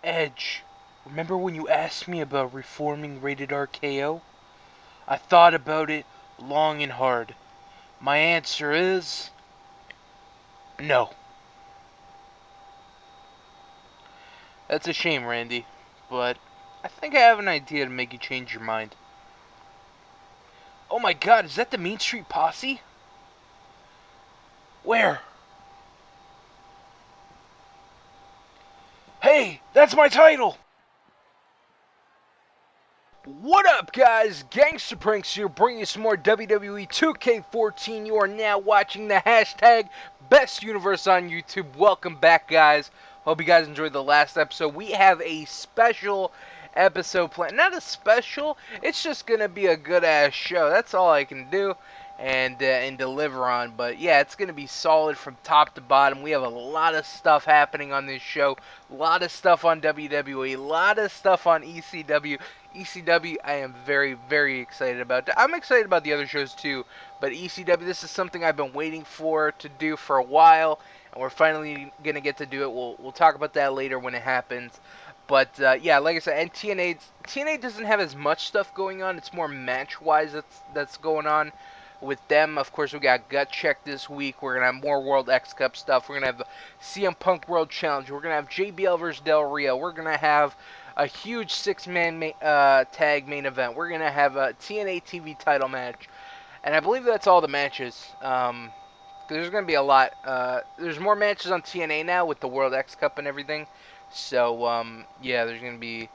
Edge, remember when you asked me about reforming Rated RKO? I thought about it long and hard. My answer is no. That's a shame, Randy, but I think I have an idea to make you change your mind. Oh my god, is that the Mean Street Posse? Where? Hey, that's my title! What up, guys? Gangster Pranks here, bringing you some more WWE 2K14. You are now watching the hashtag Best Universe on YouTube. Welcome back, guys. Hope you guys enjoyed the last episode. We have a special episode planned. Not a special, it's just going to be a good-ass show. That's all I can do and deliver on. But yeah, it's going to be solid from top to bottom. We have a lot of stuff happening on this show. A lot of stuff on WWE. A lot of stuff on ECW. ECW, I am very, very excited about. I'm excited about the other shows too, but ECW, this is something I've been waiting for to do for a while, and we're finally gonna get to do it. We'll talk about that later when it happens. But yeah, like I said, and TNA doesn't have as much stuff going on. It's more match-wise that's going on with them. Of course, we got GUTCHECK this week. We're gonna have more World X Cup stuff. We're gonna have the CM Punk World Challenge. We're gonna have JBL versus Del Rio. We're gonna have a huge six-man tag main event. We're going to have a TNA TV title match. And I believe that's all the matches. There's going to be a lot. There's more matches on TNA now with the World X Cup and everything. So, yeah, there's going to be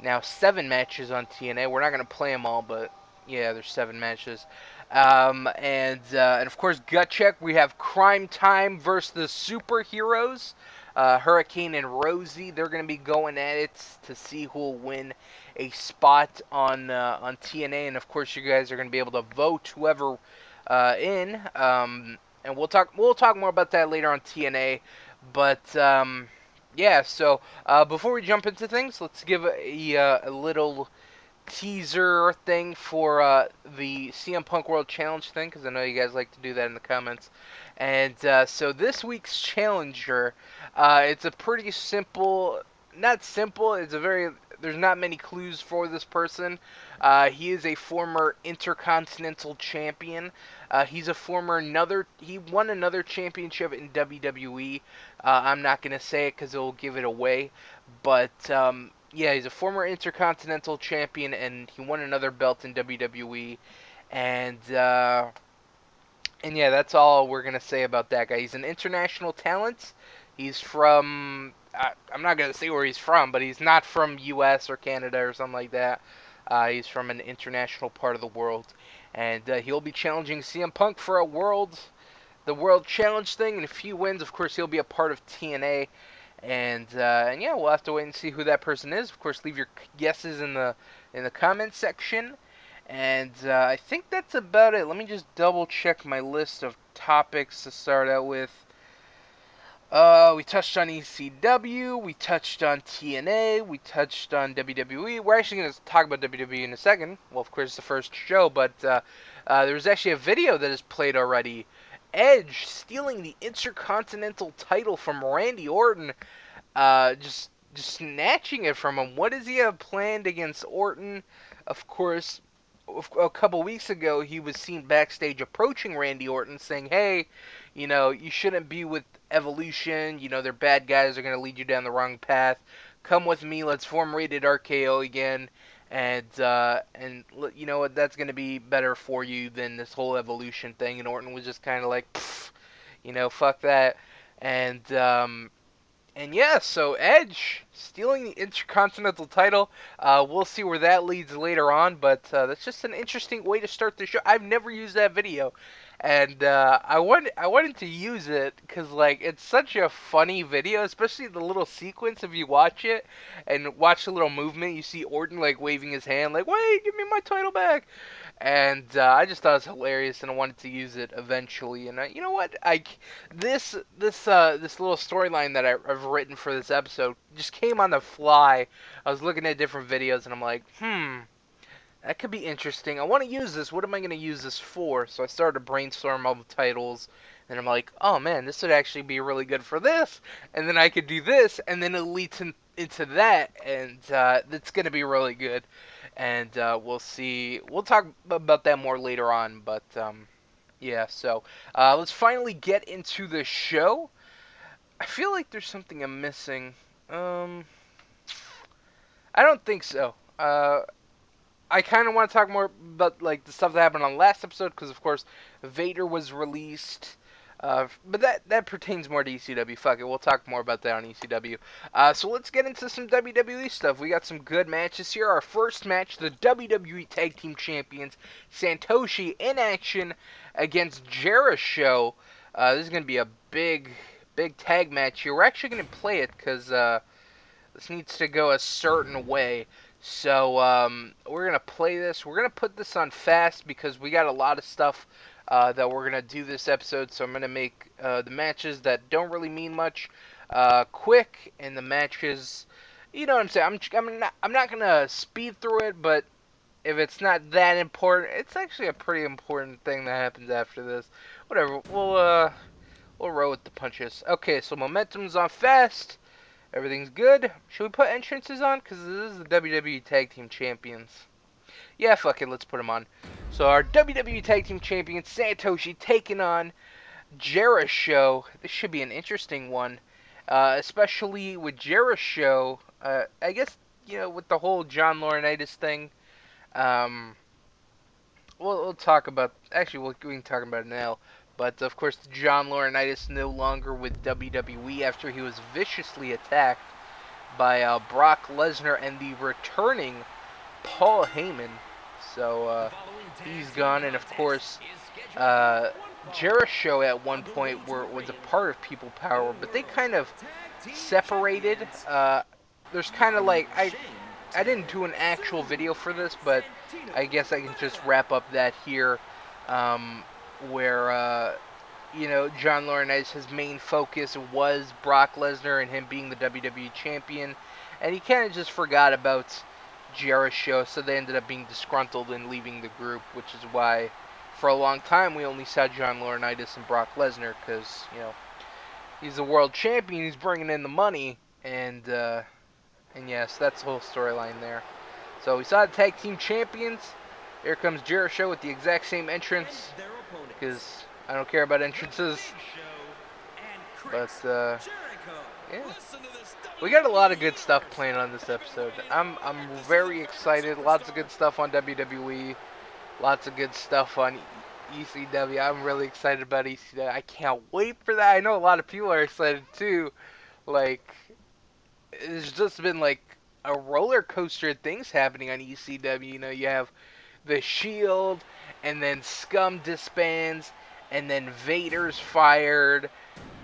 now 7 matches on TNA. We're not going to play them all, but yeah, there's 7 matches. And of course, GUTCHECK. We have Crime Time versus the Superheroes. Hurricane and Rosie, they're going to be going at it to see who will win a spot on TNA, and of course, you guys are going to be able to vote whoever in. And we'll talk more about that later on TNA. But yeah, so before we jump into things, let's give a little teaser thing for the CM Punk World Challenge thing, because I know you guys like to do that in the comments. And so this week's challenger, it's a pretty simple, not simple, it's a very, there's not many clues for this person. He is a former Intercontinental Champion. He's a former he won another championship in WWE. I'm not going to say it because it will give it away. But yeah, he's a former Intercontinental Champion, and he won another belt in WWE. And yeah, that's all we're gonna say about that guy. He's an international talent. He's from I'm not gonna say where he's from, but he's not from U.S. or Canada or something like that. He's from an international part of the world, and he'll be challenging CM Punk for the World Challenge thing. And if he wins, of course, he'll be a part of TNA. And yeah, we'll have to wait and see who that person is. Of course, leave your guesses in the comment section. And I think that's about it. Let me just double check my list of topics to start out with. We touched on ECW, we touched on TNA, we touched on WWE. We're actually going to talk about WWE in a second. Well, of course, it's the first show, but there was actually a video that is played already. Edge stealing the Intercontinental title from Randy Orton, just snatching it from him. What does he have planned against Orton? Of course, a couple weeks ago, he was seen backstage approaching Randy Orton, saying, "Hey, you know, you shouldn't be with Evolution. You know, they're bad guys. They're going to lead you down the wrong path. Come with me. Let's form Rated RKO again. And you know what? That's going to be better for you than this whole Evolution thing." And Orton was just kind of like, "Pfft, you know, fuck that." And yeah, so Edge stealing the Intercontinental title. We'll see where that leads later on, but that's just an interesting way to start the show. I've never used that video, and I wanted to use it because like it's such a funny video, especially the little sequence if you watch it and watch the little movement. You see Orton like waving his hand, like, "Wait, give me my title back." And I just thought it was hilarious, and I wanted to use it eventually. And you know what? This little storyline that I've written for this episode just came on the fly. I was looking at different videos, and I'm like, that could be interesting. I want to use this. What am I going to use this for? So I started to brainstorm all the titles, And I'm like, oh man, this would actually be really good for this. And then I could do this, and then it leads into that, and it's going to be really good. And we'll see. We'll talk about that more later on, but yeah, so let's finally get into the show. I feel like there's something I'm missing. I don't think so. I kind of want to talk more about like the stuff that happened on last episode because, of course, Vader was released. But that pertains more to ECW. Fuck it, we'll talk more about that on ECW. So let's get into some WWE stuff. We got some good matches here. Our first match, the WWE Tag Team Champions, Santoshi in action against Jericho. This is going to be a big tag match here. We're actually going to play it because this needs to go a certain way. So we're going to play this. We're going to put this on fast because we got a lot of stuff that we're going to do this episode. So I'm going to make the matches that don't really mean much quick, and the matches, you know what I'm saying. I'm not going to speed through it, but if it's not that important, it's actually a pretty important thing that happens after this. Whatever. We'll roll with the punches. Okay, so momentum's on fast. Everything's good. Should we put entrances on? Because this is the WWE Tag Team Champions. Yeah, fuck it. Let's put them on. So our WWE Tag Team Champions, Santoshi, taking on Jericho. This should be an interesting one. Especially with Jericho. I guess, you know, with the whole John Laurinaitis thing. Um, we'll talk about... Actually, we can talk about it now. But, of course, John Laurinaitis no longer with WWE after he was viciously attacked by Brock Lesnar and the returning Paul Heyman. So he's gone, and of course Jericho at one point was a part of People Power, but they kind of separated. There's kind of like I didn't do an actual video for this, but I guess I can just wrap up that here, where you know, John Laurinaitis, his main focus was Brock Lesnar and him being the WWE Champion. And he kind of just forgot about Jericho, so they ended up being disgruntled and leaving the group, which is why, for a long time, we only saw John Laurinaitis and Brock Lesnar, because, you know, he's the world champion, he's bringing in the money, and yes, that's the whole storyline there. So we saw the Tag Team Champions. Here comes Jericho with the exact same entrance, because I don't care about entrances. But, yeah. We got a lot of good stuff planned on this episode. I'm very excited. Lots of good stuff on WWE. Lots of good stuff on ECW. I'm really excited about ECW. I can't wait for that. I know a lot of people are excited too. Like, there's just been like a roller coaster of things happening on ECW. You know, you have the Shield, and then Scum disbands, and then Vader's fired,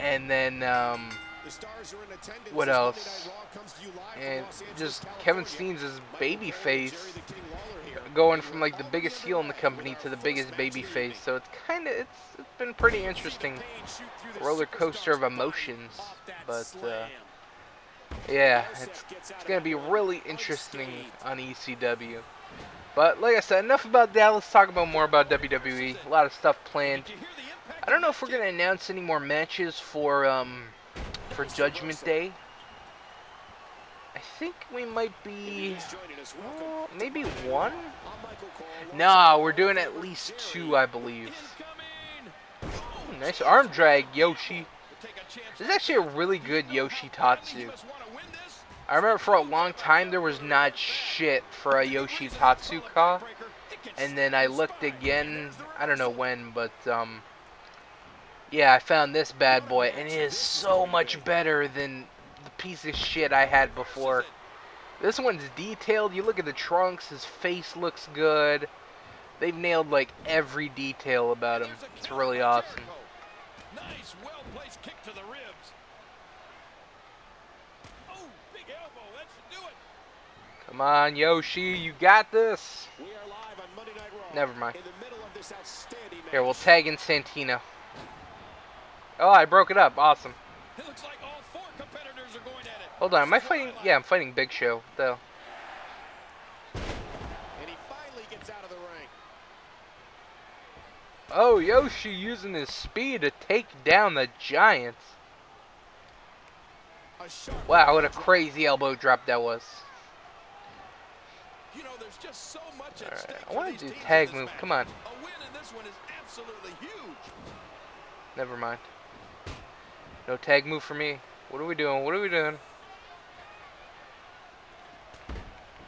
and then what else? And just Kevin Steen's babyface going from like the biggest heel in the company to the biggest babyface. So it's been pretty interesting roller coaster of emotions, but yeah, it's gonna be really interesting on ECW. But like I said, enough about that. Let's talk about more about WWE. A lot of stuff planned. I don't know if we're gonna announce any more matches for Judgment Day. I think we might be maybe one. No, we're doing at least two, I believe. Ooh, nice arm drag, Yoshi. This is actually a really good Yoshi Tatsu. I remember for a long time there was not shit for a Yoshi Tatsuka, and then I looked again, I don't know when, but yeah, I found this bad boy, and it is so much better than the piece of shit I had before. This one's detailed. You look at the trunks, his face looks good. They've nailed like every detail about him. It's really awesome. Nice, well-placed kick to the ribs. Oh, big elbow. That should do it. Come on, Yoshi, you got this. We are live on Monday Night Raw. Never mind. In the middle of this outstanding match. Here, we'll tag in Santino. Oh, I broke it up. Awesome. It looks like all four competitors are going at it. Hold on, am I fighting? Yeah, I'm fighting Big Show, though. And he finally gets out of the ring. Oh, Yoshi using his speed to take down the Giants. Wow, what a crazy elbow drop that was. You know, there's just so much at stake. I want to do tag move. Come on. A win in this one is absolutely huge. Never mind. No tag move for me. What are we doing? What are we doing?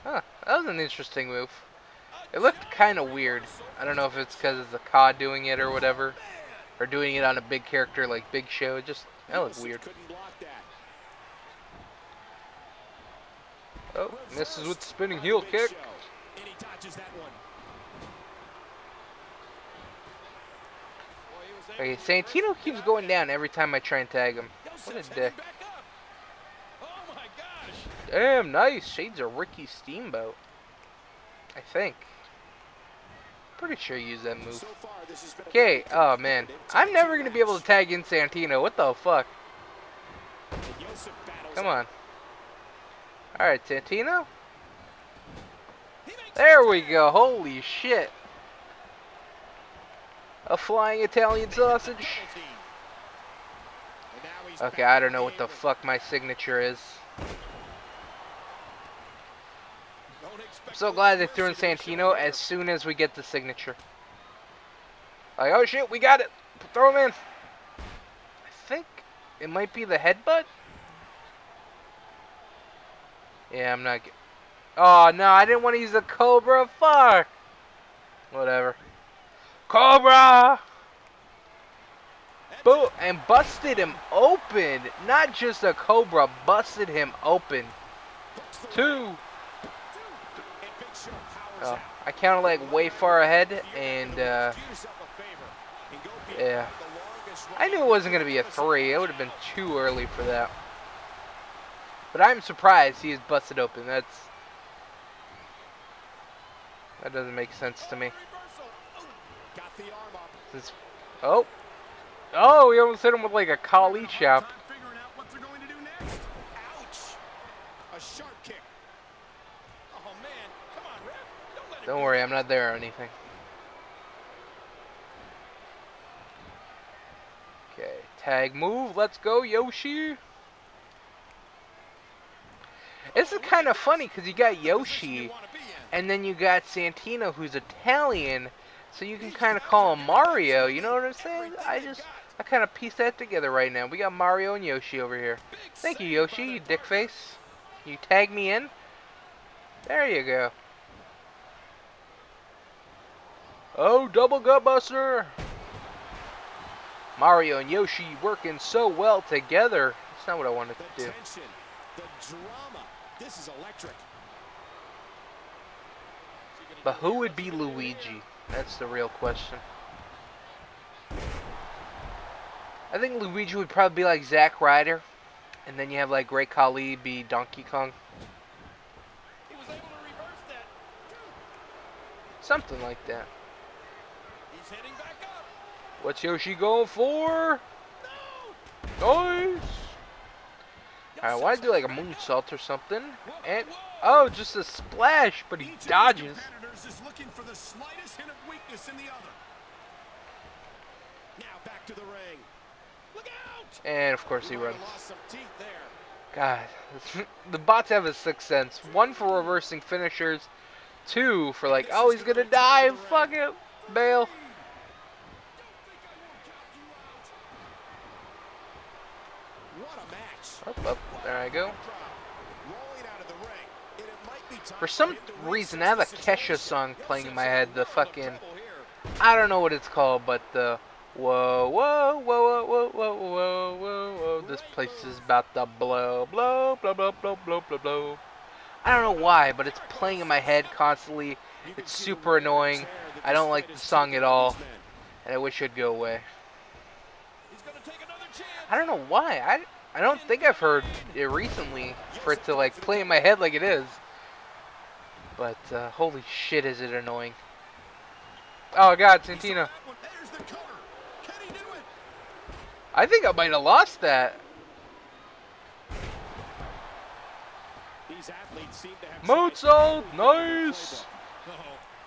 Huh, that was an interesting move. It looked kind of weird. I don't know if it's because it's a COD doing it or whatever. Or doing it on a big character like Big Show. It just, that looked weird. Oh, misses with the spinning heel kick. Okay, Santino keeps going down every time I try and tag him. What a dick. Damn, nice. Shades of Ricky Steamboat. I think. Pretty sure you used that move. Okay, oh man. I'm never going to be able to tag in Santino. What the fuck? Come on. Alright, Santino. There we go. Holy shit. A flying Italian sausage. Okay, I don't know what the fuck my signature is. I'm so glad they threw in Santino as soon as we get the signature. Like, oh shit, we got it. Throw him in. I think it might be the headbutt. Yeah, I'm not. Oh no, I didn't want to use the Cobra. Fuck. Whatever. Cobra. Boom, and busted him open. Not just a Cobra, busted him open. 2. Oh, I counted like way far ahead, and yeah, I knew it wasn't gonna be a 3. It would have been too early for that. But I'm surprised he is busted open. That doesn't make sense to me. Oh, he almost hit him with like a Kali chop. Don't worry, I'm not there or anything. Okay, tag move. Let's go, Yoshi. This is kind of funny because you got Yoshi, and then you got Santino, who's Italian, so you can kind of call him Mario. You know what I'm saying? I kind of pieced that together right now. We got Mario and Yoshi over here. Thank you, Yoshi, you dickface. You tag me in. There you go. Oh, double gutbuster. Mario and Yoshi working so well together. That's not what I wanted to do. The drama. This is electric. But who would be Luigi? That's the real question. I think Luigi would probably be like Zack Ryder, and then you have like Great Khali be Donkey Kong. He was able to reverse that. Something like that. He's heading back up. What's Yoshi going for? No. Nice. I want to do like a moonsault or something, and oh, just a splash, but he dodges. Is looking for the slightest hint of weakness in the other. Now back to the ring. Look out! And of course he runs. God, the bots have a sixth sense. 1 for reversing finishers, 2 for like, oh, he's gonna die. Fuck it, bail. Up, there I go. For some reason, I have a Kesha song playing in my head. The fucking, I don't know what it's called, but the whoa, whoa, whoa, whoa, whoa, whoa, whoa, whoa. This place is about to blow, blow, blow, blow, blow, blow, blow, blow. I don't know why, but it's playing in my head constantly. It's super annoying. I don't like the song at all, and I wish it'd go away. I don't know why. I don't think I've heard it recently for it to like play in my head like it is. But holy shit, is it annoying. Oh god, Santino. I think I might have lost that. Moonsault, nice.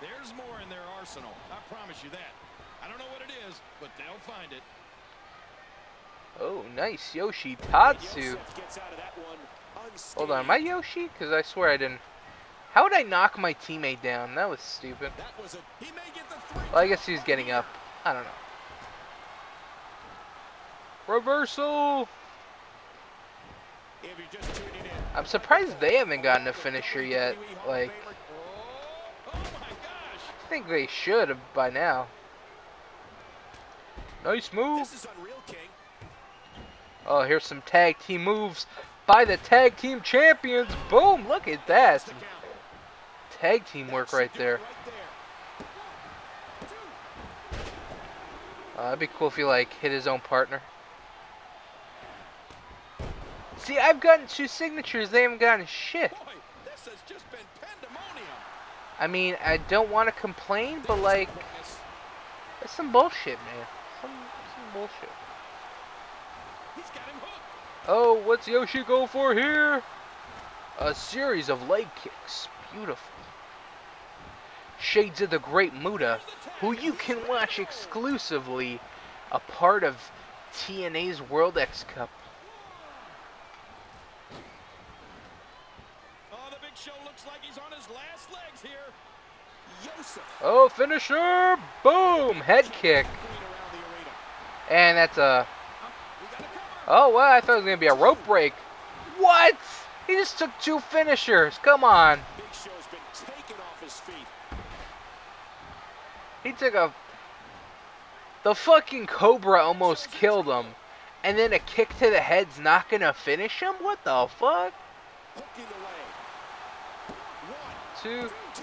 There's more in their arsenal. I promise you that. I don't know what it is, but they'll find it. Oh, nice Yoshi And Tatsu. Yosef gets out of that one Hold on, am I unscathed. Yoshi? Because I swear I didn't. How would I knock my teammate down? That was stupid. That was a He may get the 3 Well, I count guess he's right getting here. up. I don't know. Reversal! If you're just tuning in, I'm surprised they haven't gotten a finisher yet. Like, Oh my gosh. I think they should have by now. Nice move. this is unreal, King. Oh, here's some tag team moves by the tag team champions. Boom! Look at that. That's the Some count. tag team That work should right do there. it right there. It'd be cool if he like hit his own partner. See, I've gotten 2 signatures. They haven't gotten shit. Boy, this has just been pandemonium. I mean, I don't want to complain, but like, Witness. it's some bullshit, man. Some bullshit. He's got him hooked. Oh, what's Yoshi go for here? A series of leg kicks. Beautiful. Shades of the Great Muta, who you can watch exclusively a part of TNA's World X Cup. Oh, the Big Show looks like he's on his last legs here. Yosef. Oh, finisher! Boom! Head kick. Going around the arena. And that's a... We got a cover. Oh, well, I thought it was going to be a rope break. What? He just took 2 finishers. Come on. Big Show's been taken off his feet. He took a... The fucking Cobra almost killed him. And then a kick to the head's not going to finish him? What the fuck? Hooking the leg. 1, 2... 2.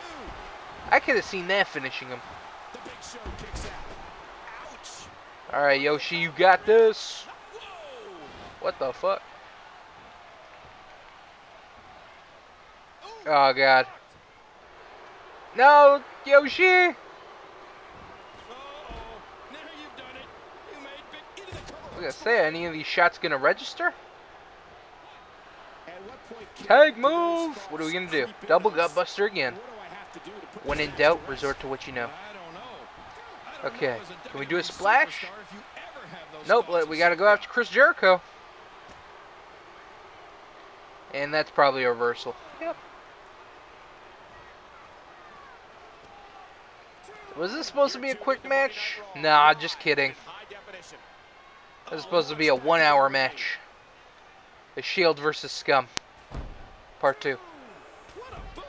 I could have seen that finishing him. The Big Show kicks out. Ouch. Alright, Yoshi, you got this. Whoa. What the fuck? Oh, God. No, Yoshi! Uh-oh. Now you've done it. You made big into the cover. I was gonna say, any of these shots gonna register? At what point Tag do those move! thoughts What are we gonna do? creep in Double us? gut buster again. What do I have to do to put When this in match doubt, to rest? resort to what you know. I don't know. I don't Okay, know as a can we do a WWE splash? superstar if you ever have those Nope, thoughts we of gotta go self-doubt. after Chris Jericho. And that's probably a reversal. Yep. Was this supposed to be a quick match? Nah, just kidding. High definition. This is supposed to be a 1-hour match. The Shield versus Scum. Part 2. What a boot.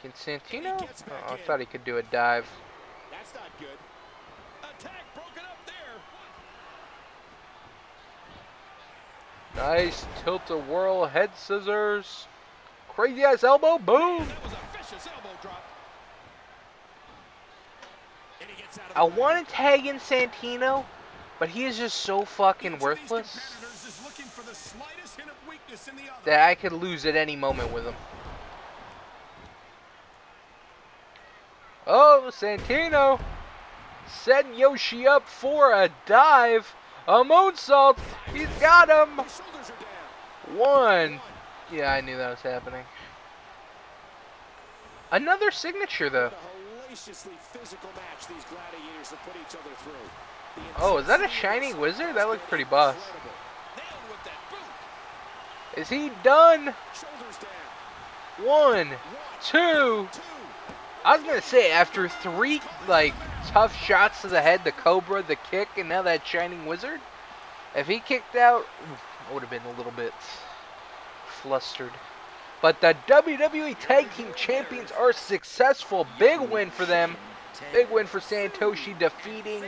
Can Santino? Oh, I thought he could do a dive. That's not good. Attack broken up there. Nice tilt-a-whirl head scissors. Crazy ass elbow. Boom. That was a vicious elbow drop. And he gets out of I the way. want to tag in Santino, but he is just so fucking Each of these worthless competitors is looking for the slightest hint of weakness in the other. that I could lose at any moment with him. Oh, Santino setting Yoshi up for a dive. A moonsault. He's got him. His shoulders are down. 1. Yeah, I knew that was happening. Another signature, though. What a hellaciously physical match these gladiators have put each other through. The Oh, is that a intensity shiny of this wizard? has That looked been pretty boss. incredible. Nailed with that boot. Is he done? Shoulders down. 1, 2. 2. I was gonna say, after 3 like tough shots to the head, the Cobra, the kick, and now that shining wizard, if he kicked out, I would have been a little bit flustered. But the WWE Tag Team Champions are successful. Big win for them. Big win for Santoshi defeating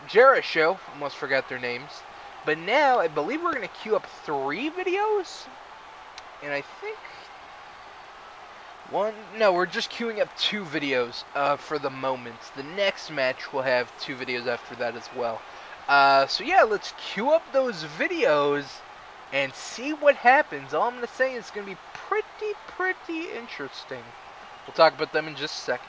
Jericho. Almost forgot their names. But now, I believe we're going to queue up 3 videos. And I think... No, we're just queuing up 2 videos for the moment. The next match will have 2 videos after that as well. So yeah, let's queue up those videos and see what happens. All I'm going to say is it's going to be pretty interesting. We'll talk about them in just a second.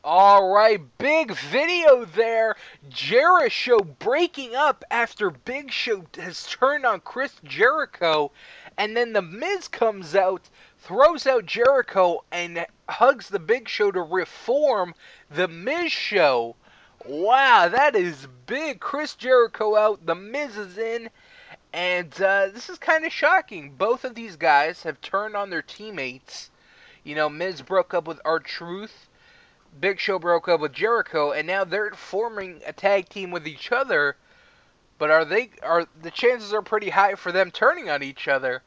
Alright, big video there. Jericho breaking up after Big Show has turned on Chris Jericho. And then The Miz comes out, throws out Jericho, and hugs the Big Show to reform The Miz Show. Wow, that is big. Chris Jericho out, The Miz is in. And this is kind of shocking. Both of these guys have turned on their teammates. You know, Miz broke up with R-Truth. Big Show broke up with Jericho, and now they're forming a tag team with each other. But are the chances are pretty high for them turning on each other?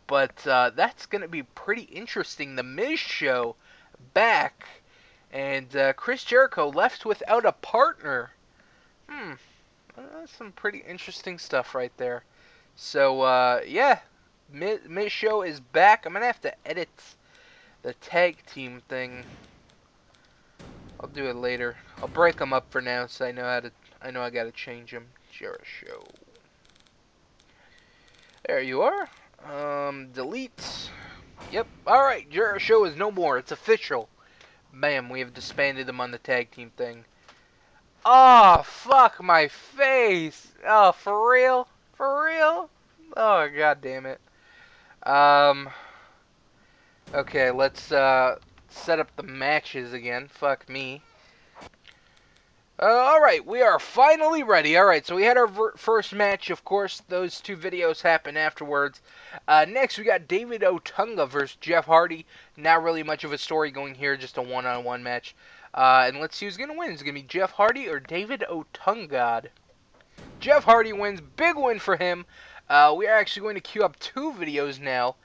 But that's gonna be pretty interesting. The Miz Show back, and Chris Jericho left without a partner. That's some pretty interesting stuff right there. So yeah, Miz Show is back. I'm gonna have to edit the tag team thing. I'll do it later. I'll break them up for now, so I know I gotta change them. Jericho. There you are. Delete. Yep. All right. Jericho is no more. It's official. Bam. We have disbanded them on the tag team thing. Oh, fuck my face. Oh, for real? For real? Oh, god damn it. Okay. Let's set up the matches again. Fuck me. Alright, we are finally ready. Alright, so we had our first match. Of course, those two videos happen afterwards. Next, we got David Otunga versus Jeff Hardy. Not really much of a story going here, just a one-on-one match. And let's see who's going to win. Is it going to be Jeff Hardy or David Otunga? Jeff Hardy wins. Big win for him. We are actually going to queue up two videos now.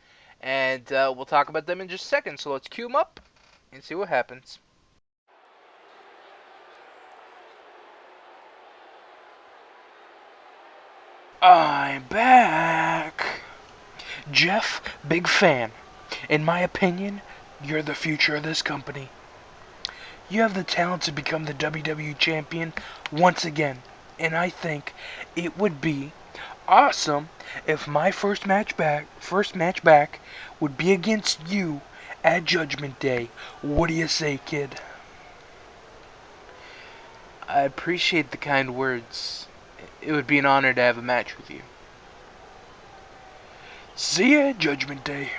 And we'll talk about them in just a second. So let's queue them up and see what happens. I'm back. Jeff, big fan. In my opinion, you're the future of this company. You have the talent to become the WWE champion once again, and I think it would be awesome if my first match back would be against you at Judgment Day. What do you say, kid? I appreciate the kind words. It would be an honor to have a match with you. See ya at Judgment Day.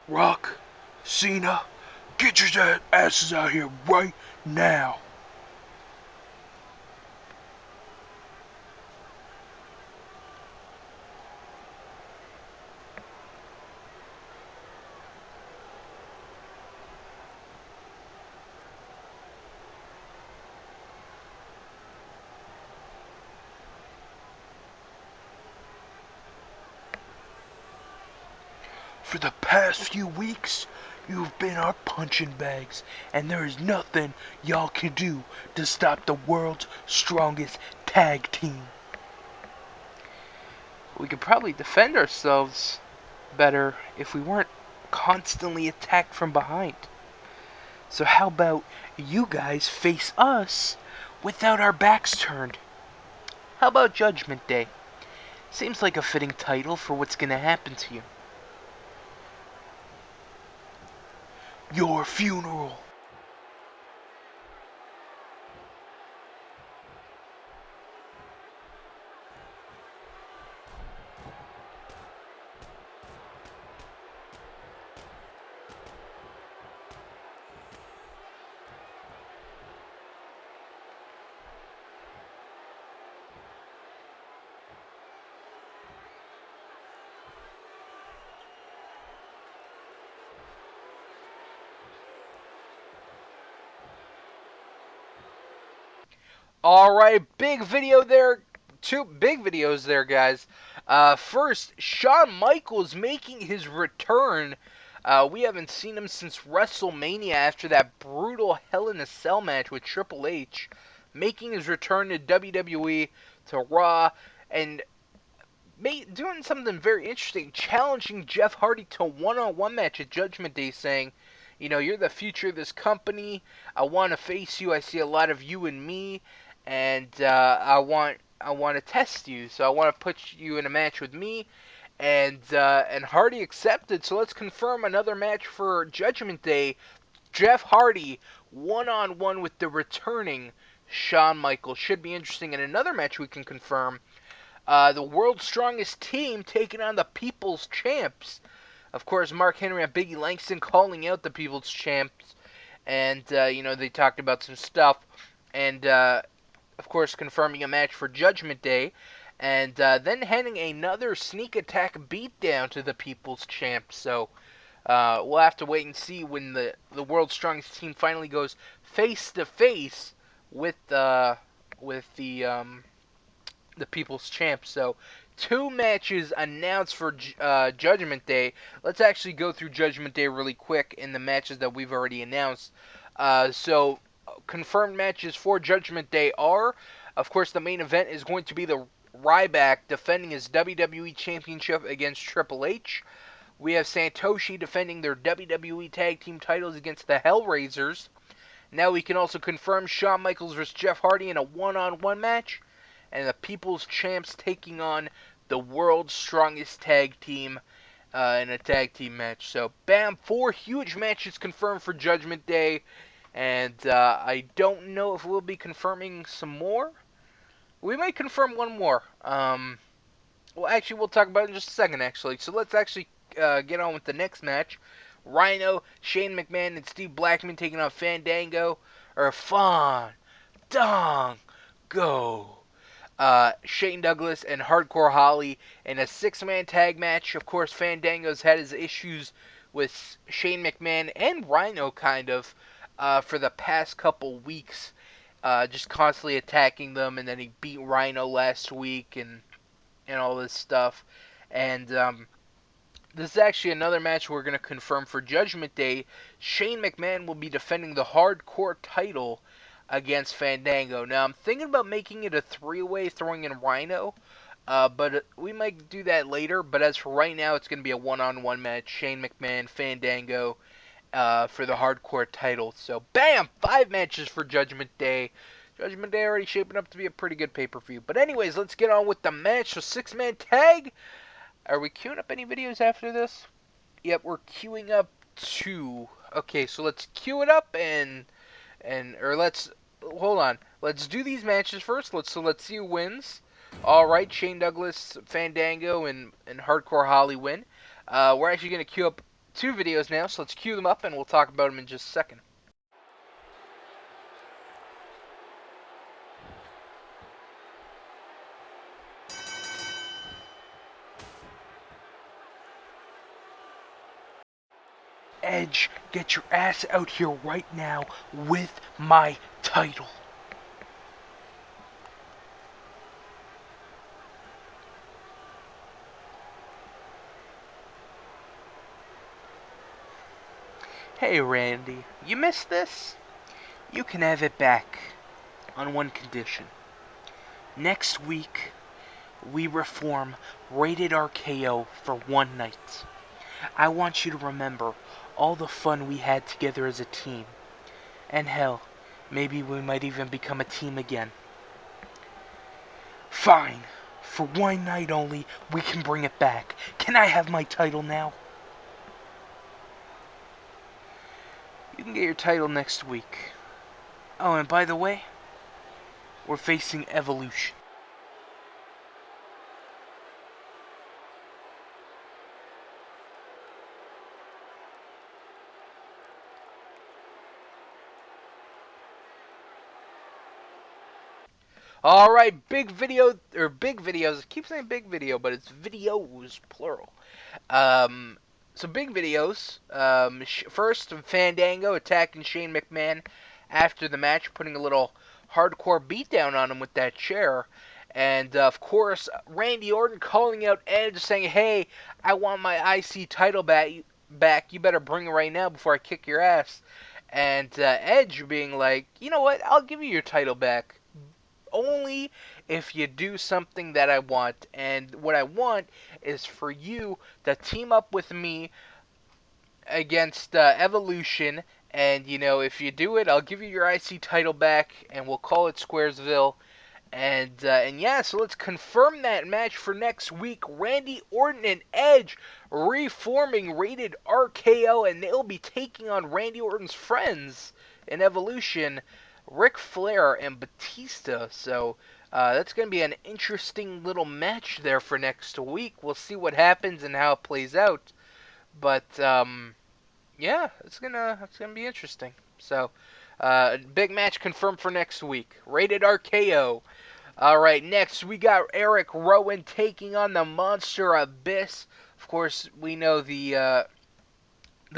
Rock, Cena, get your asses out here right now. For the past few weeks, you've been our punching bags, and there is nothing y'all can do to stop the world's strongest tag team. We could probably defend ourselves better if we weren't constantly attacked from behind. So how about you guys face us without our backs turned? How about Judgment Day? Seems like a fitting title for what's gonna happen to you. Your funeral. Alright, big video there. Two big videos there, guys. First, Shawn Michaels making his return. We haven't seen him since WrestleMania after that brutal Hell in a Cell match with Triple H. Making his return to WWE, to Raw, and doing something very interesting, challenging Jeff Hardy to a one-on-one match at Judgment Day, saying, you know, you're the future of this company. I want to face you. I see a lot of you in me, and I want to test you. So I want to put you in a match with me, and Hardy accepted. So let's confirm another match for Judgment Day. Jeff Hardy one-on-one with the returning Shawn Michaels. Should be interesting. And another match we can confirm. The world's strongest team taking on the People's Champs. Of course, Mark Henry and Biggie Langston calling out the People's Champs. And, they talked about some stuff. And, of course, confirming a match for Judgment Day. And then handing another sneak attack beatdown to the People's Champs. So, we'll have to wait and see when the world's strongest team finally goes face to face with the People's Champs. So, two matches announced for Judgment Day. Let's actually go through Judgment Day really quick in the matches that we've already announced. Confirmed matches for Judgment Day are, of course, the main event is going to be the Ryback defending his WWE Championship against Triple H. We have Santoshi defending their WWE Tag Team titles against the Hellraisers. Now we can also confirm Shawn Michaels vs. Jeff Hardy in a one-on-one match, and the People's Champs taking on the world's strongest tag team in a tag team match. So, bam, 4 huge matches confirmed for Judgment Day, and I don't know if we'll be confirming some more. We might confirm one more. Actually, we'll talk about it in just a second, actually. So let's actually get on with the next match. Rhino, Shane McMahon, and Steve Blackman taking on Fandango, or Go. Shane Douglas and Hardcore Holly in a 6-man tag match. Of course, Fandango's had his issues with Shane McMahon and Rhino, kind of, for the past couple weeks. Just constantly attacking them, and then he beat Rhino last week, and all this stuff. And this is actually another match we're going to confirm for Judgment Day. Shane McMahon will be defending the Hardcore title against Fandango. Now, I'm thinking about making it a 3-way, throwing in Rhino, but we might do that later. But as for right now, it's going to be a one-on-one match. Shane McMahon, Fandango, for the Hardcore title. So, bam! 5 matches for Judgment Day. Judgment Day already shaping up to be a pretty good pay-per-view. But anyways, let's get on with the match. So, 6-man tag. Are we queuing up any videos after this? Yep, we're queuing up 2. Okay, so let's queue it up or let's hold on. Let's do these matches first. Let's see who wins. All right, Shane Douglas, Fandango, and Hardcore Holly win. We're actually gonna queue up 2 videos now, so let's queue them up and we'll talk about them in just a second. Edge, get your ass out here right now with my title. Hey Randy, you missed this? You can have it back on one condition. Next week, we reform Rated RKO for one night. I want you to remember all the fun we had together as a team. And hell, maybe we might even become a team again. Fine. For one night only, we can bring it back. Can I have my title now? You can get your title next week. Oh, and by the way, we're facing Evolution. Alright, big videos. I keep saying big video, but it's videos, plural. So big videos. First, Fandango attacking Shane McMahon after the match, putting a little hardcore beatdown on him with that chair. And, of course, Randy Orton calling out Edge, saying, hey, I want my IC title back. You better bring it right now before I kick your ass. And Edge being like, you know what, I'll give you your title back. Only if you do something that I want. And what I want is for you to team up with me against Evolution. And, if you do it, I'll give you your IC title back, and we'll call it Squaresville. And yeah, so let's confirm that match for next week. Randy Orton and Edge reforming Rated RKO, and they'll be taking on Randy Orton's friends in Evolution, Ric Flair and Batista. So that's going to be an interesting little match there for next week. We'll see what happens and how it plays out. But yeah, it's gonna be interesting. So big match confirmed for next week. Rated RKO. All right, next we got Eric Rowan taking on the Monster Abyss. Of course, we know the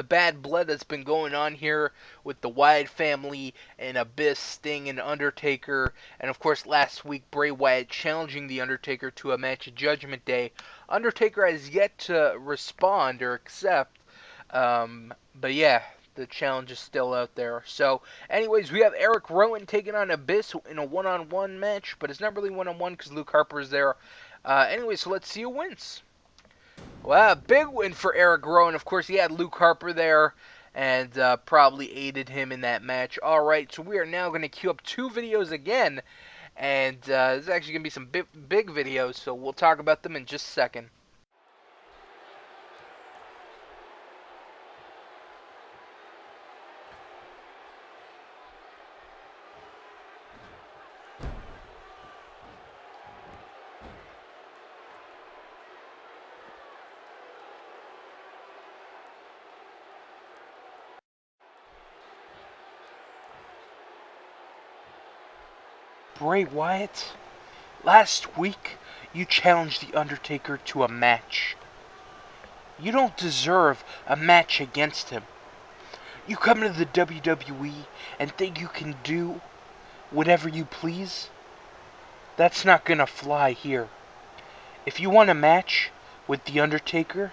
bad blood that's been going on here with the Wyatt family and Abyss, Sting, and Undertaker. And of course, last week Bray Wyatt challenging the Undertaker to a match at Judgment Day. Undertaker has yet to respond or accept. But yeah, the challenge is still out there. So, anyways, we have Eric Rowan taking on Abyss in a one-on-one match, but it's not really one-on-one because Luke Harper's there. Anyways, so let's see who wins. Well, big win for Eric Rowan. Of course, he had Luke Harper there and probably aided him in that match. All right, so we are now going to queue up 2 videos again, and this is actually going to be some big videos, so we'll talk about them in just a second. Bray Wyatt, last week you challenged The Undertaker to a match. You don't deserve a match against him. You come into the WWE and think you can do whatever you please? That's not gonna fly here. If you want a match with The Undertaker,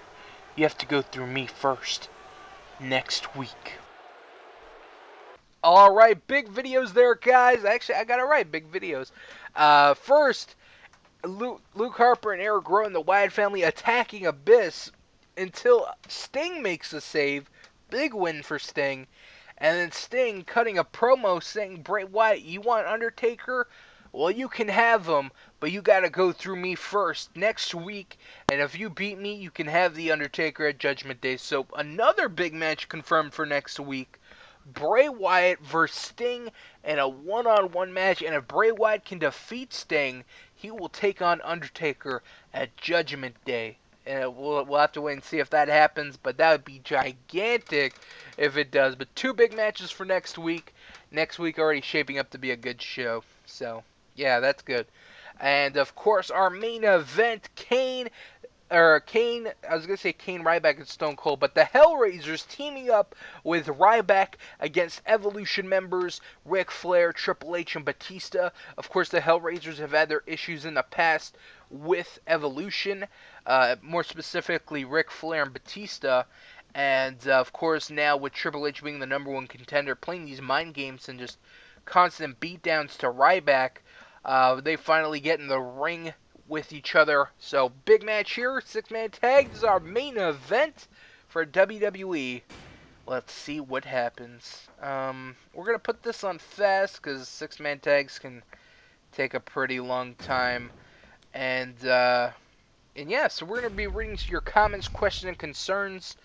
you have to go through me first. Next week. Alright, big videos there, guys. Actually, I got it right, big videos. First, Luke Harper and Eric Rowan, the Wyatt family, attacking Abyss until Sting makes a save. Big win for Sting. And then Sting cutting a promo saying, Bray Wyatt, you want Undertaker? Well, you can have him, but you gotta go through me first next week. And if you beat me, you can have the Undertaker at Judgment Day. So another big match confirmed for next week. Bray Wyatt versus Sting in a one-on-one match. And if Bray Wyatt can defeat Sting, he will take on Undertaker at Judgment Day. And we'll have to wait and see if that happens, but that would be gigantic if it does. But 2 big matches for next week. Next week already shaping up to be a good show. So, yeah, that's good. And, of course, our main event, I was going to say Kane, Ryback, and Stone Cold, but the Hellraisers teaming up with Ryback against Evolution members Ric Flair, Triple H, and Batista. Of course, the Hellraisers have had their issues in the past with Evolution, more specifically Ric Flair and Batista. And, of course, now with Triple H being the #1 contender, playing these mind games and just constant beatdowns to Ryback, they finally get in the ring with each other. So, big match here, 6-man tag. This is our main event for WWE. Let's see what happens. We're going to put this on fast because 6-man tags can take a pretty long time. And yeah, so we're going to be reading your comments, questions, and concerns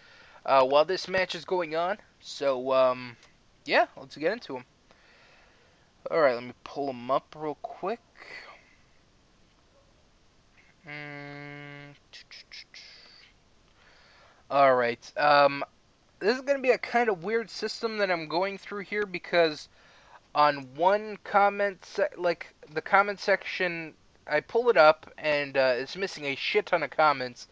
while this match is going on. So, yeah, let's get into them. Alright, let me pull them up real quick. Alright, this is going to be a kind of weird system that I'm going through here because on one comment, like the comment section, I pull it up and it's missing a shit ton of comments.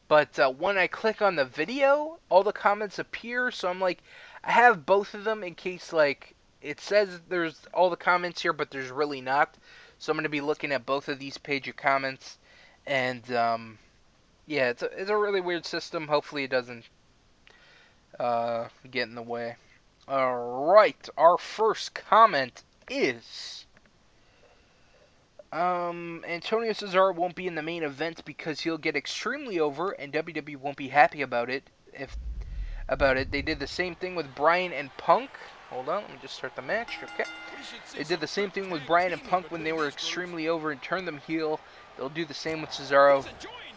But when I click on the video, all the comments appear. So I'm like, I have both of them in case like it says there's all the comments here, but there's really not. So I'm going to be looking at both of these page of comments. And yeah, it's a really weird system. Hopefully it doesn't get in the way. Alright, our first comment is... Antonio Cesaro won't be in the main event because he'll get extremely over, and WWE won't be happy about it. If about it, they did the same thing with Bryan and Punk. Hold on, let me just start the match. Okay, they did the same thing with Bryan and Punk when they were extremely over and turned them heel. They'll do the same with Cesaro.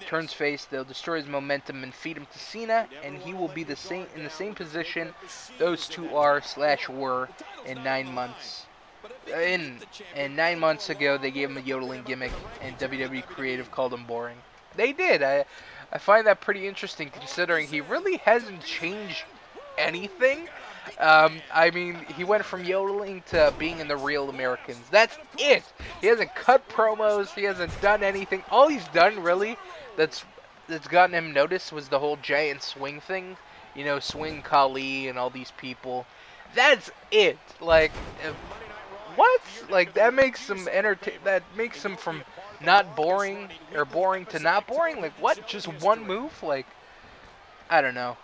Turns face, they'll destroy his momentum and feed him to Cena, and he will be the same in the same position those two are / were in 9 months. In 9 months ago, they gave him a yodeling gimmick, and WWE Creative called him boring. They did. I find that pretty interesting, considering he really hasn't changed anything. I mean, he went from yodeling to being in the Real Americans. That's it. He hasn't cut promos. He hasn't done anything. All he's done, really, that's gotten him noticed was the whole giant swing thing. You know, Swing Kali and all these people. That's it. Like, what? Like, that makes him That makes him from not boring or boring to not boring. Like, what? Just one move? Like, I don't know.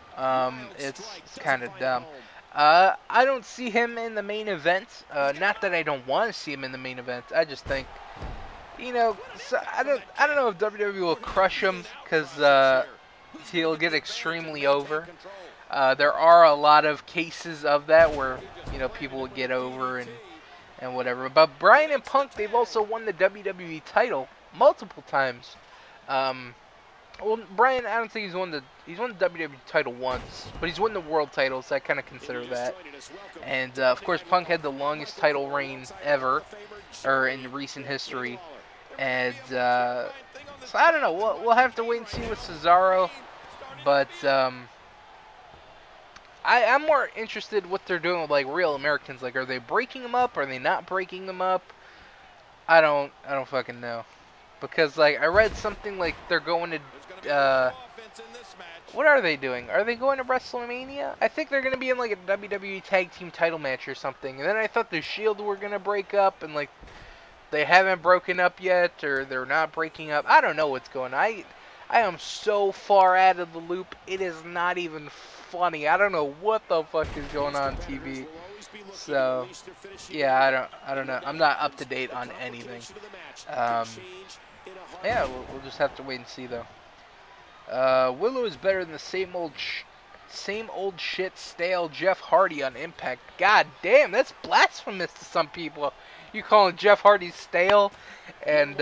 It's kind of dumb. I don't see him in the main event. Not that I don't want to see him in the main event. I just think, so I don't know if WWE will crush him because he'll get extremely over. There are a lot of cases of that where people will get over and whatever. But Bryan and Punk, they've also won the WWE title multiple times. Well, Bryan, I don't think he's won the WWE title once, but he's won the world title, so I kind of consider that. And of course, Punk had the longest title reign ever, or in recent history. And so I don't know. We'll have to wait and see with Cesaro, but I'm more interested what they're doing with like Real Americans. Like, are they breaking them up? Are they not breaking them up? I don't fucking know. Because like I read something like they're going to what are they doing? Are they going to WrestleMania? I think they're going to be in like a WWE Tag Team title match or something. And then I thought the Shield were going to break up, and like they haven't broken up yet, or they're not breaking up. I don't know what's going on. I am so far out of the loop. It is not even funny. I don't know what the fuck is going on TV. So yeah, I don't know. I'm not up to date on anything. Yeah, we'll just have to wait and see though. Willow is better than the same old shit stale Jeff Hardy on Impact. God damn, that's blasphemous to some people. You calling Jeff Hardy stale and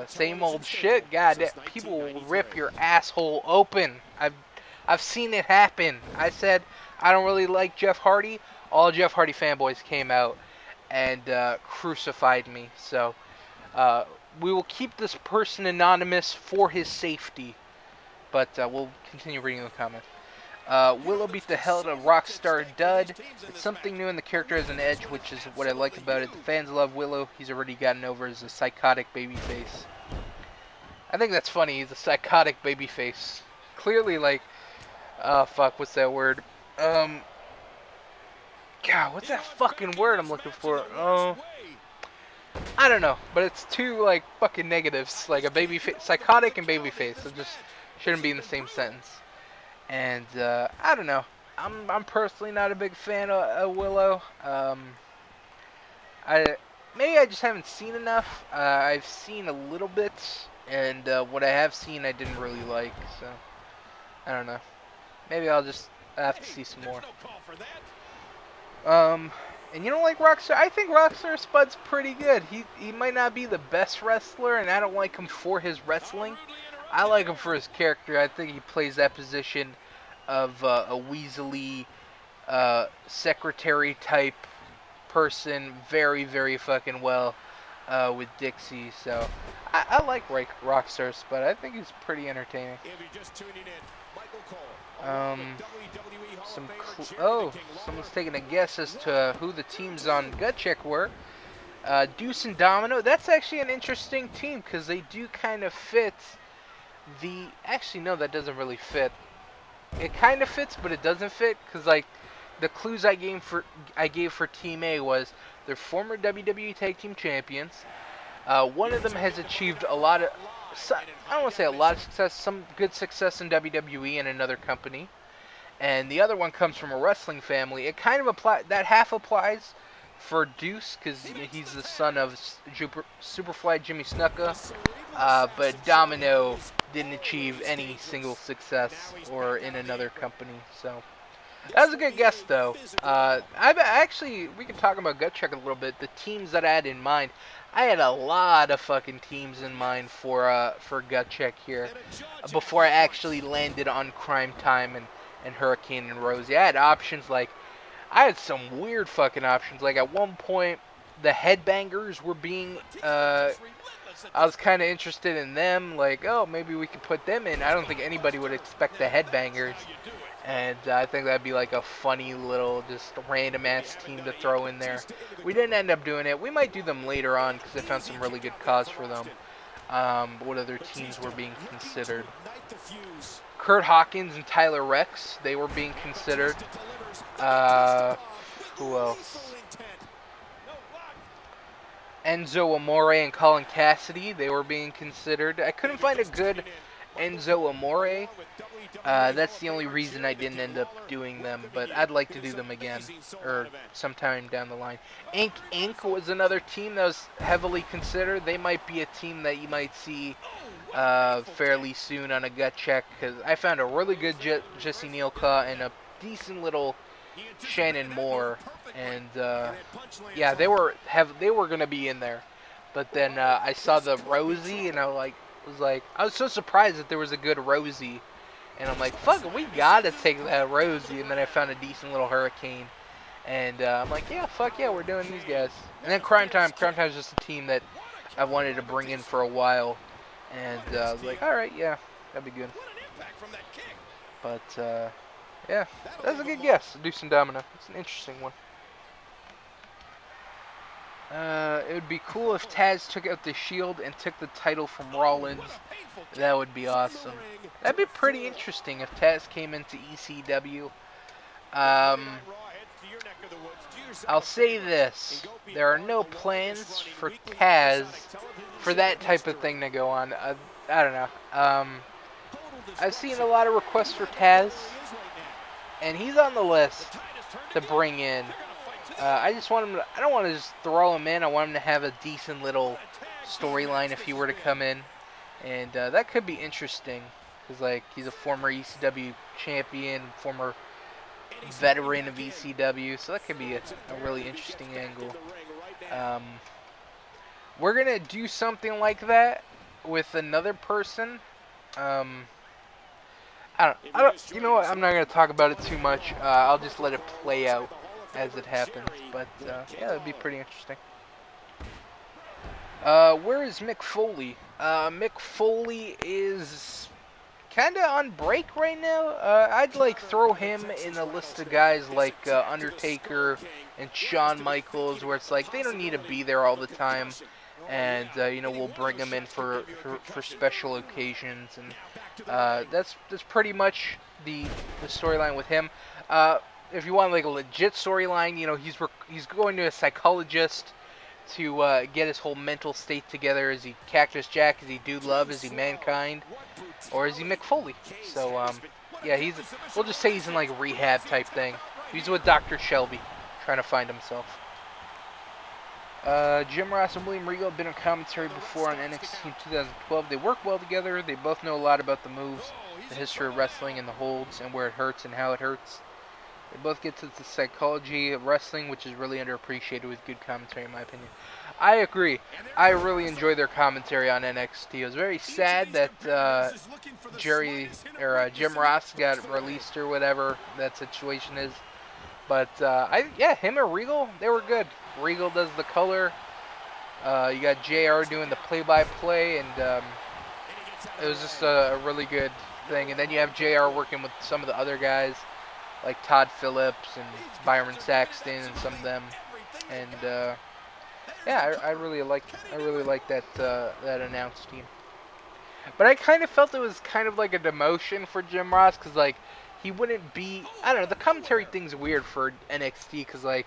same old shit? God damn, people will rip your asshole open. I've seen it happen. I said I don't really like Jeff Hardy. All Jeff Hardy fanboys came out and crucified me. So we will keep this person anonymous for his safety. But we'll continue reading the comments. Willow beat the hell out of Rockstar Dud. It's something new, and the character has an edge, which is what I like about it. The fans love Willow. He's already gotten over as a psychotic babyface. I think that's funny. He's a psychotic babyface. Clearly, like, fuck, what's that word? God, what's that fucking word I'm looking for? I don't know, but it's two like fucking negatives, like a psychotic and babyface. It just shouldn't be in the same sentence. And I don't know. I'm personally not a big fan of Willow. Maybe I just haven't seen enough. I've seen a little bit, and what I have seen I didn't really like. So I don't know. Maybe I'll just have to see some more. And you don't like Rockstar? I think Rockstar Spud's pretty good. He might not be the best wrestler, and I don't like him for his wrestling. I like him for his character. I think he plays that position of a weaselly secretary type person very, very fucking well with Dixie. So I like Rockstar Spud. I think he's pretty entertaining. Someone's taking a guess as to who the teams on GUTCHECK were. Deuce and Domino. That's actually an interesting team because they do kind of fit the. Actually, no, that doesn't really fit. It kind of fits, but it doesn't fit because like the clues I gave for Team A was they're former WWE Tag Team Champions. One of them has achieved a lot of. I don't want to say a lot of success, some good success in WWE and another company. And the other one comes from a wrestling family. It kind of applies, that half applies for Deuce because he's the son of Superfly Jimmy Snuka. But Domino didn't achieve any single success or in another company. So that was a good guess, though. We can talk about GutCheck a little bit. The teams that I had in mind, I had a lot of fucking teams in mind for GutCheck here before I actually landed on Crime Time and Hurricane and Rosie. I had options like I had some weird fucking options. Like at one point, the Headbangers were being I was kind of interested in them. Like, oh, maybe we could put them in. I don't think anybody would expect the Headbangers. And I think that'd be like a funny little, just random ass team to throw in there. We didn't end up doing it. We might do them later on because I found some really good cause for them. What other teams were being considered? Kurt Hawkins and Tyler Rex, they were being considered. Who else? Enzo Amore and Colin Cassidy, they were being considered. I couldn't find a good Enzo Amore. That's the only reason I didn't end up doing them, but I'd like to do them again, or sometime down the line. Inc. was another team that was heavily considered. They might be a team that you might see fairly soon on a gut check, because I found a really good Jesse Nealca and a decent little Shannon Moore, and yeah, they were gonna be in there, but then I saw the Rosie, and I was so surprised that there was a good Rosie, and I'm like, fuck, we gotta take that Rosie, and then I found a decent little Hurricane, and I'm like, yeah, fuck yeah, we're doing these guys, and then Crime Time is just a team that I wanted to bring in for a while, and I was like, all right, yeah, that'd be good, but. Yeah, that's a good guess. Deuce and Domino. It's an interesting one. It would be cool if Taz took out the Shield and took the title from Rollins. That would be awesome. That'd be pretty interesting if Taz came into ECW. I'll say this. There are no plans for Taz for that type of thing to go on. I don't know. I've seen a lot of requests for Taz, and he's on the list to bring in. I just want him to, I don't want to just throw him in. I want him to have a decent little storyline if he were to come in. And that could be interesting. Because, like, he's a former ECW champion, former veteran of ECW. So that could be a really interesting angle. We're going to do something like that with another person. You know what? I'm not going to talk about it too much. I'll just let it play out as it happens. But, yeah, that'd be pretty interesting. Where is Mick Foley? Mick Foley is kind of on break right now. I'd, like, throw him in a list of guys like Undertaker and Shawn Michaels, where it's like they don't need to be there all the time. And, you know, we'll bring them in for special occasions. And that's pretty much the storyline with him. If you want like a legit storyline, you know, he's going to a psychologist to get his whole mental state together. Is he Cactus Jack? Is he Dude Love? Is he Mankind? Or is he Mick Foley? So yeah, we'll just say he's in like a rehab type thing. He's with Dr. Shelby, trying to find himself. Jim Ross and William Regal have been on commentary before on NXT in 2012. They work well together. They both know a lot about the moves, the history of wrestling, and the holds, and where it hurts and how it hurts. They both get to the psychology of wrestling, which is really underappreciated with good commentary, in my opinion. I agree. I really enjoy their commentary on NXT. It was very sad that Jim Ross got released or whatever that situation is. But him and Regal, they were good. Regal does the color. You got JR doing the play-by-play, and it was just a really good thing. And then you have JR working with some of the other guys, like Todd Phillips and Byron Saxton and some of them. And I really like that announced team. But I kind of felt it was kind of like a demotion for Jim Ross, because like he wouldn't be. I don't know. The commentary thing's weird for NXT, because like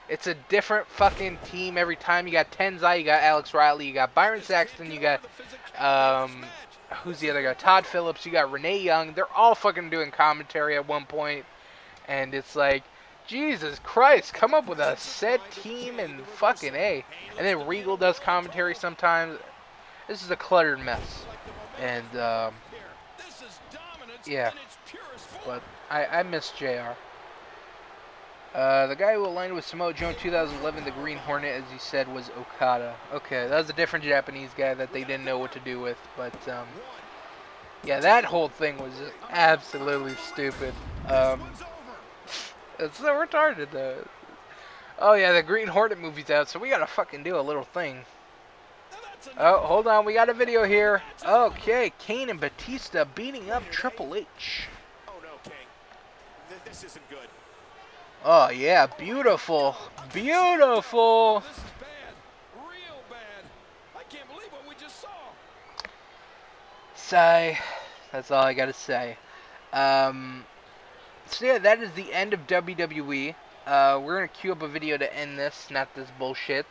it's a different fucking team every time. You got Tenzai, you got Alex Riley, you got Byron Saxton, you got who's the other guy? Todd Phillips, you got Renee Young. They're all fucking doing commentary at one point, and it's like Jesus Christ, come up with a set team and fucking A. And then Regal does commentary sometimes. This is a cluttered mess. And, yeah. But I miss JR. The guy who aligned with Samoa Joe in 2011, the Green Hornet, as he said, was Okada. Okay, that was a different Japanese guy that they didn't know what to do with. But, yeah, that whole thing was just absolutely stupid. It's so retarded, though. Oh, yeah, the Green Hornet movie's out, so we gotta fucking do a little thing. Oh, hold on, we got a video here. Okay, Kane and Batista beating up Triple H. Oh no, King. This isn't good. Oh, yeah, beautiful. Beautiful. This is bad. Real bad. I can't believe what we just saw. Sigh. That's all I gotta say. So yeah, that is the end of WWE. We're gonna queue up a video to end this, not this bullshit.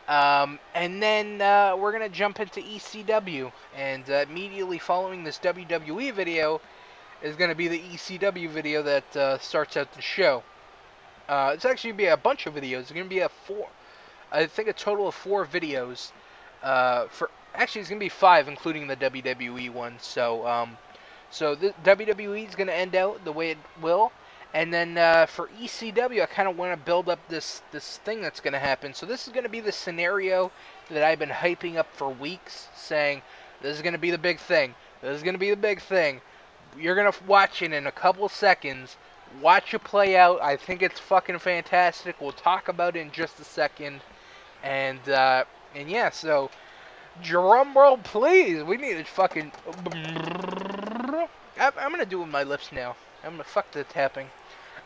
And then we're gonna jump into ECW, and immediately following this WWE video is gonna be the ECW video that starts out the show. It's actually gonna be a bunch of videos. It's gonna be I think a total of 4 videos. Actually, it's gonna be 5, including the WWE one. So the WWE is gonna end out the way it will, and then for ECW, I kind of want to build up this thing that's gonna happen. So this is gonna be the scenario that I've been hyping up for weeks, saying this is gonna be the big thing. This is gonna be the big thing. You're gonna watch it in a couple seconds. Watch it play out. I think it's fucking fantastic. We'll talk about it in just a second. And yeah, so drum roll, please. We need to fucking. I'm gonna do it with my lips now. I'm gonna fuck the tapping.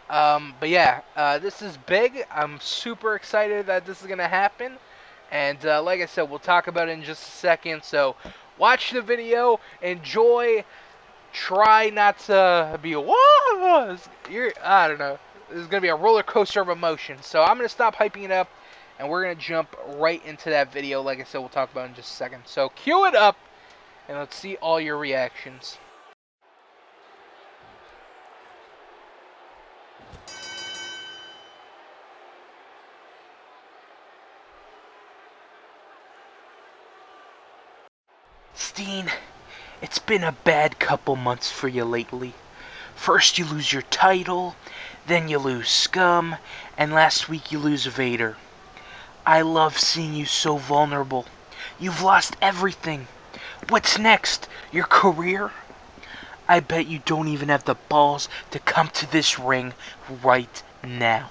But yeah, this is big. I'm super excited that this is gonna happen. And like I said, we'll talk about it in just a second. So watch the video, enjoy. Try not to be I don't know. This is gonna be a roller coaster of emotions. So I'm gonna stop hyping it up, and we're gonna jump right into that video. Like I said, we'll talk about it in just a second. So cue it up, and let's see all your reactions. Steen, it's been a bad couple months for you lately. First you lose your title, then you lose Scum, and last week you lose Vader. I love seeing you so vulnerable. You've lost everything. What's next? Your career? I bet you don't even have the balls to come to this ring right now.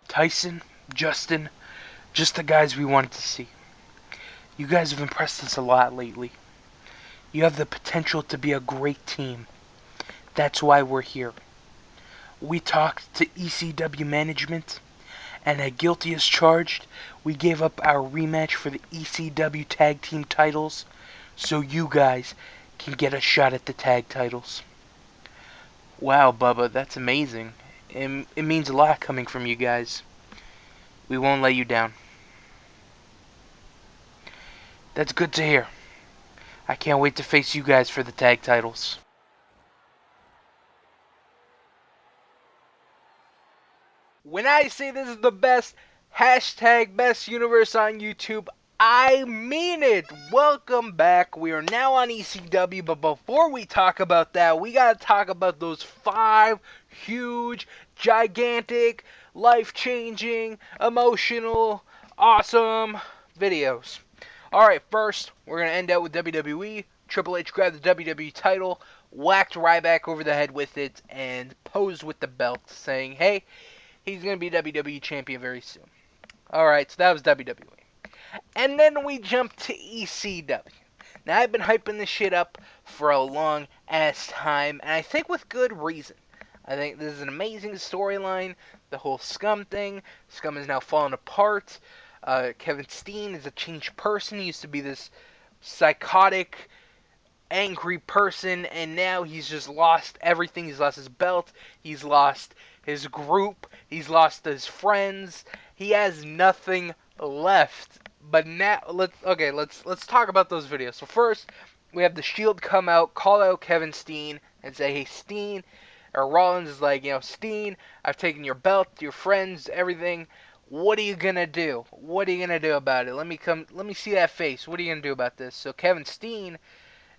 Tyson, Justin, just the guys we wanted to see. You guys have impressed us a lot lately. You have the potential to be a great team. That's why we're here. We talked to ECW management, and at guilty as charged, we gave up our rematch for the ECW tag team titles so you guys can get a shot at the tag titles. Wow, Bubba, that's amazing. It means a lot coming from you guys. We won't let you down. That's good to hear. I can't wait to face you guys for the tag titles. When I say this is the best, hashtag best universe on YouTube, I mean it. Welcome back. We are now on ECW, but before we talk about that, we gotta talk about those 5 huge, gigantic, life-changing, emotional, awesome videos. Alright, first, we're gonna end out with WWE. Triple H grabbed the WWE title, whacked Ryback over the head with it, and posed with the belt, saying, hey, he's going to be WWE champion very soon. Alright, so that was WWE. And then we jump to ECW. Now, I've been hyping this shit up for a long ass time, and I think with good reason. I think this is an amazing storyline. The whole Scum thing. Scum is now falling apart. Kevin Steen is a changed person. He used to be this psychotic, angry person, and now he's just lost everything. He's lost his belt. He's lost his group. He's lost his friends. He has nothing left. But now let's talk about those videos. So first, we have the Shield come out, call out Kevin Steen, and say, "Hey, Steen," or Rollins is like, "Steen, I've taken your belt, your friends, everything. What are you gonna do? What are you gonna do about it? Let me see that face. What are you gonna do about this?" So Kevin Steen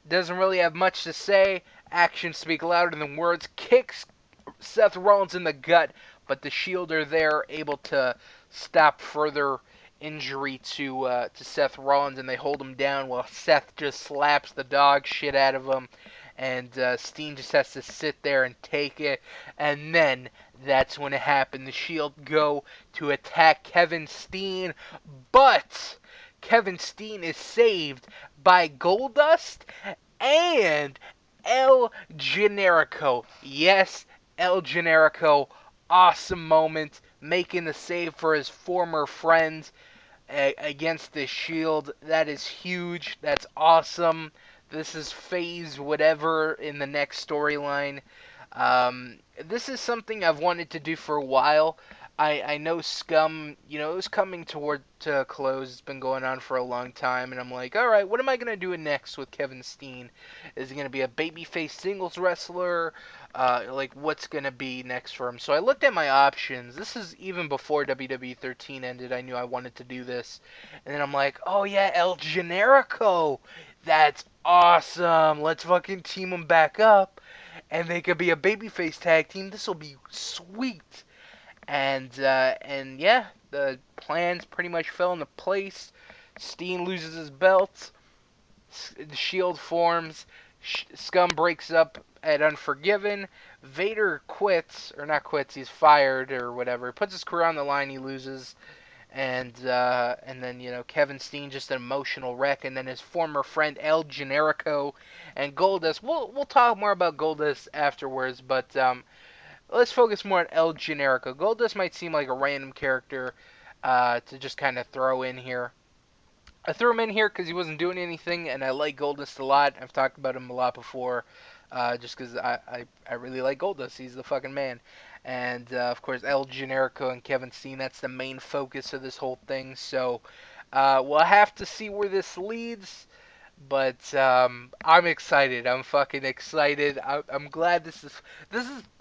doesn't really have much to say. Actions speak louder than words. Kicks Seth Rollins in the gut, but the Shield are there, able to stop further injury to Seth Rollins, and they hold him down while Seth just slaps the dog shit out of him, and Steen just has to sit there and take it. And then that's when it happened. The Shield go to attack Kevin Steen, but Kevin Steen is saved by Goldust and El Generico. Yes, El Generico. Awesome moment, making the save for his former friends against the Shield. That is huge. That's awesome. This is phase whatever in the next storyline. This is something I've wanted to do for a while. I know Scum, it was coming toward to a close. It's been going on for a long time, and I'm like, all right, what am I gonna do next with Kevin Steen? Is he gonna be a babyface singles wrestler? Like, what's gonna be next for him? So I looked at my options. This is even before WWE 13 ended. I knew I wanted to do this, and then I'm like, oh yeah, El Generico. That's awesome. Let's fucking team them back up, and they could be a babyface tag team. This will be sweet. And yeah, the plans pretty much fell into place. Steen loses his belt. The Shield forms. Scum breaks up at Unforgiven. Vader quits, or not quits. He's fired or whatever. He puts his career on the line. He loses. And then Kevin Steen just an emotional wreck, and then his former friend El Generico and Goldust. We'll talk more about Goldust afterwards, but let's focus more on El Generico. Goldust might seem like a random character to just kind of throw in here. I threw him in here because he wasn't doing anything, and I like Goldust a lot. I've talked about him a lot before, just because I really like Goldust. He's the fucking man. And, of course, El Generico and Kevin Steen, that's the main focus of this whole thing. So, we'll have to see where this leads. But I'm excited. I'm fucking excited. I'm glad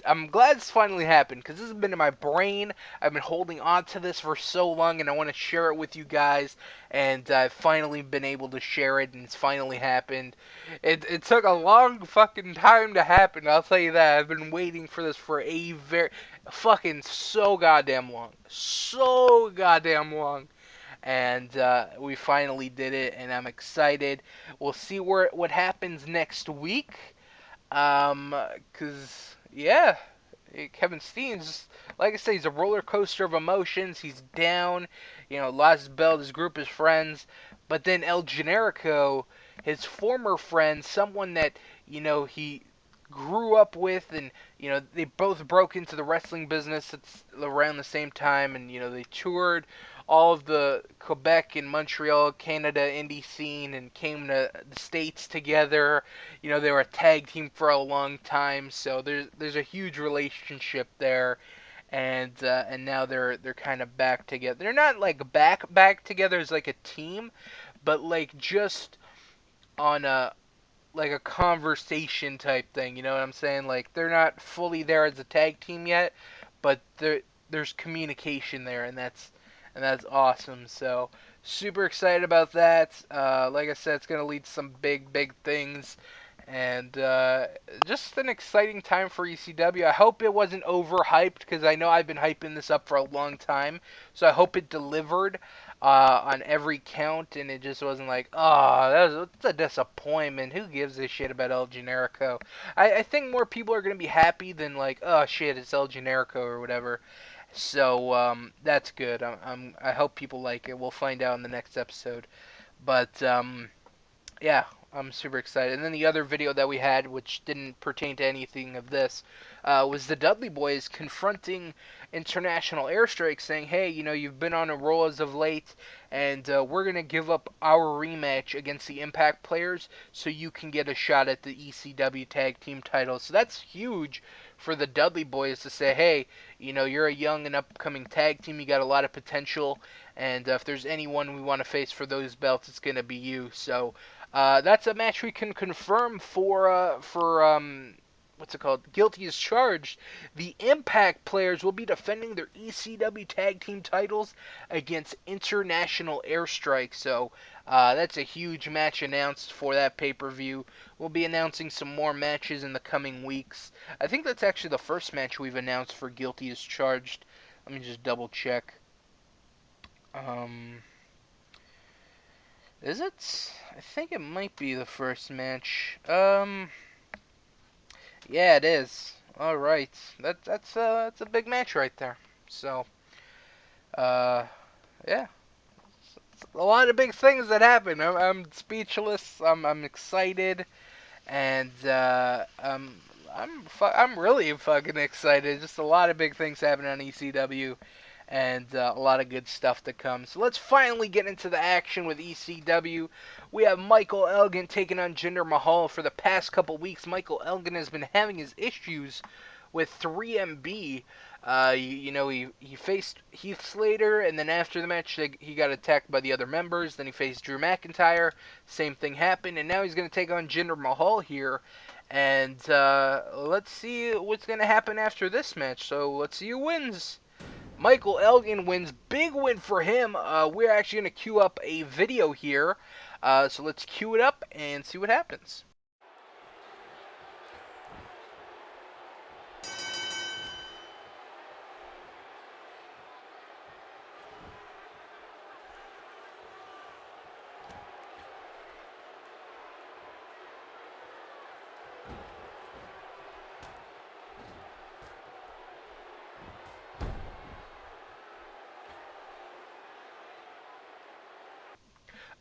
I'm glad this finally happened, because this has been in my brain. I've been holding on to this for so long, and I want to share it with you guys. And I've finally been able to share it, and it's finally happened. It took a long fucking time to happen. I'll tell you that. I've been waiting for this for a very fucking so goddamn long, so goddamn long. And we finally did it, and I'm excited. We'll see what happens next week. Yeah, Kevin Steen's just, like I say, he's a roller coaster of emotions. He's down, lost his belt, his group, his friends. But then El Generico, his former friend, someone that, he grew up with, and, they both broke into the wrestling business at around the same time, and, they toured all of the Quebec and Montreal, Canada indie scene and came to the States together. You know, they were a tag team for a long time, so there's a huge relationship there. And now they're kind of back together. They're not like back together as like a team, but like just on a like a conversation type thing. You know what I'm saying? Like they're not fully there as a tag team yet, but there's communication there, and that's awesome. So super excited about that. Like I said, it's gonna lead to some big things, and just an exciting time for ECW. I hope it wasn't overhyped because I know I've been hyping this up for a long time. So I hope it delivered on every count, and it just wasn't like, oh, that's a disappointment. Who gives a shit about El Generico? I think more people are gonna be happy than like, oh shit, it's El Generico or whatever. So that's good. I hope people like it. We'll find out in the next episode. But yeah, I'm super excited. And then the other video that we had, which didn't pertain to anything of this, was the Dudley Boys confronting International Airstrike, saying, "Hey, you know, you've been on a roll as of late, and we're gonna give up our rematch against the Impact players so you can get a shot at the ECW Tag Team title." So that's huge for the Dudley Boys to say, "Hey, you know, you're a young and upcoming tag team. You got a lot of potential, and if there's anyone we want to face for those belts, it's gonna be you." So that's a match we can confirm for what's it called? Guilty as Charged. The Impact players will be defending their ECW Tag Team titles against International Airstrike. So that's a huge match announced for that pay-per-view. We'll be announcing some more matches in the coming weeks. I think that's actually the first match we've announced for Guilty as Charged. Let me just double check. Um, is it? I think it might be the first match. Yeah, it is. All right, that's a big match right there. So, uh, yeah, it's a lot of big things that happen. I'm speechless. I'm excited, and I'm really fucking excited. Just a lot of big things happening on ECW, and a lot of good stuff to come. So let's finally get into the action with ECW. We have Michael Elgin taking on Jinder Mahal. For the past couple weeks, Michael Elgin has been having his issues with 3MB. You know, he faced Heath Slater, and then after the match, he got attacked by the other members. Then he faced Drew McIntyre. Same thing happened, and now he's going to take on Jinder Mahal here. And let's see what's going to happen after this match. So let's see who wins. Michael Elgin wins. Big win for him. We're actually going to queue up a video here. So let's queue it up and see what happens.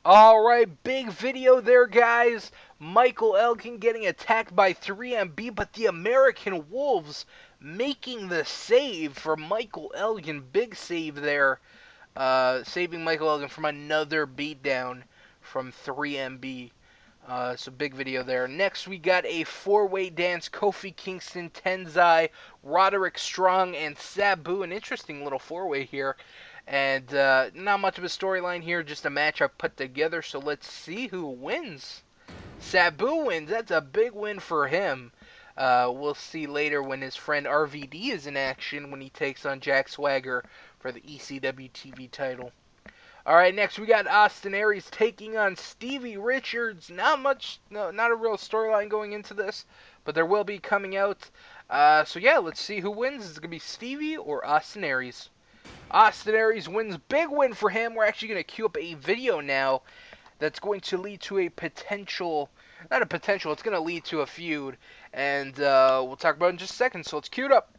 Alright, big video there, guys. Michael Elgin getting attacked by 3MB, but the American Wolves making the save for Michael Elgin. Big save there, saving Michael Elgin from another beatdown from 3MB. So big video there. Next, we got a four-way dance. Kofi Kingston, Tenzai, Roderick Strong, and Sabu. An interesting little four-way here. And not much of a storyline here, just a match I've put together. So let's see who wins. Sabu wins. That's a big win for him. We'll see later when his friend RVD is in action when he takes on Jack Swagger for the ECW TV title. Alright, next we got Austin Aries taking on Stevie Richards. Not a real storyline going into this, but there will be coming out. So yeah, let's see who wins. Is it going to be Stevie or Austin Aries? Austin Aries wins. Big win for him. We're actually going to queue up a video now that's going to lead to a potential, not a potential, it's going to lead to a feud. And we'll talk about it in just a second, so let's queue it up.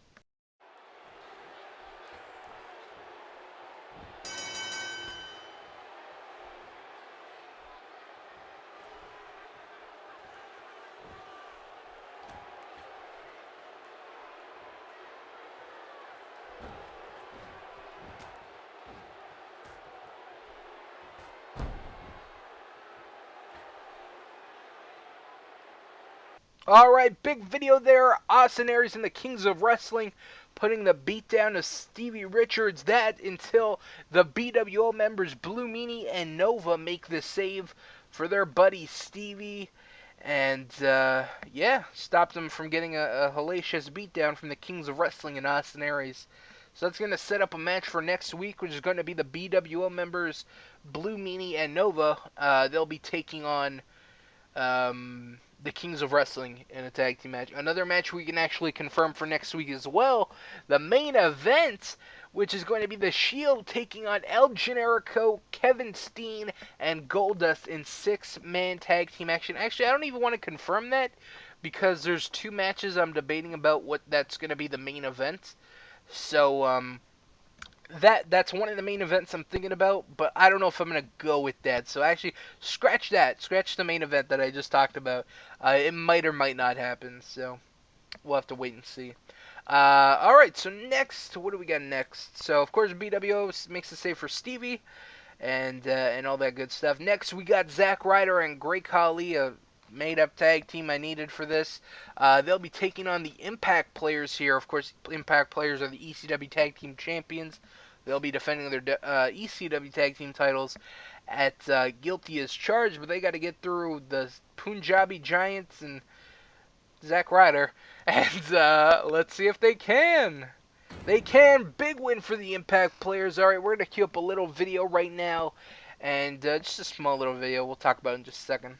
Alright, big video there. Austin Aries and the Kings of Wrestling putting the beat down of Stevie Richards. That until the BWO members Blue Meanie and Nova make the save for their buddy Stevie. And, yeah, stopped them from getting a hellacious beatdown from the Kings of Wrestling and Austin Aries. So that's going to set up a match for next week, which is going to be the BWO members Blue Meanie and Nova. They'll be taking on the Kings of Wrestling in a tag team match. Another match we can actually confirm for next week as well. The main event, which is going to be the Shield taking on El Generico, Kevin Steen, and Goldust in 6-man tag team action. Actually, I don't even want to confirm that because there's 2 matches I'm debating about what that's going to be the main event. So, that's one of the main events I'm thinking about, but I don't know if I'm going to go with that. So actually, scratch that. Scratch the main event that I just talked about. It might or might not happen, so we'll have to wait and see. Alright, so next, what do we got next? So, of course, BWO makes a save for Stevie and all that good stuff. Next, we got Zack Ryder and Great Khali, a made-up tag team I needed for this. They'll be taking on the Impact players here. Of course, Impact players are the ECW Tag Team Champions. They'll be defending their ECW Tag Team titles at Guilty as Charged, but they got to get through the Punjabi Giants and Zack Ryder, and let's see if they can. They can. Big win for the Impact players. All right, we're going to queue up a little video right now, and just a small little video we'll talk about in just a second.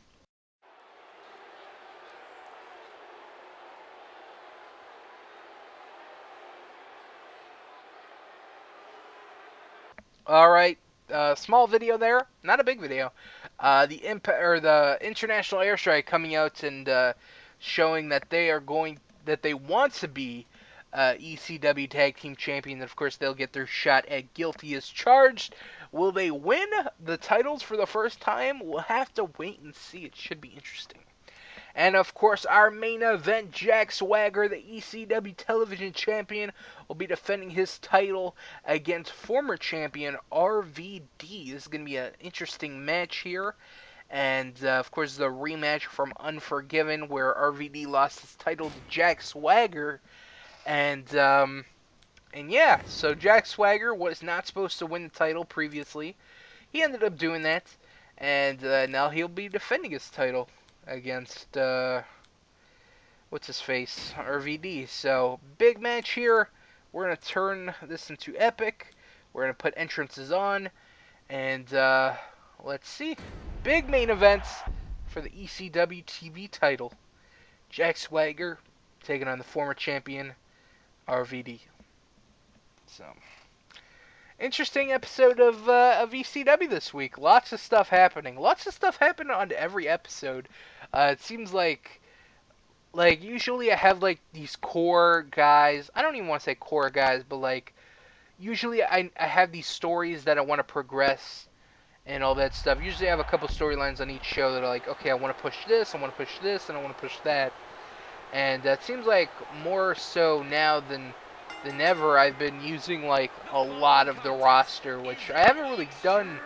All right, small video there, not a big video. The International Airstrike coming out and showing that they want to be ECW Tag Team Champion. Of course, they'll get their shot at Guilty as Charged. Will they win the titles for the first time? We'll have to wait and see. It should be interesting. And of course, our main event, Jack Swagger, the ECW Television Champion, will be defending his title against former champion RVD. This is going to be an interesting match here. And of course, the rematch from Unforgiven, where RVD lost his title to Jack Swagger. And yeah, so Jack Swagger was not supposed to win the title previously. He ended up doing that, and now he'll be defending his title against what's his face, RVD. So big match here. We're gonna turn this into epic. We're gonna put entrances on, and let's see. Big main events for the ECW TV title. Jack Swagger taking on the former champion RVD. So interesting episode of ECW this week. Lots of stuff happening. Lots of stuff happening on every episode. It seems like usually I have like these core guys. I don't even want to say core guys, but like usually I have these stories that I want to progress and all that stuff. Usually I have a couple storylines on each show that are like, okay, I want to push this, I want to push this, and I want to push that. And it seems like more so now than ever, I've been using like a lot of the roster, which I haven't really done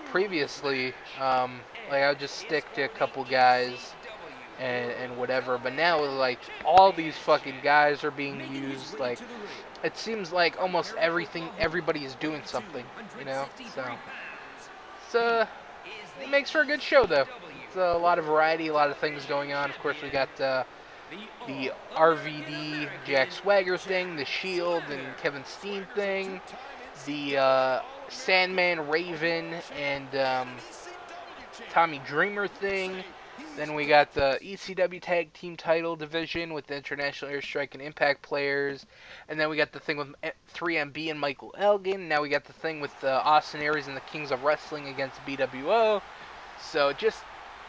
previously. Like I would just stick to a couple guys and whatever. But now like all these fucking guys are being used. Like it seems like almost everybody is doing something, you know. So it makes for a good show though. It's a lot of variety, a lot of things going on. Of course, we got the RVD Jack Swagger thing, the Shield and Kevin Steen thing, the Sandman Raven and Tommy Dreamer thing. Then we got the ECW Tag Team Title Division with the International Airstrike and Impact players. And then we got the thing with 3MB and Michael Elgin. Now we got the thing with Austin Aries and the Kings of Wrestling against BWO. So just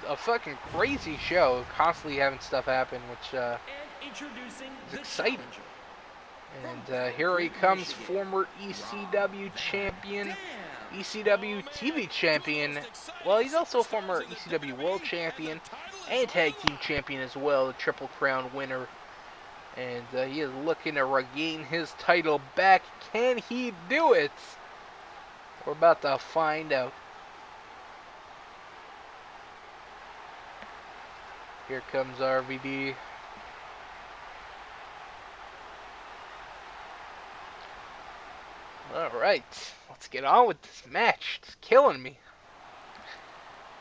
a fucking crazy show. Constantly having stuff happen, which is exciting. And here he comes, former ECW champion. ECW TV champion. Well, he's also a former ECW World Champion and Tag Team Champion as well, a Triple Crown winner. And he is looking to regain his title back. Can he do it? We're about to find out. Here comes RVD. Alright, let's get on with this match. It's killing me.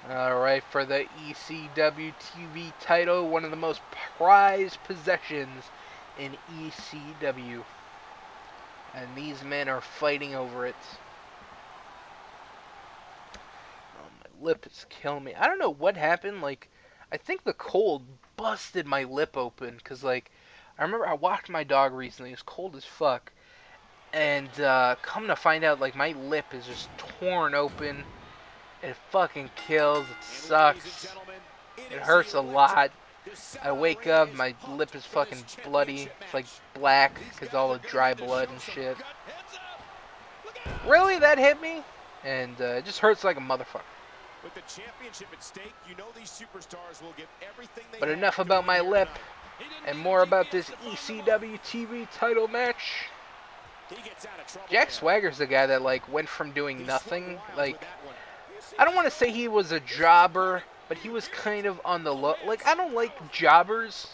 Alright, for the ECW TV title, one of the most prized possessions in ECW. And these men are fighting over it. Oh, my lip is killing me. I don't know what happened. Like, I think the cold busted my lip open. Because, like, I remember I walked my dog recently. It was cold as fuck. And come to find out, like, my lip is just torn open. It fucking kills. It sucks. It hurts a lot. I wake up, my lip is fucking bloody. It's like black because all the dry blood and shit. Really? That hit me? And it just hurts like a motherfucker. With the championship at stake, you know these superstars will give everything they But have enough to about win my here lip tonight. and more about this ECW TV title match. He gets out of trouble Jack there. Swagger's the guy that like went from doing He's nothing, run wild like with that one. I don't want to say he was a jobber, but he was kind of on the low. Like I don't like jobbers.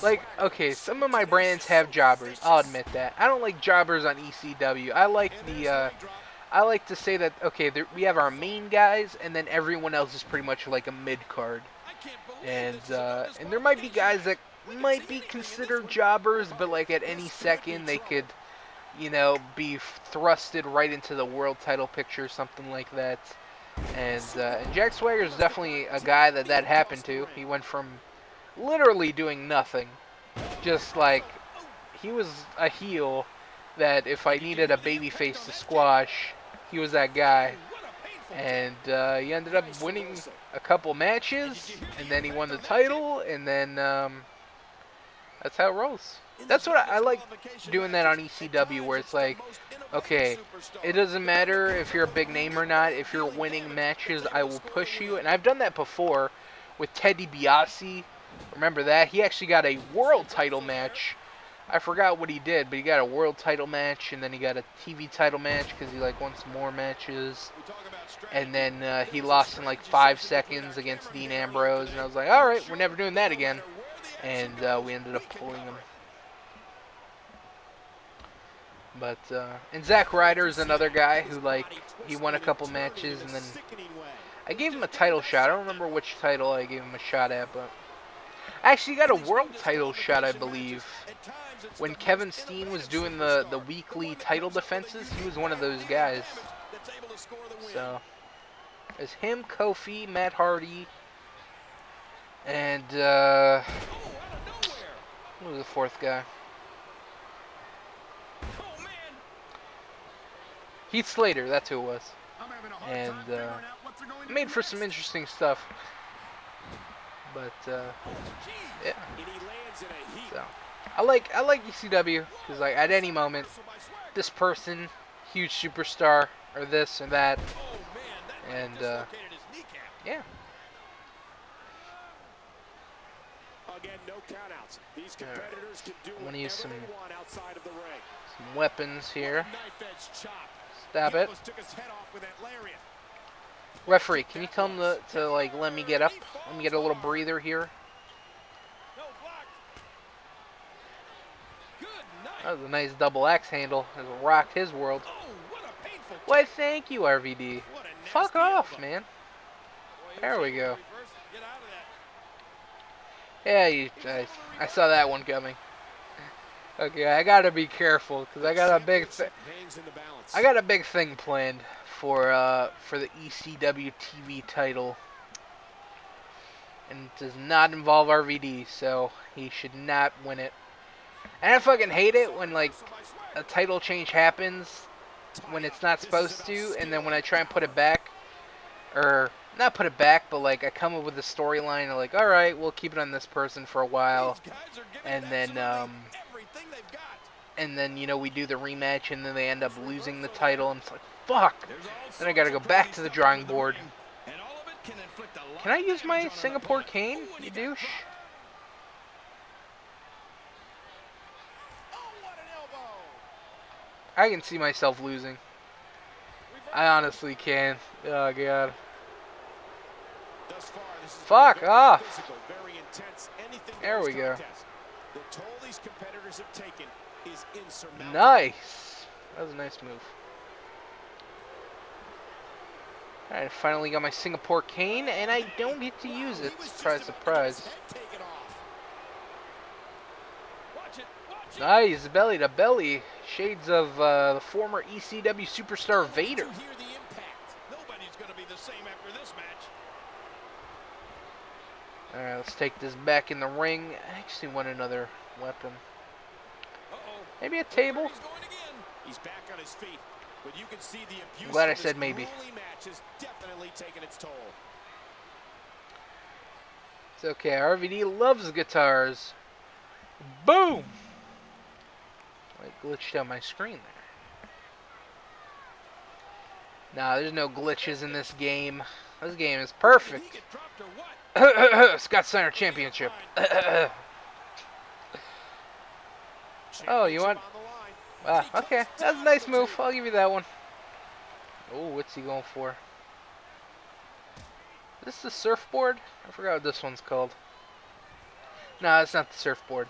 Like okay, some of my brands have jobbers. I'll admit that. I don't like jobbers on ECW. I like to say that okay, we have our main guys, and then everyone else is pretty much like a mid card. And there might be guys that might be considered jobbers, but like at any second they could, you know, be thrusted right into the world title picture, something like that. And Jack Swagger is definitely a guy that happened to. He went from literally doing nothing, just like he was a heel that if I needed a babyface to squash, he was that guy. And he ended up winning a couple matches, and then he won the title, and then that's how it rolls. That's what I like doing that on ECW, where it's like, okay, it doesn't matter if you're a big name or not. If you're winning matches, I will push you. And I've done that before with Ted DiBiase. Remember that? He actually got a world title match. I forgot what he did, but he got a world title match, and then he got a TV title match because he like won some more matches. And then he lost in like 5 seconds against Dean Ambrose, and I was like, all right, we're never doing that again. And we ended up pulling him. But and Zack Ryder is another guy who like he won a couple matches, and then I gave him a title shot. I don't remember which title I gave him a shot at, but actually got a world title shot, I believe. When Kevin Steen was doing the weekly title defenses, he was one of those guys. So it's him, Kofi, Matt Hardy, and who was the fourth guy? Heath Slater, that's who it was. And made for some interesting stuff. But yeah. So I like ECW because like at any moment, this person, huge superstar, or this or that, and yeah. Again, no countouts. These competitors can do I'm gonna use some outside of the ring. weapons here. Knife-edge chop. Stop it. Took his head off with that lariat. Referee, can you tell him to like let me get up? Let me get a little breather here. That was a nice double axe handle. It rocked his world. Why, thank you, RVD. Fuck off, man. There we go. Yeah, I saw that one coming. Okay, I gotta be careful because I got a big thing planned for the ECW TV title, and it does not involve RVD, so he should not win it. And I fucking hate it when like a title change happens when it's not supposed to, and then when I try and put it back, or not put it back, but like I come up with a storyline of like, all right, we'll keep it on this person for a while, and then you know we do the rematch, and then they end up losing the title, and it's like fuck. Then I gotta go back to the drawing board. Can I use my Singapore cane, you douche? I can see myself losing. I honestly can. Oh god. Thus far, This has been a Fuck very off. physical, very intense, anything There goes we go. contest. The toll these competitors have taken is insurmountable. Nice. That was a nice move. Alright, I finally got my Singapore cane, and I don't get to use it. Surprise, surprise. Watch it. Watch it. Nice, belly to belly. Shades of the former ECW superstar Vader. Did you hear the impact? Nobody's going to be the same after this match. Alright, let's take this back in the ring. I actually want another weapon. Uh-oh. Maybe a Look where table? he's going again. He's back on his feet, but you can see the abuse Glad I of this said maybe. grueling match has definitely taken its toll. It's okay, RVD loves guitars. Boom! I glitched out my screen there. Nah, there's no glitches in this game. This game is Did he perfect. get dropped or what? Scott Steiner Championship. Oh, you want? Championship on the line. Okay, that's a nice move. I'll give you that one. Oh, what's he going for? Is this the surfboard? I forgot what this one's called. No, it's not the surfboard.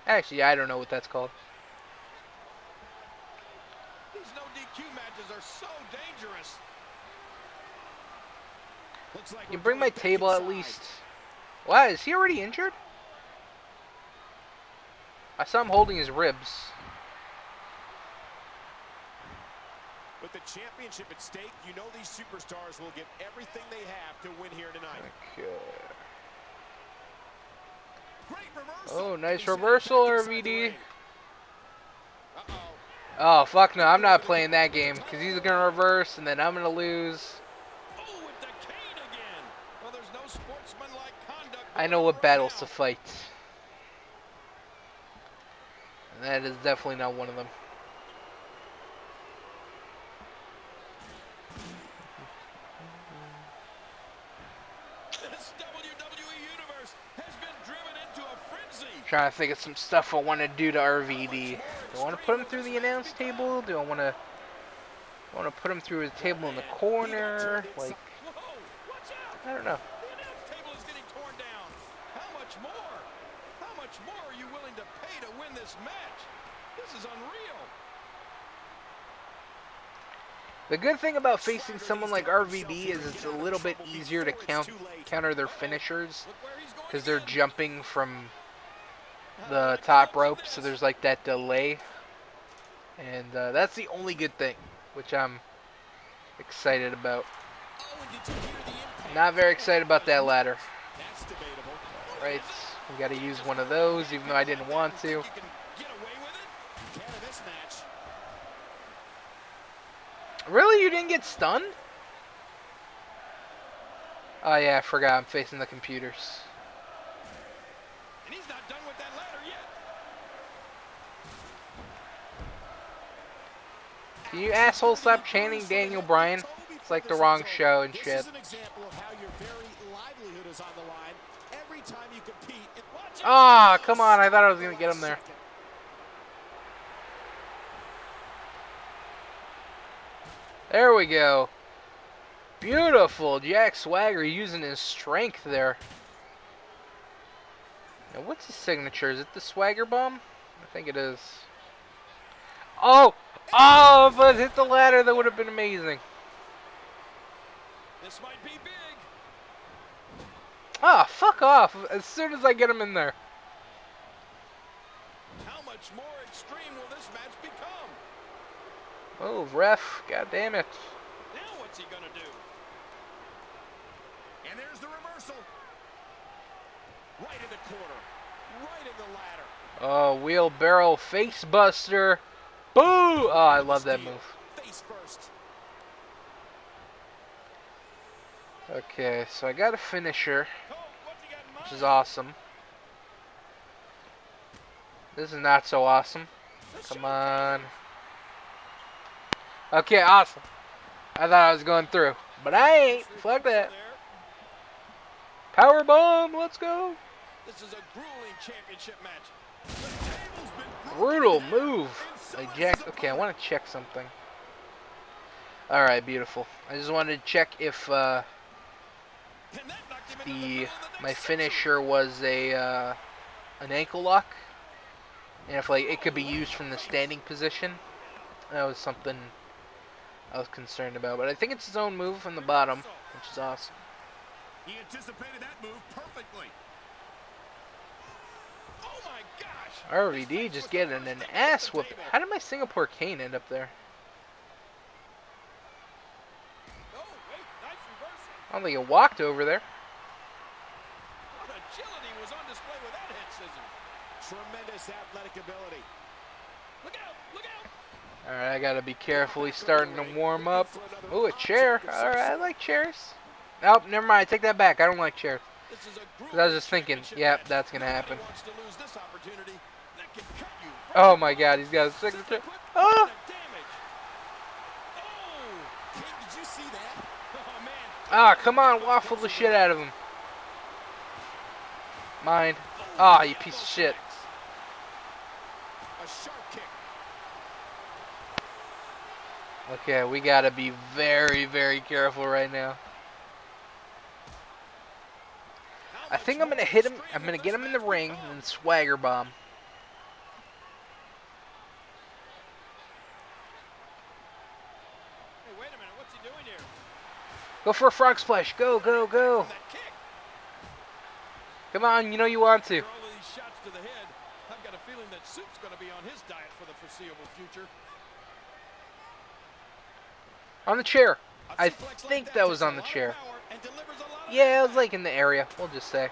Actually, I don't know what that's called. These no DQ matches are so dangerous. Looks like You can we're bring my going back table at inside. least. Wow, is he already injured? I saw him holding his ribs. With the championship at stake, you know these superstars will give everything they have to win here tonight. Okay. Great reversal. Oh, nice He's headed reversal, back inside the RVD. ring. Uh-oh. Oh, fuck no, I'm not playing that game. Because he's going to reverse, and then I'm going to lose. Oh, with the cane again. Well, there's no sportsmanlike conduct. I know what battles to fight. And that is definitely not one of them. This WWE universe has been driven into a frenzy. Trying to think of some stuff I want to do to RVD. Do I want to put him through the announce table? Do I want to put him through his table in the corner? Like, Whoa, watch out. I don't know. The announce table is getting torn down. How much more? How much more are you willing to pay to win this match? This is unreal. The good thing about facing someone like RVD is it's a little bit easier to counter their finishers Look where he's going because they're again. jumping from How the about top close rope, this? so there's like that delay. And that's the only good thing, which I'm excited about. Oh, and did you hear the impact? Not very excited about that ladder. That's debatable. Right, we got to use one of those, even though I didn't want to. You can get away with it? You can in this match. Really, you didn't get stunned? Oh yeah, I forgot. I'm facing the computers. And he's not done with that ladder yet. Can you assholes stop chanting Daniel Bryan? It's like the wrong show and This shit. is an example of how your very livelihood is on the line every time you compete. Watch it. Ah, come on. I thought I was going to get him there. There we go. Beautiful. Jack Swagger using his strength there. Now, what's his signature? Is it the Swagger Bomb? I think it is. Oh! Oh, if I hit the ladder, that would have been amazing. This might be big. Ah, fuck off. As soon as I get him in there. How much more extreme will this match become? Oh, ref. God damn it. Now what's he gonna do? And there's the reversal. Right in the corner. Right in the ladder. Oh, wheelbarrow face buster. Boo! Oh, I love that move. Face first. Okay, so I got a finisher, Oh, what's he got in mind? which is awesome. This is not so awesome. Come on. Okay, awesome. I thought I was going through, but I ain't. Fuck that. Power bomb, let's go. This is a grueling championship match. The table's been Brutal broken move. and so Like is Jack. his Okay, I opponent. want to check something. All right, beautiful. I just wanted to check if And that knocked my finisher was an ankle lock, and if like it could be used from the standing position. That was something I was concerned about, but I think it's his own move from the bottom, which is awesome. He anticipated that move perfectly. Oh my gosh! RVD just getting an ass whoop. How did my Singapore cane end up there? Oh, wait, nice reversal. I don't think it walked over there. What agility was on display with that head scissors. Tremendous athletic ability. Look out, look out. Alright, I gotta be careful. He's starting to warm up. Ooh, a chair. Alright, I like chairs. Nope, never mind. I take that back. I don't like chairs. This is a Because I was just thinking, yep, that's gonna happen. wants to lose this opportunity. That can cut you. Oh my god, he's got a signature. Oh! Oh, King, did you see that? oh man. Ah, come on, waffle the shit out of him. Mind. Ah, you piece of shit. A sharp kick. Okay, we gotta be very, very careful right now. I think I'm gonna hit him. I'm gonna get him in the ring and then swagger bomb. Hey, wait a minute. What's he doing here? Go for a frog splash. Go, go, go. That kick. Come on, you know you want to. After all of these shots to the head, I've got a feeling that Soup's going to be on his diet for the foreseeable future. On the chair. I think that was on the chair. Yeah, it was like in the area, we'll just say.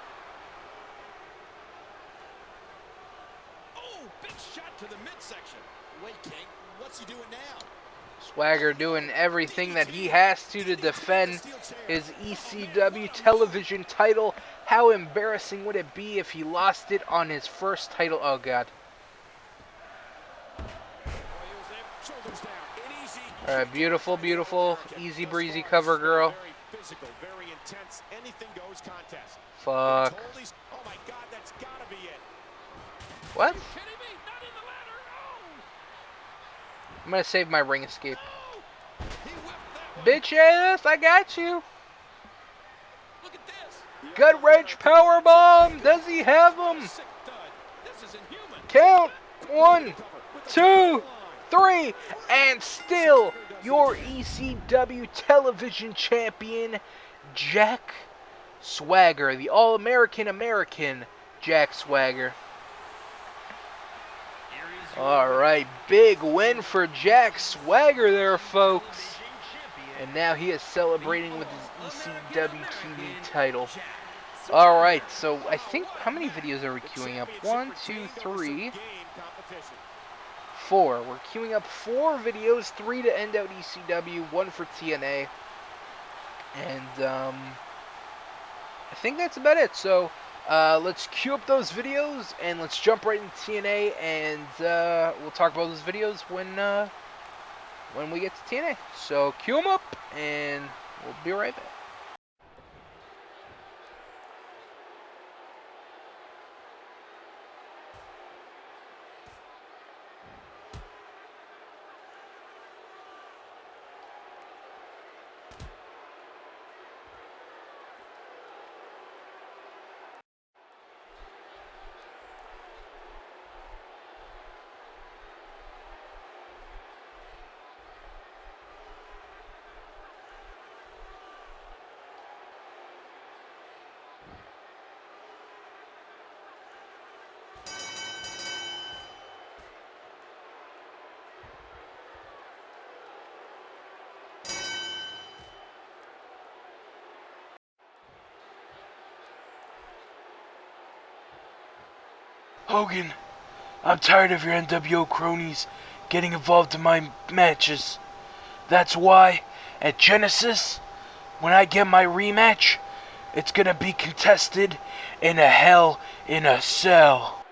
Oh, big shot to the midsection. Wait, King, what's he doing now? Swagger doing everything that he has to defend his ECW television title. How embarrassing would it be if he lost it on his first title? Oh, God. Alright, beautiful, beautiful, easy breezy cover girl. Very intense, anything goes contest. Fuck. Oh my god, that's gotta be it. What? Kidding me? Not in the ladder. I'm gonna save my ring escape. Oh! He whipped that one. Bitch ass, I got you. Look at this. Gut wrench power bomb. Does he have them? Sick thud. This is inhuman. Count. 1, 2, 3, and still your ECW television champion, Jack Swagger, the All-American American Jack Swagger. Alright, big win for Jack Swagger there, folks. And now he is celebrating with his ECW TV title. Alright, so I think, how many videos are we queuing up? 1, 2, 3, 4. We're queuing up 4 videos, 3 to end out ECW, 1 for TNA. And, I think that's about it. So, let's queue up those videos, and let's jump right into TNA, and, we'll talk about those videos when we get to TNA. So, queue them up, and we'll be right back. Hogan, I'm tired of your NWO cronies getting involved in my matches. That's why, at Genesis, when I get my rematch, it's gonna be contested in a Hell in a Cell.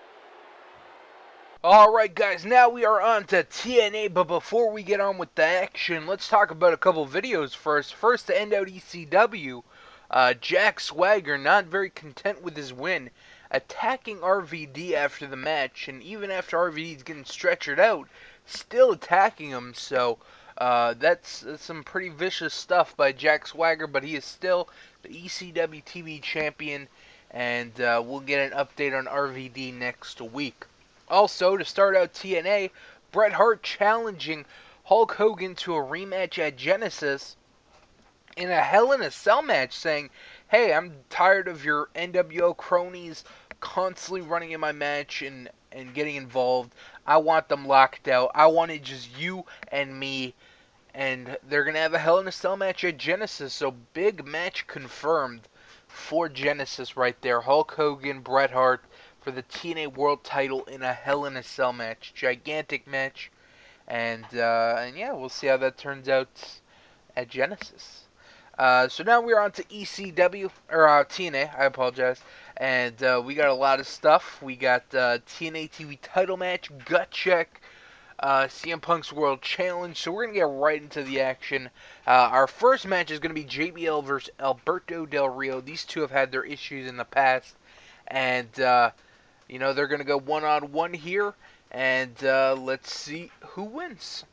Alright guys, now we are on to TNA, but before we get on with the action, let's talk about a couple videos first. First, to end out ECW, Jack Swagger, not very content with his win, attacking RVD after the match, and even after RVD's getting stretchered out, still attacking him. So That's some pretty vicious stuff by Jack Swagger, but he is still the ECW TV champion, and we'll get an update on RVD next week. Also, to start out TNA, Bret Hart challenging Hulk Hogan to a rematch at Genesis in a Hell in a Cell match, saying, "Hey, I'm tired of your NWO cronies constantly running in my match and getting involved. I want them locked out. I want it just you and me." And they're going to have a Hell in a Cell match at Genesis, so big match confirmed for Genesis right there. Hulk Hogan, Bret Hart for the TNA World title in a Hell in a Cell match. Gigantic match. And yeah, we'll see how that turns out at Genesis. So now we're on to ECW, or TNA, I apologize. And we got a lot of stuff. We got TNA TV title match, GUTCHECK, CM Punk's World Challenge. So we're going to get right into the action. Our first match is going to be JBL versus Alberto Del Rio. These two have had their issues in the past. And, they're going to go one-on-one here. And let's see who wins.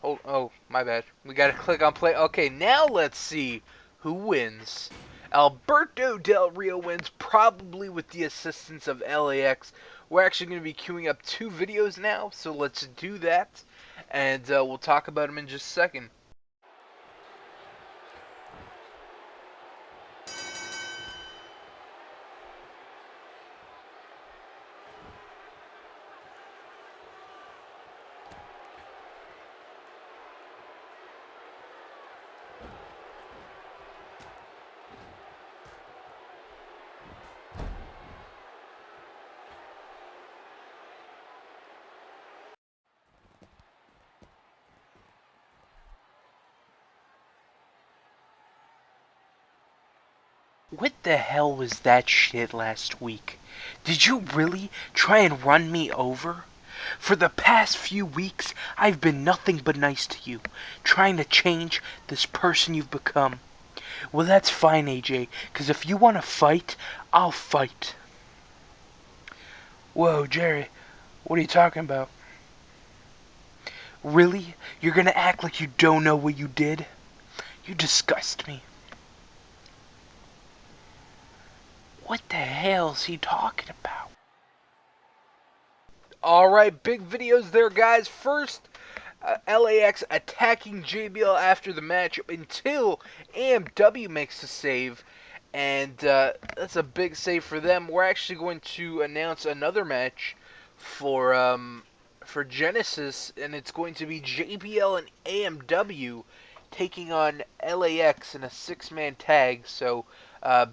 Oh, my bad. We gotta click on play. Okay, now let's see who wins. Alberto Del Rio wins, probably with the assistance of LAX. We're actually going to be queuing up 2 videos now, so let's do that. And we'll talk about them in just a second. What the hell was that shit last week? Did you really try and run me over? For the past few weeks, I've been nothing but nice to you, trying to change this person you've become. Well, that's fine, AJ, because if you want to fight, I'll fight. Whoa, Jerry, what are you talking about? Really? You're gonna act like you don't know what you did? You disgust me. What the hell's he talking about? Alright, big videos there, guys. First, LAX attacking JBL after the match until AMW makes the save. And that's a big save for them. We're actually going to announce another match for Genesis, and it's going to be JBL and AMW taking on LAX in a 6-man tag. So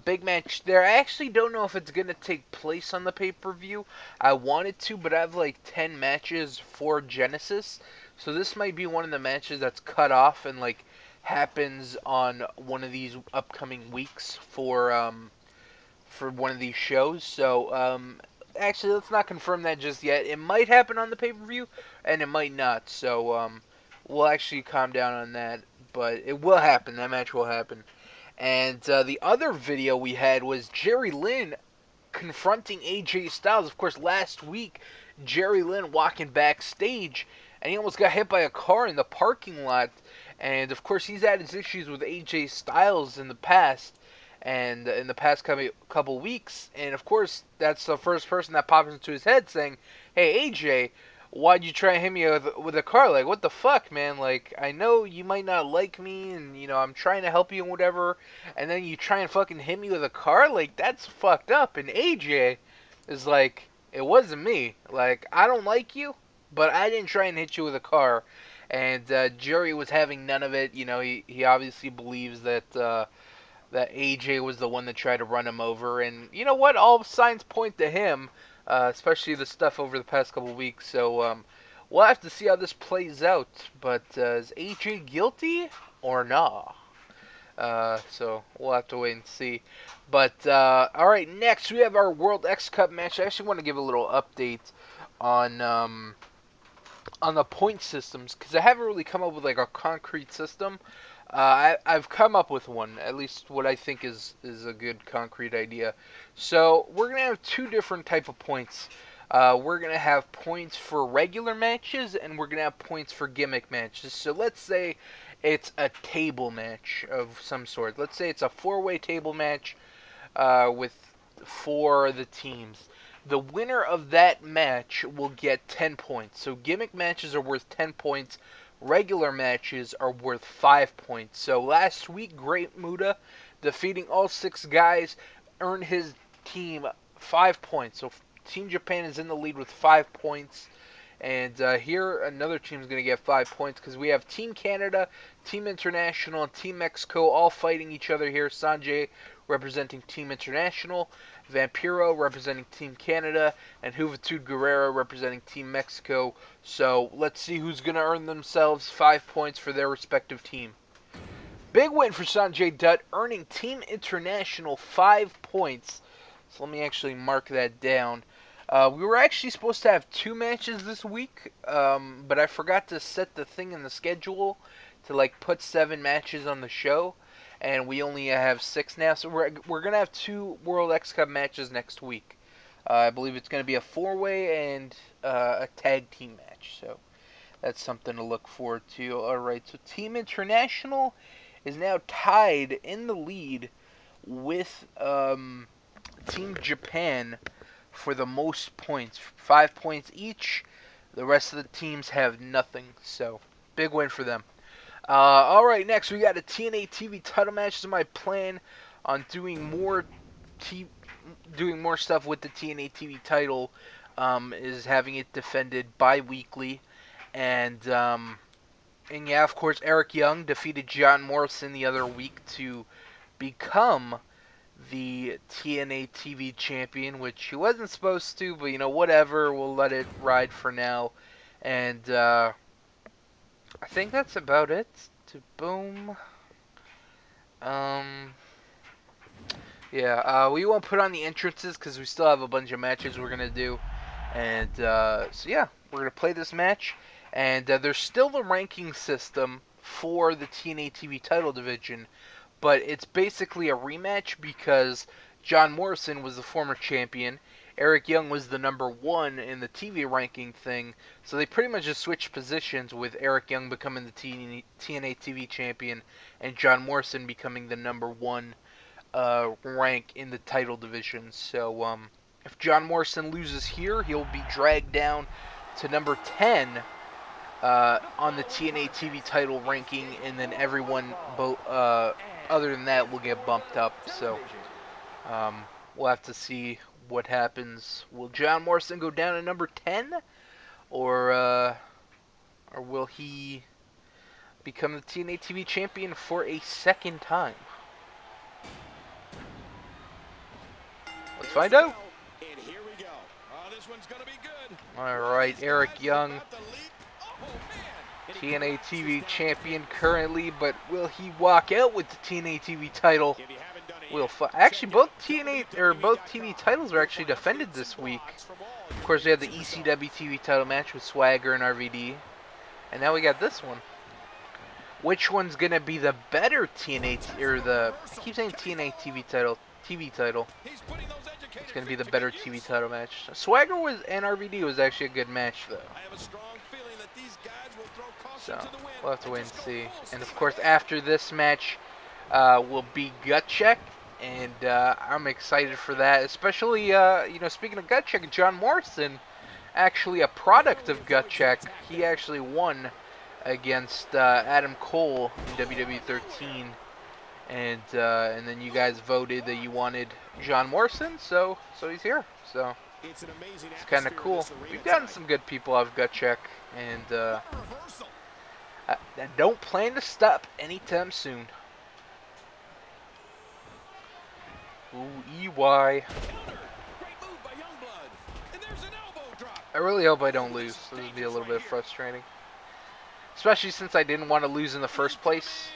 big match there. I actually don't know if it's going to take place on the pay-per-view. I wanted to, but I have like 10 matches for Genesis. So this might be one of the matches that's cut off and like happens on one of these upcoming weeks for one of these shows. So actually, let's not confirm that just yet. It might happen on the pay-per-view, and it might not. So we'll actually calm down on that, but it will happen. That match will happen. And the other video we had was Jerry Lynn confronting AJ Styles. Of course, last week, Jerry Lynn walking backstage, and he almost got hit by a car in the parking lot. And of course, he's had his issues with AJ Styles in the past, and in the past couple weeks. And of course, that's the first person that pops into his head saying, "Hey AJ, why'd you try and hit me with a car? Like, what the fuck, man? Like, I know you might not like me, and I'm trying to help you and whatever, and then you try and fucking hit me with a car? Like, that's fucked up." And AJ is like, "It wasn't me. Like, I don't like you, but I didn't try and hit you with a car." And Jerry was having none of it. He obviously believes that AJ was the one that tried to run him over. And you know what? All signs point to him, especially the stuff over the past couple of weeks. So we'll have to see how this plays out. But is AJ guilty or not? So we'll have to wait and see. But all right, next we have our World X Cup match. I actually want to give a little update on the point systems because I haven't really come up with like a concrete system. I've come up with one, at least what I think is a good concrete idea. So we're gonna have 2 different type of points. We're going to have points for regular matches, and we're going to have points for gimmick matches. So let's say it's a table match of some sort. Let's say it's a four-way table match with four of the teams. The winner of that match will get 10 points. So gimmick matches are worth 10 points. Regular matches are worth 5 points. So last week, Great Muta, defeating all 6 guys, earned his team 5 points. So Team Japan is in the lead with 5 points. And here, another team is going to get 5 points because we have Team Canada, Team International, and Team Mexico all fighting each other here. Sanjay representing Team International, Vampiro representing Team Canada, and Juventud Guerrera representing Team Mexico. So let's see who's going to earn themselves 5 points for their respective team. Big win for Sanjay Dutt, earning Team International 5 points. So let me actually mark that down. We were actually supposed to have 2 matches this week, but I forgot to set the thing in the schedule to like put 7 matches on the show, and we only have 6 now. So we're gonna have 2 World X Cup matches next week. I believe it's gonna be a 4-way and a tag team match. So that's something to look forward to. All right, so Team International is now tied in the lead with Team Japan for the most points, 5 points each. The rest of the teams have nothing, so big win for them. All right, next we got a TNA TV title match. So my plan on doing more stuff with the TNA TV title is having it defended bi-weekly, and yeah, of course, Eric Young defeated John Morrison the other week to become the TNA TV champion, which he wasn't supposed to, but whatever, we'll let it ride for now. And I think that's about it. To boom. Yeah, we won't put on the entrances because we still have a bunch of matches we're gonna do. And so yeah, we're gonna play this match. And there's still the ranking system for the TNA TV title division, but it's basically a rematch because John Morrison was the former champion. Eric Young was the number 1 in the TV ranking thing, so they pretty much just switched positions with Eric Young becoming the TNA TV champion and John Morrison becoming the number 1 rank in the title division. So if John Morrison loses here, he'll be dragged down to number 10 on the TNA TV title ranking, and then everyone other than that will get bumped up. So we'll have to see what happens. Will John Morrison go down to number 10, or will he become the TNA TV champion for a second time? Let's find out. And here we go. This one's gonna be good. All right, Eric Young, About the lead. Oh, man. TNA TV champion currently, but will he walk out with the TNA TV title? If you haven't done it We'll yet, actually, both check TNA out or both TV WWE titles are actually defended this week. Of course, we had the ECW TV title match with Swagger and RVD, and now we got this one. Which one's gonna be the better TNA or the? I keep saying TNA TV title. TV title. He's putting those educated It's gonna be feet the to better good TV use. title match. Swagger was and RVD was actually a good match though. I have a strong feeling that these guys will throw caution So to the wind we'll have to wait and just go see. full And of steam course, ahead. after this match, will be GUTCHECK, and I'm excited for that. Especially, speaking of GUTCHECK, John Morrison, actually a product of GUTCHECK. He actually won against Adam Cole in WWE 13, and then you guys voted that you wanted John Morrison, so he's here. So It's an amazing it's kind of atmosphere in cool. this arena We've gotten tonight. some good people out of GUTCHECK, and What a reversal. I don't plan to stop anytime soon. Ooh, EY. Countered. Great move by Youngblood. And there's an elbow drop. I really hope I Oh, don't this lose. is This would be a dangerous little right bit here. frustrating. Especially since I didn't want to lose in the first place.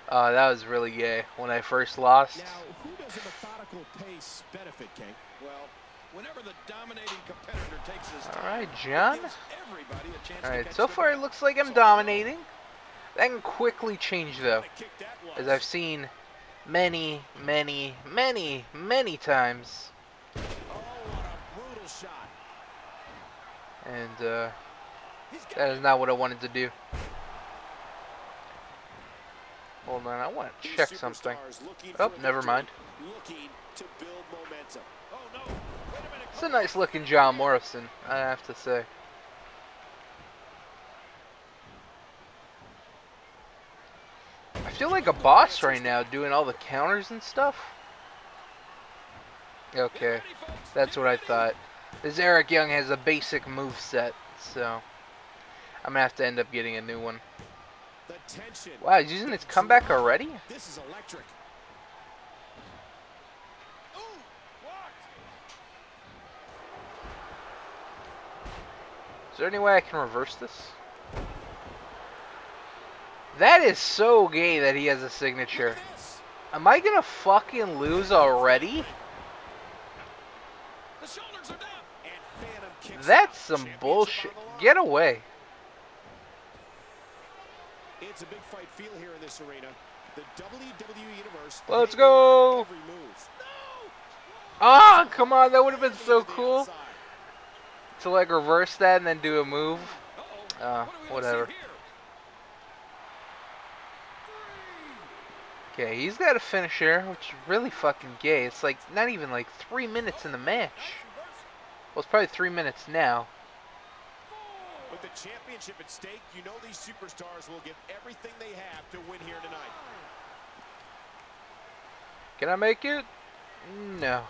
That was really gay when I first lost. Now, who does a methodical pace benefit, King? Well, whenever the dominating competitor takes his time, Alright, it John. gives everybody a chance to Alright, catch so the far it breath. looks like I'm So, dominating. That can quickly change though. What a kick that was. As I've seen many, many, many, many times. Oh, what a brutal shot. And that is not what I wanted to do. Hold on, I want to check something. Oh, never mind. Looking to build momentum. Oh, no. Wait a minute. It's a nice looking John Morrison, I have to say. I feel like a boss right now doing all the counters and stuff. Okay, that's what I thought. This Eric Young has a basic move set, so I'm gonna have to end up getting a new one. The tension. Wow, he's using his comeback already? This is electric. Ooh, blocked. Is there any way I can reverse this? That is so gay that he has a signature. Am I gonna fucking lose already? The shoulders are down. And Phantom kicks That's out. some Championship bullshit. on the line. Get away. It's a big fight feel here in this arena. The WWE Universe. Let's hanging go. on every move. Ah, come on, that would have been so To the cool. outside. To like reverse that and then do a move. Uh-oh. What are we gonna Whatever. see here? Okay, he's got a finisher, which is really fucking gay. It's like not even like 3 minutes in the match. Well, it's probably 3 minutes now. With the championship at stake, you know these superstars will give everything they have to win here tonight. Can I make it? No.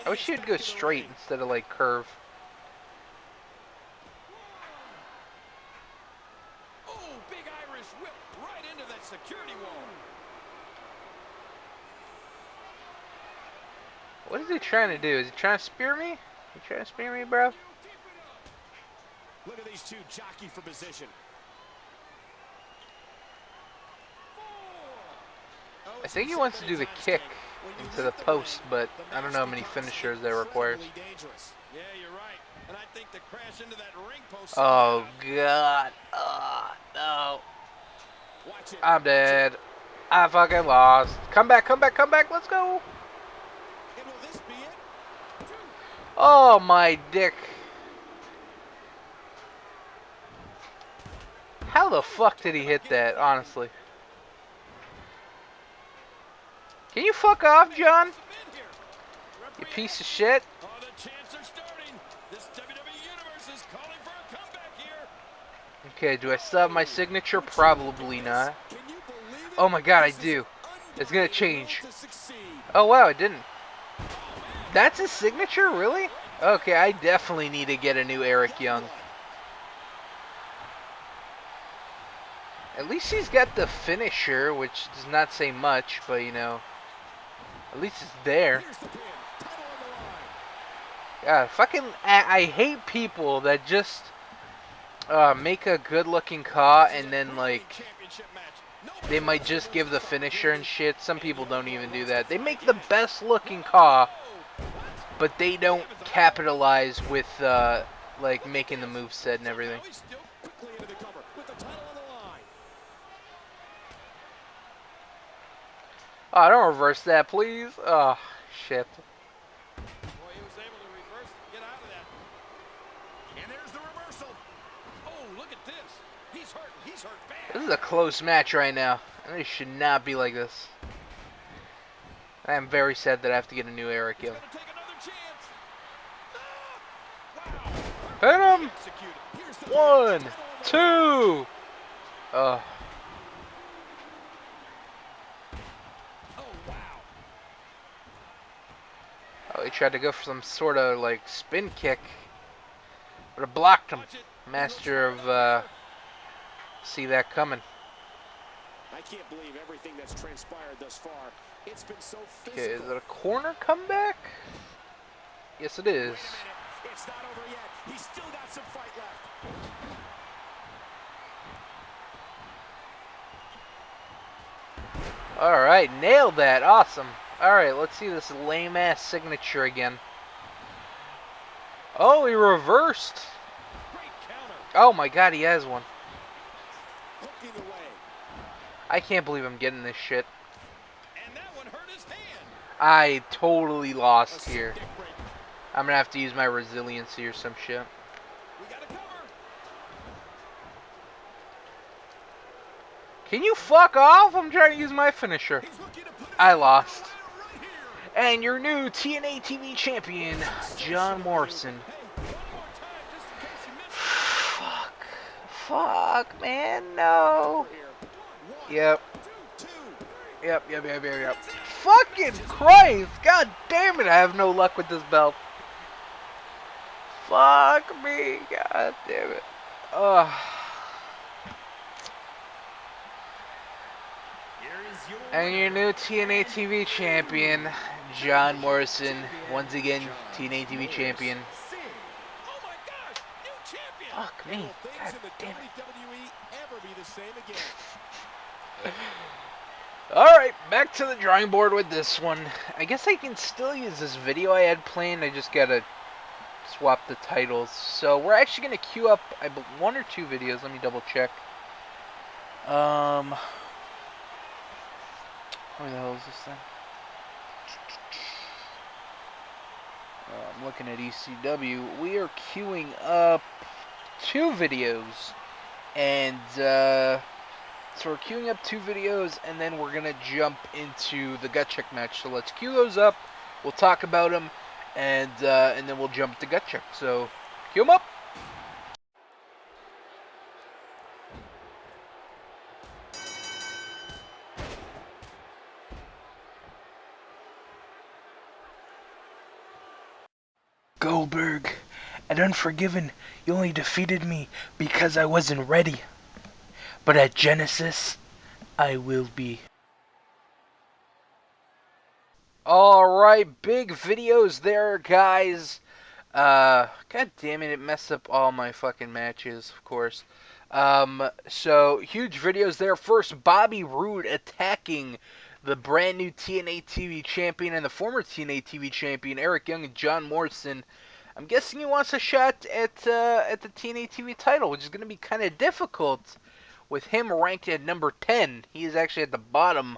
I wish he'd go straight instead of like curve. Oh, big Irish whip right into that security wall. What is he trying to do? Is he trying to spear me? You trying to spear me, bro? Look at these two jockey for position. I think he wants to do the kick into the post, but I don't know how many finishers that requires. Yeah, you're right. And I think the crash into that ring post. Oh, God. Oh, no. I'm dead. I fucking lost. Come back, come back, come back. Let's go. And will this be it? Oh, my dick. How the fuck did he hit that, honestly? Can you fuck off, John? You piece of shit. Oh, the chants are starting. This WWE Universe is calling for a comeback here. Okay, do I still have my signature? Probably not. Oh my god, I do. It's gonna change. Oh wow, it didn't. That's his signature? Really? Okay, I definitely need to get a new Eric Young. At least he's got the finisher, which does not say much, but you know, at least it's there. God, fucking, I hate people that just make a good-looking KAW and then like they might just give the finisher and shit. Some people don't even do that. They make the best-looking KAW, but they don't capitalize with like making the moveset and everything. Oh, don't reverse that, please. Oh, shit. Boy, he was able to reverse, get out of that. And there's the reversal. Oh, look at this. He's hurt. He's hurt bad. This is a close match right now. And it should not be like this. I am very sad that I have to get a new Eric Young. Take another chance. Wow. Hit him! 1, 2. Oh, wow. Oh, he tried to go for some sort of like spin kick, but I blocked him. Master of see that coming. I can't believe everything that's transpired thus far. It's been so physical. Okay, is it a corner comeback? Yes, it is. It's not over yet. He's still got some fight left. Alright, nailed that. Awesome. Alright, let's see this lame-ass signature again. Oh, he reversed. Oh my god, he has one. I can't believe I'm getting this shit. And that one hurt his hand. I totally lost here. I'm gonna have to use my resiliency or some shit. We got a cover. Can you fuck off? I'm trying to use my finisher. He's looking to put his I finger lost. on it right here. And your new TNA TV champion, John Morrison. Hey, one more time just in case you missed Fuck. Fuck, man, no. Here. One, Yep. two, Yep. Fucking Christ! God damn it, I have no luck with this belt. Fuck me, god damn it. Ugh. And your new TNA TV champion, John Morrison. Once again, TNA TV champion. Oh my gosh, new champion. Fuck and me, will things god in the damn it. WWE ever be the same again? Alright, back to the drawing board with this one. I guess I can still use this video I had planned. I just gotta swap the titles. So we're actually gonna queue up one or two videos. Let me double check. Where the hell is this thing? I'm looking at ECW. We are queuing up two videos. And, so we're queuing up two videos, and then we're going to jump into the gut check match. So let's queue those up. We'll talk about them, and then we'll jump to gut check. So, queue them up. Goldberg, at Unforgiven, you only defeated me because I wasn't ready. But at Genesis, I will be. Alright, big videos there, guys. God damn it messed up all my fucking matches, of course. So, huge videos there. First, Bobby Roode attacking the brand new TNA TV champion and the former TNA TV champion, Eric Young and John Morrison. I'm guessing he wants a shot at the TNA TV title, which is going to be kind of difficult with him ranked at number 10. He is actually at the bottom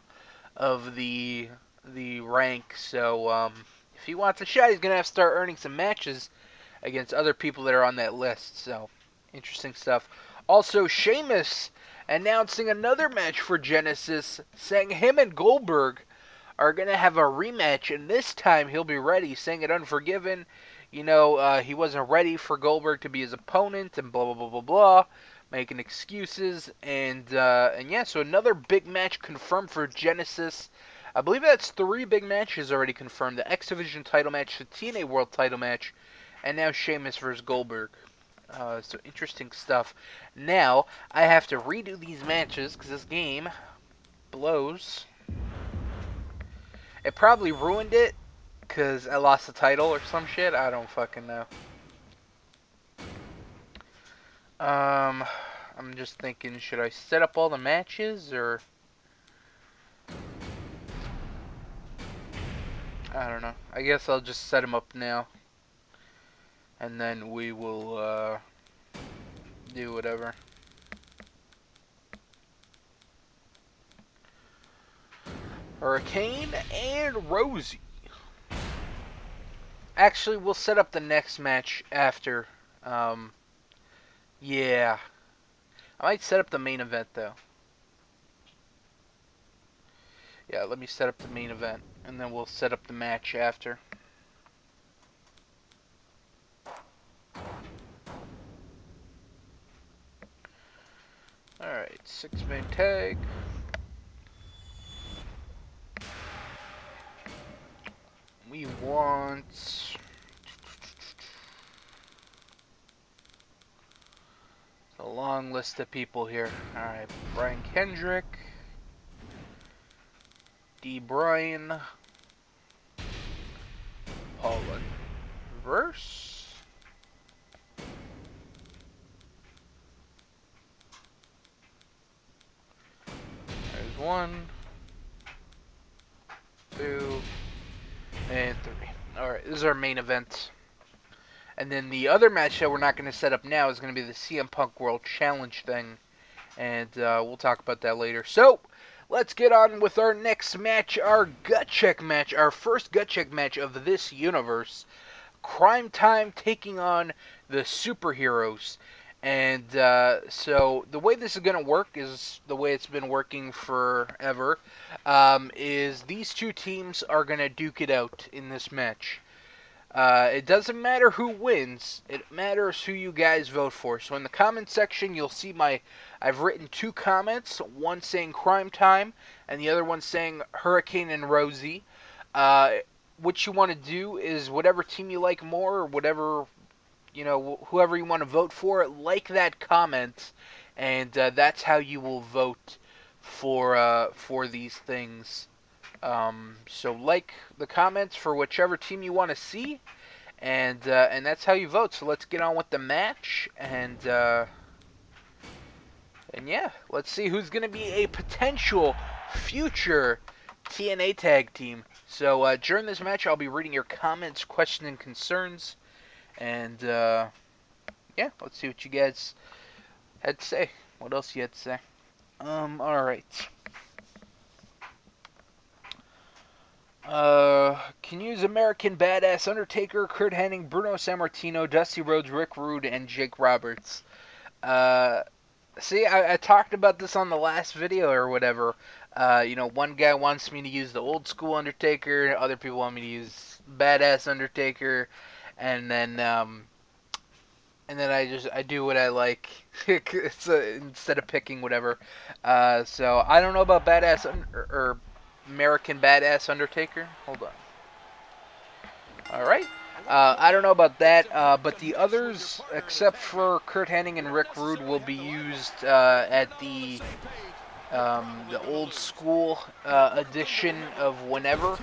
of the rank. So if he wants a shot, he's gonna have to start earning some matches against other people that are on that list. So interesting stuff. Also, Sheamus announcing another match for Genesis, saying him and Goldberg are gonna have a rematch, and this time he'll be ready. Saying at Unforgiven, he wasn't ready for Goldberg to be his opponent, and blah blah blah blah blah, making excuses, and yeah, so another big match confirmed for Genesis. I believe that's 3 big matches already confirmed: the X Division title match, the TNA World title match, and now Sheamus versus Goldberg. So interesting stuff. Now I have to redo these matches because this game blows. It probably ruined it because I lost the title or some shit. I don't fucking know. I'm just thinking, should I set up all the matches or I don't know. I guess I'll just set them up now, and then we will do whatever. Hurricane and Rosie. Actually, we'll set up the next match after. Yeah. I might set up the main event, though. Yeah, let me set up the main event, and then we'll set up the match after. Alright, 6-man tag. We want... a long list of people here. Alright, Brian Kendrick. D. Bryan. Paula Verse. There's 1, 2, and 3. Alright, this is our main event. And then the other match that we're not going to set up now is going to be the CM Punk World Challenge thing. And we'll talk about that later. So, let's get on with our next match, our gut check match, our first gut check match of this universe. Of Crime Time taking on the superheroes. And so the way this is going to work is the way it's been working forever. Is these two teams are going to duke it out in this match. It doesn't matter who wins. It matters who you guys vote for. So in the comment section, you'll see I've written two comments. One saying Crime Time, and the other one saying Hurricane and Rosie. What you want to do is whatever team you like more, or whatever, whoever you want to vote for, like that comment, and that's how you will vote for these things. So like the comments for whichever team you want to see, and that's how you vote. So let's get on with the match, and yeah, let's see who's gonna be a potential future TNA tag team. So during this match, I'll be reading your comments, questions, and concerns, and yeah, let's see what you guys had to say. What else you had to say? All right. Can use American Badass Undertaker, Kurt Hennig, Bruno Sammartino, Dusty Rhodes, Rick Rude, and Jake Roberts. See, I talked about this on the last video or whatever. One guy wants me to use the old school Undertaker, other people want me to use Badass Undertaker, and then I do what I like instead of picking whatever. So I don't know about or American Badass Undertaker. Hold on. All right. I don't know about that, but the others, except for Kurt Hennig and Rick Rude, will be used at the old school edition of whenever.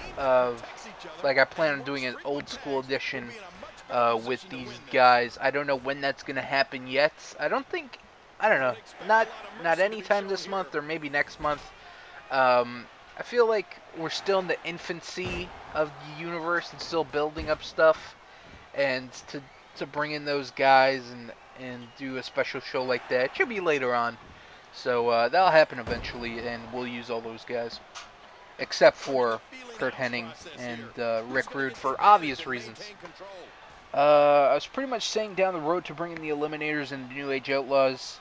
Like I plan on doing an old school edition with these guys. I don't know when that's gonna happen yet. I don't know. Not anytime this month or maybe next month. I feel like we're still in the infancy of the universe and still building up stuff, and to bring in those guys and do a special show like that, it should be later on. So that'll happen eventually, and we'll use all those guys, except for Kurt Hennig and Rick Rude for obvious reasons. I was pretty much saying down the road to bring in the Eliminators and the New Age Outlaws,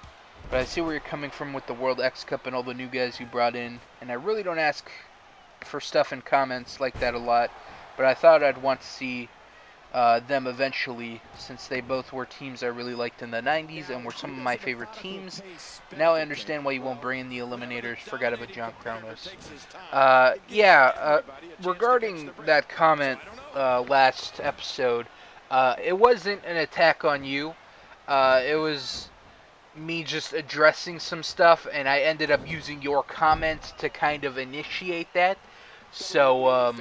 but I see where you're coming from with the World X Cup and all the new guys you brought in, and I really don't ask for stuff in comments like that a lot, but I thought I'd want to see them eventually, since they both were teams I really liked in the 90s and were some of my favorite teams. Now I understand why you won't bring in the Eliminators. Forgot about John Kronos. Regarding that comment last episode, it wasn't an attack on you. It was me just addressing some stuff, and I ended up using your comment to kind of initiate that. So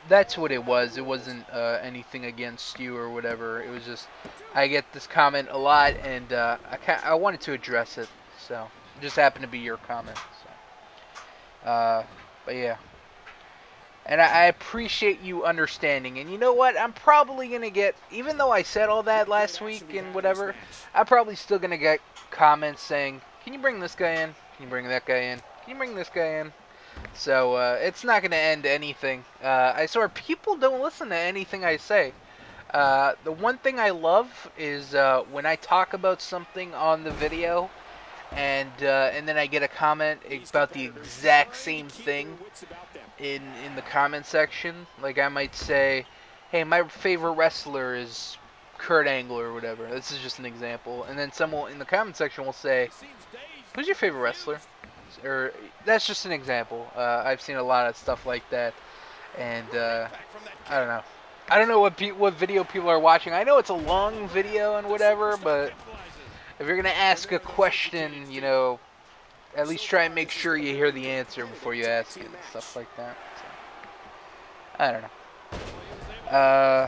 that's what it was. It wasn't anything against you or whatever. It was just I get this comment a lot, and I wanted to address it. So it just happened to be your comment. So, but yeah. And I appreciate you understanding. And you know what? I'm probably going to get, even though I said all that last week and whatever, I'm probably still going to get comments saying, can you bring this guy in? Can you bring that guy in? Can you bring this guy in? So it's not going to end anything. I swear, people don't listen to anything I say. The one thing I love is when I talk about something on the video, and then I get a comment about the exact same thing in the comment section. Like I might say, hey, my favorite wrestler is Kurt Angle or whatever. This is just an example. And then someone in the comment section will say, who's your favorite wrestler? Or that's just an example. I've seen a lot of stuff like that, and I don't know. I don't know what video people are watching. I know it's a long video and whatever, but if you're gonna ask a question, at least try and make sure you hear the answer before you ask it and stuff like that. So, I don't know.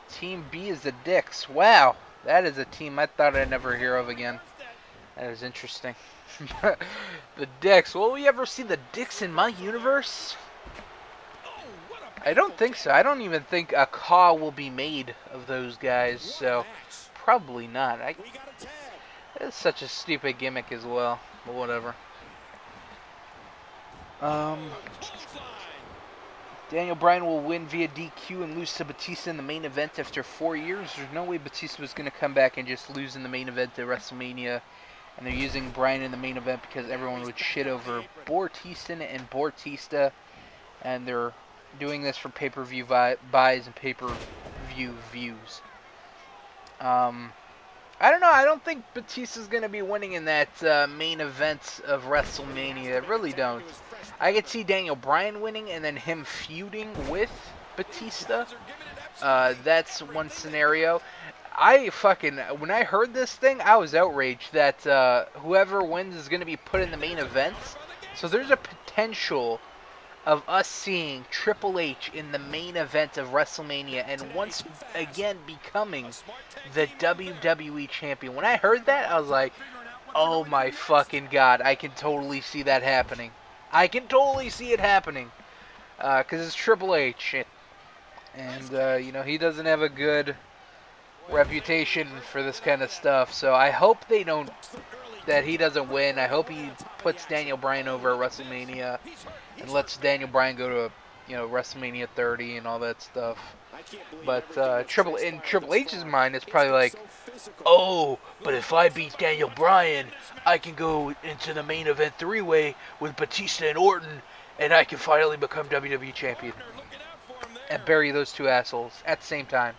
Team B is the Dicks. Wow, that is a team I thought I'd never hear of again. That is interesting. The Dicks. Will we ever see the Dicks in my universe? I don't think so. I don't even think a call will be made of those guys, so probably not. It's such a stupid gimmick as well, but whatever. Daniel Bryan will win via DQ and lose to Batista in the main event after 4 years. There's no way Batista was going to come back and just lose in the main event at WrestleMania. And they're using Bryan in the main event because everyone would shit over Bortista and Bortista. And they're doing this for pay-per-view buys and pay-per-view views. I don't know. I don't think Batista's going to be winning in that main event of WrestleMania. I really don't. I could see Daniel Bryan winning and then him feuding with Batista. That's one scenario. When I heard this thing, I was outraged that whoever wins is going to be put in the main event. So there's a potential of us seeing Triple H in the main event of WrestleMania and once again becoming the WWE champion. When I heard that, I was like, oh my fucking god, I can totally see that happening. I can totally see it happening. Because it's Triple H. And, he doesn't have a good reputation for this kind of stuff. So I hope that he doesn't win. I hope he puts Daniel Bryan over at WrestleMania and lets Daniel Bryan go to, WrestleMania 30 and all that stuff. But in Triple H's mind, it's probably like, oh, but if I beat Daniel Bryan, I can go into the main event three-way with Batista and Orton, and I can finally become WWE champion and bury those two assholes at the same time.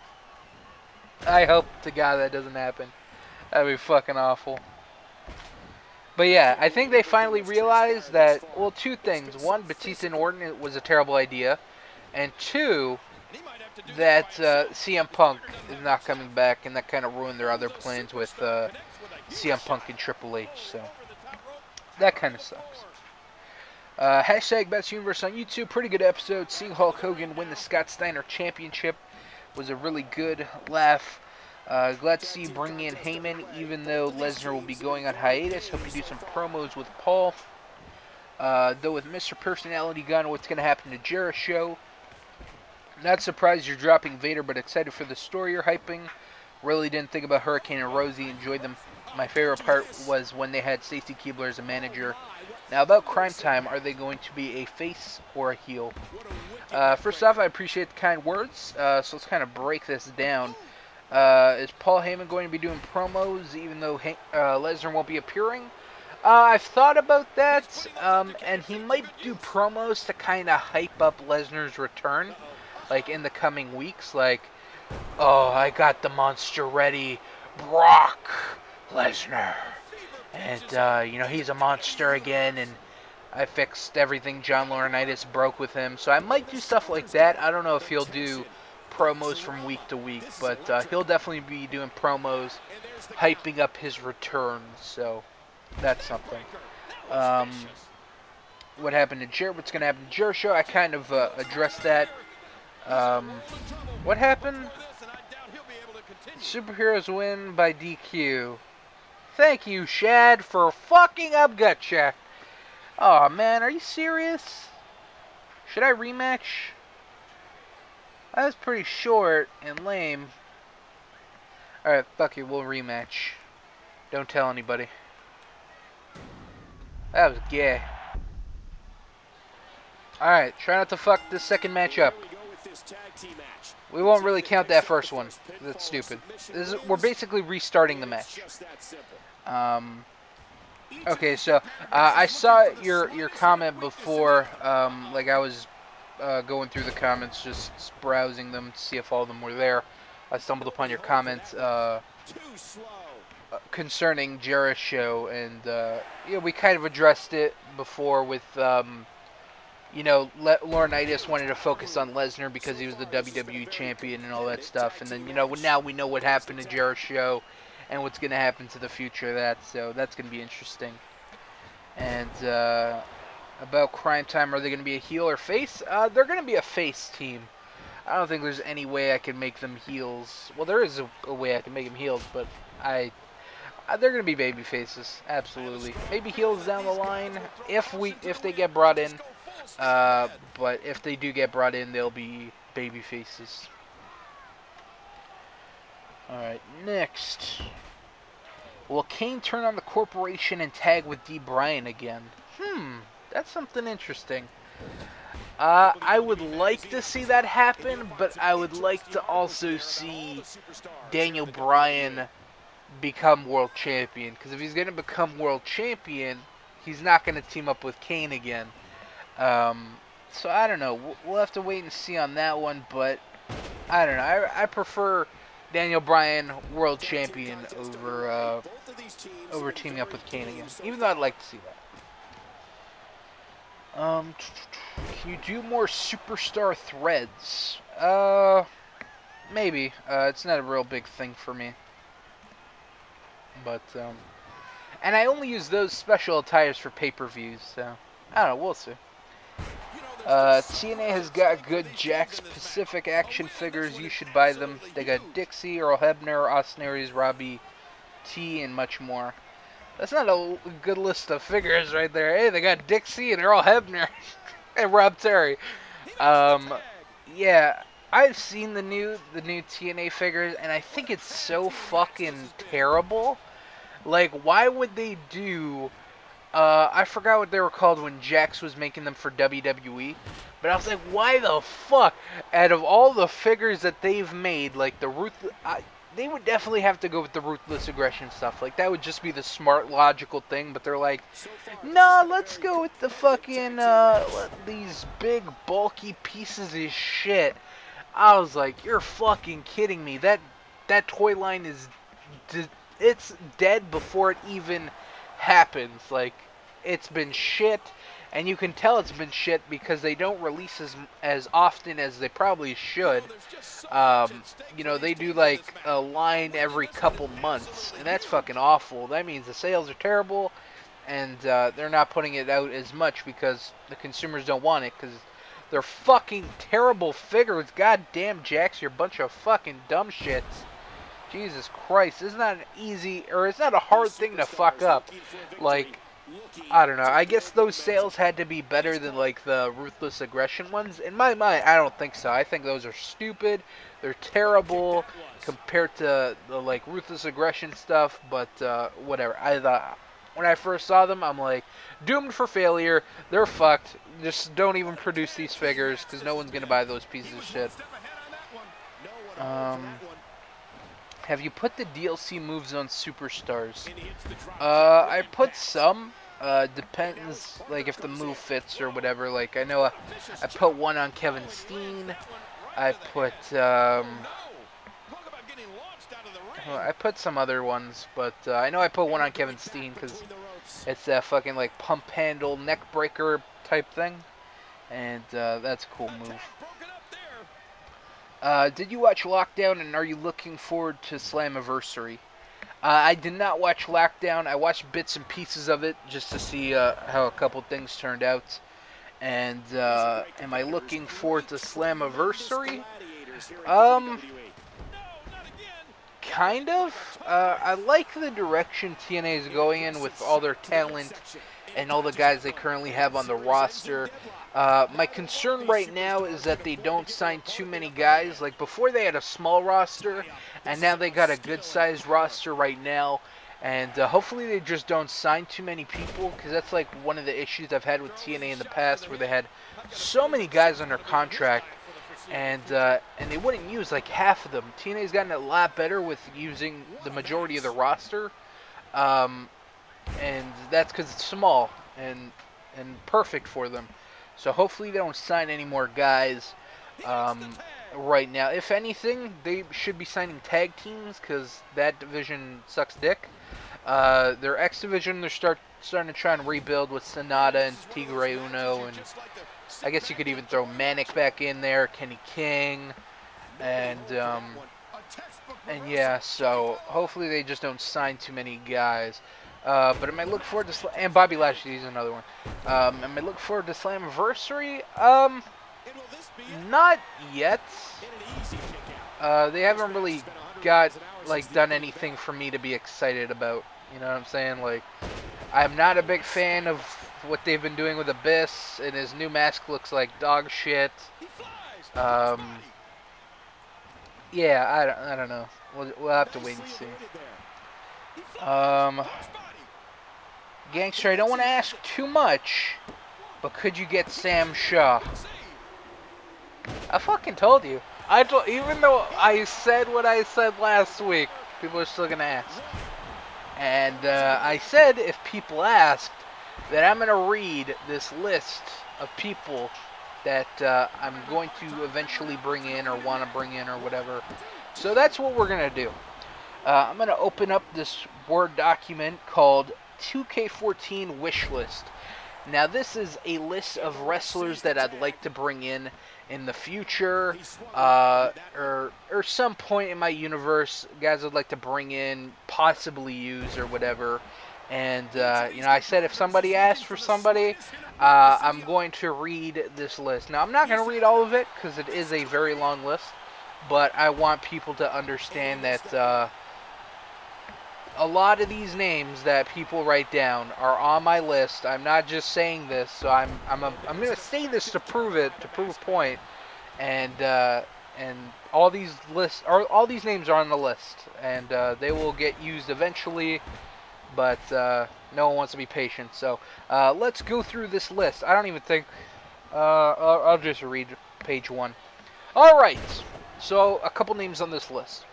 I hope to God that doesn't happen. That'd be fucking awful. But yeah, I think they finally realized that, well, two things. One, Batista and Orton was a terrible idea. And two, that CM Punk is not coming back, and that kind of ruined their other plans with CM Punk and Triple H. So that kind of sucks. Hashtag Best Universe on YouTube. Pretty good episode. Seeing Hulk Hogan win the Scott Steiner Championship was a really good laugh. Glad to see you bring in Heyman, even though Lesnar will be going on hiatus. Hope you do some promos with Paul. Though with Mr. Personality gone, what's going to happen to Jericho? Not surprised you're dropping Vader, but excited for the story you're hyping. Really didn't think about Hurricane and Rosie. Enjoyed them. My favorite part was when they had Stacy Keibler as a manager. Now about Crime Time, are they going to be a face or a heel? First off, I appreciate the kind words. So let's kind of break this down. Is Paul Heyman going to be doing promos even though Lesnar won't be appearing? I've thought about that, and he might do promos to kind of hype up Lesnar's return, like in the coming weeks. Like, oh, I got the monster ready, Brock Lesnar, and he's a monster again, and I fixed everything John Laurinaitis broke with him. So I might do stuff like that. I don't know if he'll do promos from week to week, but he'll definitely be doing promos, hyping up his return. So that's something. What happened to Jericho? What's going to happen to Jericho? I kind of addressed that. What happened? Superheroes win by DQ. Thank you, Shad, for fucking up GUTCHECK. Oh man, are you serious? Should I rematch? That was pretty short and lame. Alright, fuck you, we'll rematch. Don't tell anybody. That was gay. Alright, try not to fuck this second match up. We won't really count that first one. That's stupid. We're basically restarting the match. Okay, so I saw your comment before. Like I was going through the comments, just browsing them to see if all of them were there. I stumbled upon your comment concerning Jericho, and we kind of addressed it before with Laurinaitis wanted to focus on Lesnar because he was the WWE champion and all that stuff, and then now we know what happened to Jericho and what's going to happen to the future of that, so that's going to be interesting. And about Crime Time, are they going to be a heel or face? They're going to be a face team. I don't think there's any way I can make them heels. Well, there is a way I can make them heels, but they're going to be baby faces, absolutely. Maybe heels down the line if they get brought in. But if they do get brought in, they'll be baby faces. Alright, next. Will Kane turn on the corporation and tag with D. Bryan again? That's something interesting. I would like to see that happen, but I would like to also see Daniel Bryan become world champion. Because if he's going to become world champion, he's not going to team up with Kane again. So I don't know. We'll have to wait and see on that one, but I don't know. I prefer Daniel Bryan world champion over teaming up with Kane again. Even though I'd like to see that. Can you do more superstar threads? Maybe. It's not a real big thing for me. But and I only use those special attires for pay-per-views, so I don't know. We'll see. TNA has got good Jakks Pacific action figures. You should buy them. They got Dixie, Earl Hebner, Austin Aries, Robbie T, and much more. That's not a good list of figures right there. Hey, they got Dixie and Earl Hebner and Rob Terry. Yeah, I've seen the new TNA figures, and I think it's so fucking terrible. Like, why would they do I forgot what they were called when Jax was making them for WWE. But I was like, why the fuck? Out of all the figures that they've made, like they would definitely have to go with the ruthless aggression stuff. Like that would just be the smart, logical thing. But they're like, nah, let's go with the fucking these big, bulky pieces of shit. I was like, you're fucking kidding me. That toy line is, it's dead before it even happens. Like, it's been shit, and you can tell it's been shit because they don't release as often as they probably should. They do like a line every couple months, and that's fucking awful. That means the sales are terrible, and they're not putting it out as much because the consumers don't want it because they're fucking terrible figures. Goddamn, Jax, you're a bunch of fucking dumb shits. Jesus Christ, it's not an easy, or it's not a hard thing to fuck up. Like, I don't know. I guess those sales had to be better than, like, the Ruthless Aggression ones. In my mind, I don't think so. I think those are stupid. They're terrible compared to the, like, Ruthless Aggression stuff, but, whatever. I thought, when I first saw them, I'm like, doomed for failure. They're fucked. Just don't even produce these figures, because no one's going to buy those pieces of shit. Have you put the DLC moves on Superstars? I put some. Depends, like, if the move fits or whatever. Like, I know I put one on Kevin Steen. I put some other ones, but I know I put one on Kevin Steen because it's that fucking, like, pump handle neck breaker type thing. And that's a cool move. Did you watch Lockdown, and are you looking forward to Slammiversary? I did not watch Lockdown. I watched bits and pieces of it just to see how a couple things turned out. And am I looking forward to Slammiversary? Kind of. I like the direction TNA is going in with all their talent and all the guys they currently have on the roster. My concern right now is that they don't sign too many guys. Like, before they had a small roster, and now they got a good-sized roster right now. And hopefully they just don't sign too many people, because that's like one of the issues I've had with TNA in the past, where they had so many guys under contract, and they wouldn't use like half of them. TNA's gotten a lot better with using the majority of the roster. And that's because it's small and perfect for them. So hopefully they don't sign any more guys right now. If anything, they should be signing tag teams because that division sucks dick. Their X division, they're starting to try and rebuild with Sonata and Tigre Uno, and I guess you could even throw Manic back in there, Kenny King, and yeah. So hopefully they just don't sign too many guys. But am I look forward to and Bobby Lashley's another one. Am I look forward to Slammiversary? Not yet. They haven't really done anything for me to be excited about. You know what I'm saying? Like, I'm not a big fan of what they've been doing with Abyss, and his new mask looks like dog shit. Yeah, I don't know. We'll have to wait and see. Gangster, I don't want to ask too much, but could you get Sam Shaw? I fucking told you. Even though I said what I said last week, people are still gonna ask. And I said if people asked, that I'm gonna read this list of people that I'm going to eventually bring in or want to bring in or whatever. So that's what we're gonna do. I'm gonna open up this Word document called 2K14 Wish List. Now, this is a list of wrestlers that I'd like to bring in the future, or some point in my universe, guys I'd like to bring in, possibly use or whatever. And I said if somebody asks for somebody, I'm going to read this list. Now, I'm not going to read all of it because it is a very long list, but I want people to understand that. A lot of these names that people write down are on my list. I'm not just saying this, so I'm going to say this to prove it, to prove a point. And all these names are on the list, and they will get used eventually. But no one wants to be patient, so let's go through this list. I don't even think I'll just read page 1. All right, so a couple names on this list.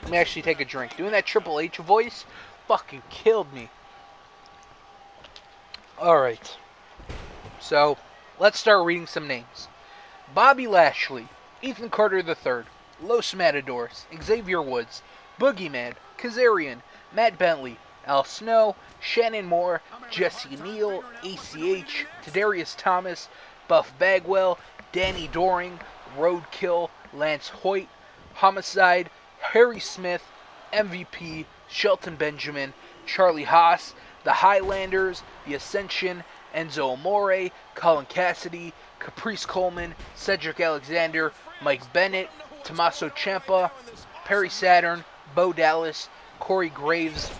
Let me actually take a drink. Doing that Triple H voice fucking killed me. Alright. So, let's start reading some names. Bobby Lashley, Ethan Carter III, Los Matadors, Xavier Woods, Boogeyman, Kazarian, Matt Bentley, Al Snow, Shannon Moore, Jesse Neal, ACH, Tadarius Thomas, Buff Bagwell, Danny Doring, Roadkill, Lance Hoyt, Homicide, Harry Smith, MVP, Shelton Benjamin, Charlie Haas, the Highlanders, the Ascension, Enzo Amore, Colin Cassidy, Caprice Coleman, Cedric Alexander, Mike Bennett, Tommaso Ciampa, Perry Saturn, Bo Dallas, Corey Graves,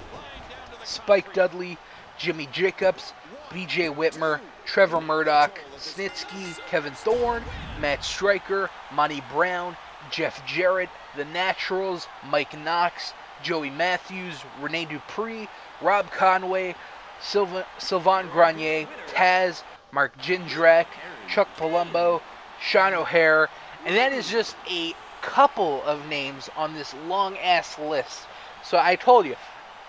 Spike Dudley, Jimmy Jacobs, BJ Whitmer, Trevor Murdoch, Snitsky, Kevin Thorne, Matt Stryker, Monty Brown, Jeff Jarrett, The Naturals, Mike Knox, Joey Matthews, Rene Dupree, Rob Conway, Sylvain Grenier, Taz, Mark Jindrak, Chuck Palumbo, Sean O'Hare, and that is just a couple of names on this long-ass list. So I told you,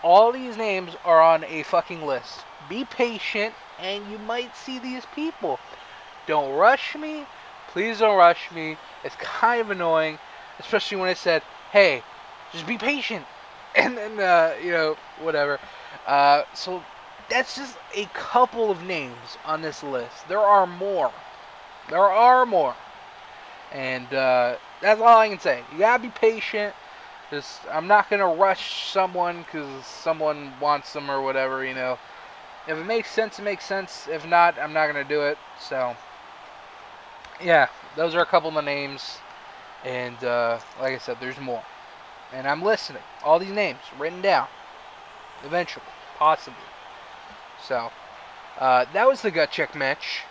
all these names are on a fucking list. Be patient, and you might see these people. Don't rush me. Please don't rush me. It's kind of annoying, especially when I said, hey, just be patient. And then, whatever. So that's just a couple of names on this list. There are more. There are more. And that's all I can say. You gotta be patient. I'm not going to rush someone because someone wants them or whatever, If it makes sense, it makes sense. If not, I'm not going to do it. So, yeah, those are a couple of the names. And like I said, there's more. And I'm listening. All these names written down. Eventually. Possibly. So, that was the gut check match.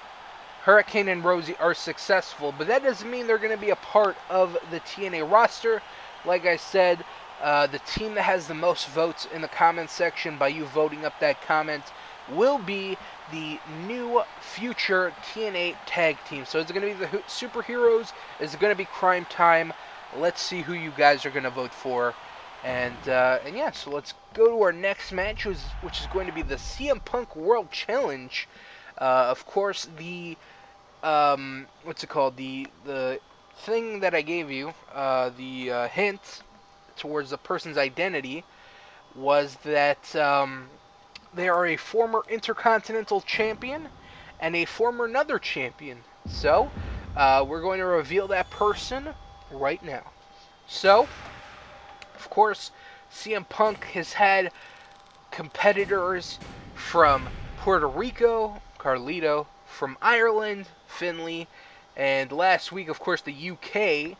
Hurricane and Rosie are successful, but that doesn't mean they're going to be a part of the TNA roster. Like I said, the team that has the most votes in the comment section by you voting up that comment will be the new future TNA tag team. So is it going to be the Superheroes? Is it going to be Crime Time? Let's see who you guys are going to vote for. And yeah, so let's go to our next match, which is going to be the CM Punk World Challenge. Of course, the what's it called? The thing that I gave you, the hint towards the person's identity, was that they are a former Intercontinental Champion and a former another champion. So, we're going to reveal that person right now. So, of course, CM Punk has had competitors from Puerto Rico, Carlito, from Ireland, Finley, and last week, of course, the UK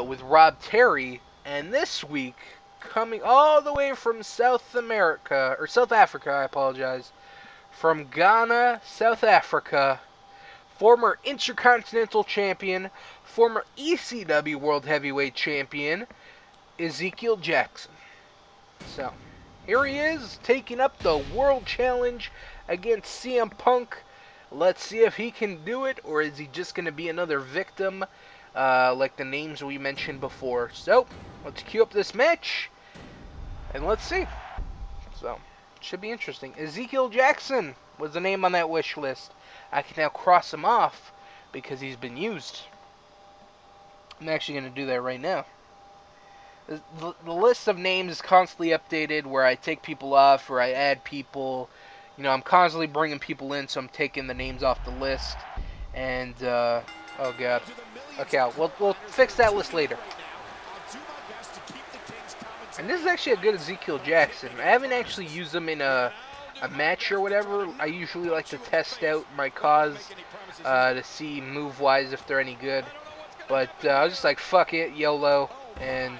with Rob Terry, and this week, coming all the way from South Africa, I apologize, from Ghana, South Africa, former Intercontinental Champion, former ECW World Heavyweight Champion, Ezekiel Jackson. So, here he is, taking up the World Challenge against CM Punk. Let's see if he can do it, or is he just going to be another victim like the names we mentioned before. So, let's queue up this match, and let's see. So, should be interesting. Ezekiel Jackson was the name on that wish list. I can now cross him off because he's been used. I'm actually going to do that right now. The list of names is constantly updated where I take people off or I add people. You know, I'm constantly bringing people in, so I'm taking the names off the list. And, oh god. Okay, we'll fix that list later. And this is actually a good Ezekiel Jackson. I haven't actually used him in a match or whatever. I usually like to test out my cause to see move-wise if they're any good. But I was just like, fuck it, YOLO. And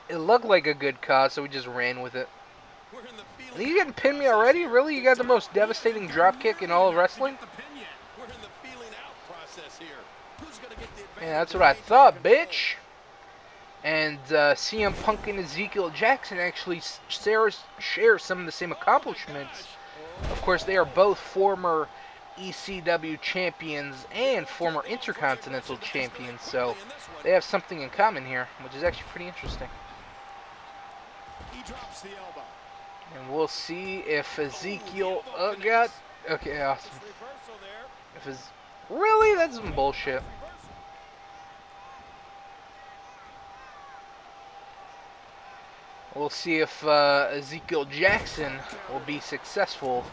it looked like a good cause, so we just ran with it. And you getting pinned me already? Really? You got the most devastating dropkick in all of wrestling? Yeah, that's what I thought, bitch. And CM Punk and Ezekiel Jackson actually share some of the same accomplishments. Of course, they are both former ECW champions and former Intercontinental champions, so they have something in common here, which is actually pretty interesting. And we'll see if Ezekiel... Oh, God. Okay, awesome. If his... Really? That's some bullshit. We'll see if Ezekiel Jackson will be successful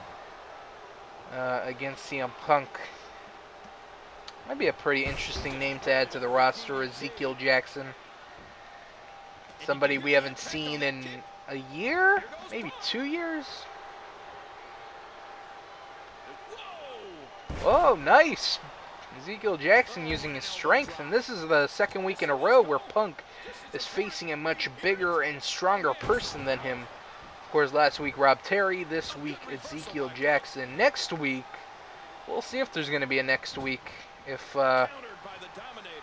against CM Punk. Might be a pretty interesting name to add to the roster, Ezekiel Jackson. Somebody we haven't seen in a year? Maybe 2 years? Oh, nice! Ezekiel Jackson using his strength, and this is the second week in a row where Punk is facing a much bigger and stronger person than him. Of course, last week Rob Terry, this week Ezekiel Jackson. Next week, we'll see if there's going to be a next week. If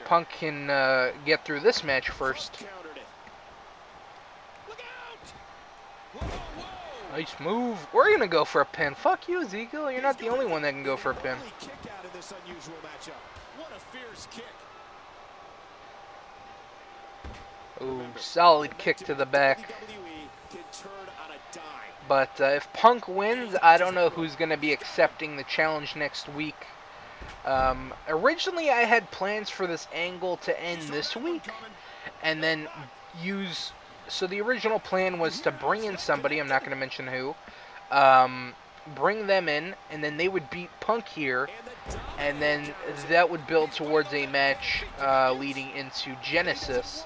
Punk can get through this match first. Nice move. We're going to go for a pin. Fuck you, Ezekiel. You're not the only one that can go for a pin. Ooh, solid kick to the back. But if Punk wins, I don't know who's going to be accepting the challenge next week. Originally, I had plans for this angle to end this week, and then use... So the original plan was to bring in somebody, I'm not going to mention who, bring them in, and then they would beat Punk here, and then that would build towards a match leading into Genesis.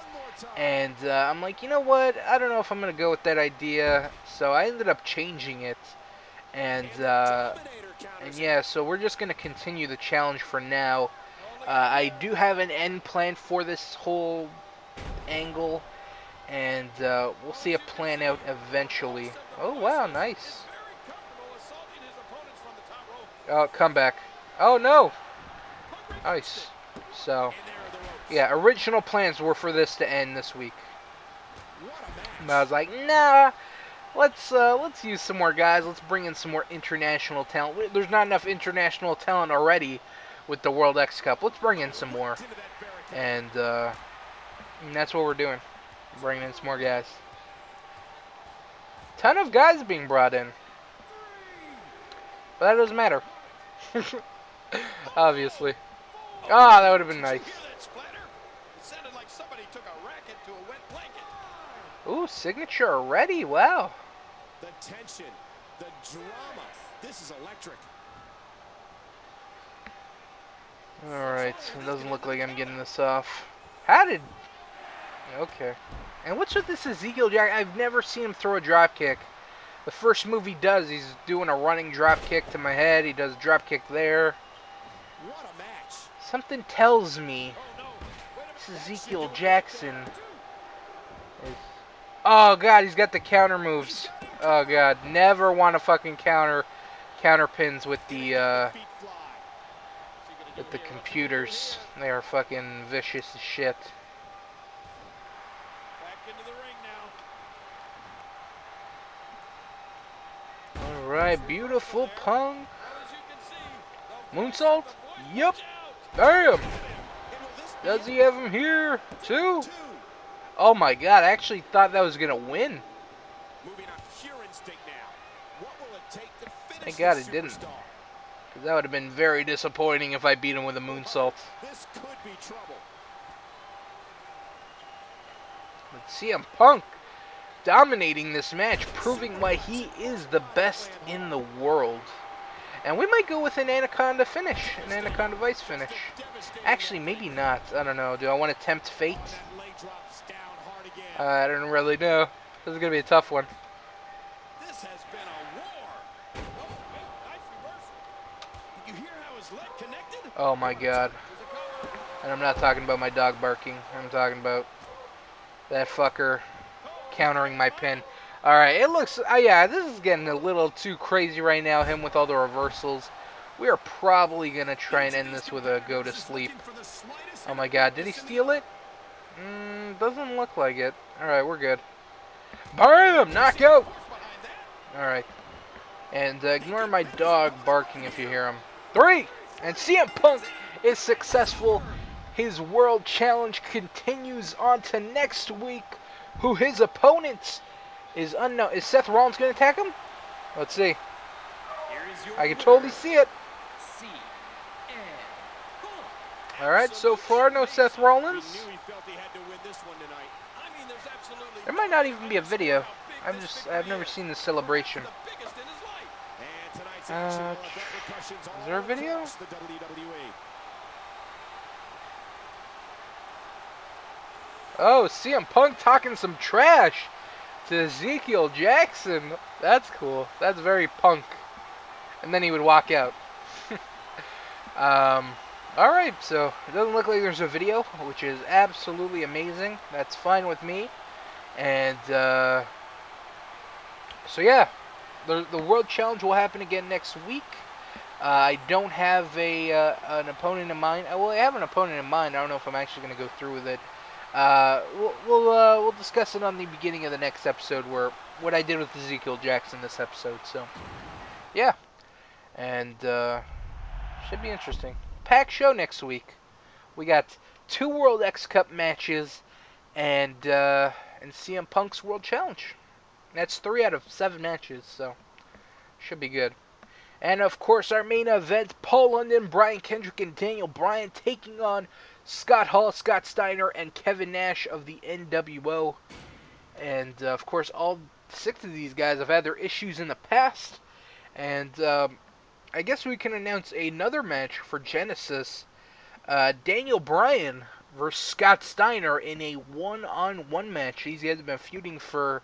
And I'm like, you know what, I don't know if I'm going to go with that idea, so I ended up changing it. And yeah, so we're just going to continue the challenge for now. I do have an end plan for this whole angle, and we'll see it plan out eventually. Oh, wow, nice. Oh, comeback. Oh, no. Nice. So, yeah, original plans were for this to end this week. But I was like, nah. Let's use some more guys. Let's bring in some more international talent. There's not enough international talent already with the World X Cup. Let's bring in some more. And that's what we're doing. Bringing in some more guys. Ton of guys being brought in. But that doesn't matter. Obviously. Ah, that would have been nice. Ooh, signature already. Wow. The tension, the drama. This is electric. Alright, it doesn't look like I'm getting this off. How did... Okay. And what's with this Ezekiel Jackson? I've never seen him throw a drop kick. The first move he does, he's doing a running drop kick to my head. He does a drop kick there. What a match. Something tells me this Ezekiel Jackson is... Oh, God, he's got the counter moves. Oh, God. Never want to fucking counter pins with the computers. They are fucking vicious as shit. Alright, beautiful Punk. Moonsault? Yep. Watch out. Bam. And will this be Does it? he have him here too? 2. Oh my god, I actually thought that was gonna win. Moving on pure instinct now. What will it take to finish Thank god this it didn't. superstar? Because that would have been very disappointing if I beat him with a moonsault. This could be trouble. But CM Punk dominating this match, proving why he is the best in the world. And we might go with an Anaconda finish, an Anaconda Vice finish. Actually, maybe not. I don't know. Do I want to tempt fate? That leg drops down hard again. I don't really know. This is going to be a tough one. This has been a war. Oh, wait, nice reversal. Did you hear how his leg connected? Oh my god. There's a cover. And I'm not talking about my dog barking. I'm talking about that fucker countering my pin. Alright, it looks... yeah, this is getting a little too crazy right now, him with all the reversals. We are probably going to try and end this with a go to sleep. Oh my god, did he steal it? Doesn't look like it. Alright, we're good. Bam! Knockout! Alright. And ignore my dog barking if you hear him. 3! And CM Punk is successful. His World Challenge continues on to next week. Who his opponent is unknown. Is Seth Rollins going to attack him? Let's see. I can totally see it. Alright, so far no Seth Rollins. He knew he felt he had to win this one tonight. I mean, there's absolutely There might not even be a video. I've never seen the celebration. the biggest in his life. And tonight's action will have repercussions is there a all video? across the WWE. Oh, CM Punk talking some trash to Ezekiel Jackson. That's cool. That's very Punk. And then he would walk out. Alright, so it doesn't look like there's a video, which is absolutely amazing. That's fine with me. And, so yeah, the World Challenge will happen again next week. I don't have an opponent in mind. Well, I have an opponent in mind. I don't know if I'm actually going to go through with it. We'll discuss it on the beginning of the next episode, where what I did with Ezekiel Jackson this episode. So, yeah, and should be interesting. Packed show next week. We got 2 World X Cup matches and CM Punk's World Challenge. That's 3 out of 7 matches, so should be good. And of course, our main event: Paul London, Brian Kendrick, and Daniel Bryan taking on Scott Hall, Scott Steiner, and Kevin Nash of the NWO. And of course, all 6 of these guys have had their issues in the past. And I guess we can announce another match for Genesis. Daniel Bryan versus Scott Steiner in a one-on-one match. These guys have been feuding for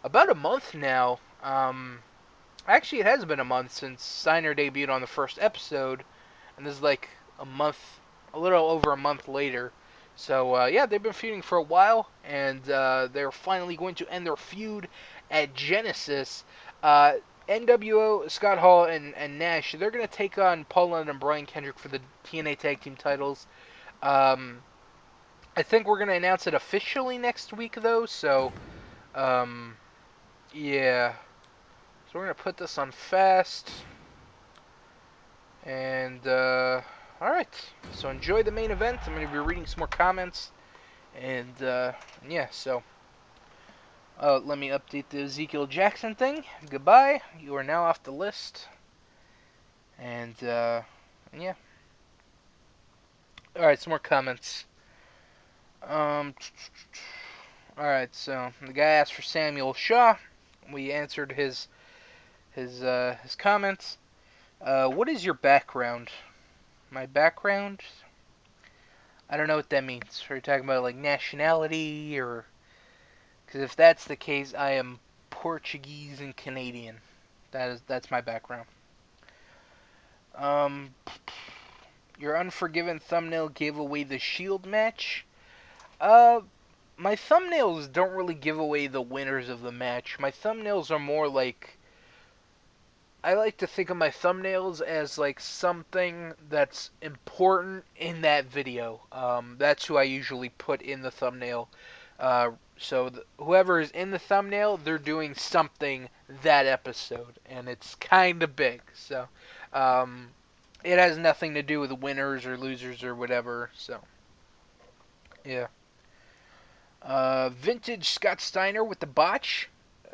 about a month now. Actually, it has been a month since Steiner debuted on the first episode, and this is like a little over a month later. So, yeah, they've been feuding for a while, and they're finally going to end their feud at Genesis. NWO, Scott Hall, and Nash, they're going to take on Paul London and Brian Kendrick for the TNA Tag Team titles. I think we're going to announce it officially next week, though, so, yeah. So we're going to put this on fast. And, alright. So enjoy the main event. I'm going to be reading some more comments. And, yeah, so. Let me update the Ezekiel Jackson thing. Goodbye. You are now off the list. And, yeah. Alright, some more comments. Alright, so the guy asked for Samuel Shaw. We answered his comments. What is your background? My background? I don't know what that means. Are you talking about like nationality, or? Because if that's the case, I am Portuguese and Canadian. That's my background. Your Unforgiven thumbnail gave away the Shield match. My thumbnails don't really give away the winners of the match. My thumbnails are more like, I like to think of my thumbnails as like something that's important in that video. That's who I usually put in the thumbnail. So whoever is in the thumbnail, they're doing something that episode, and it's kind of big. So, it has nothing to do with winners or losers or whatever. So yeah. Vintage Scott Steiner with the botch.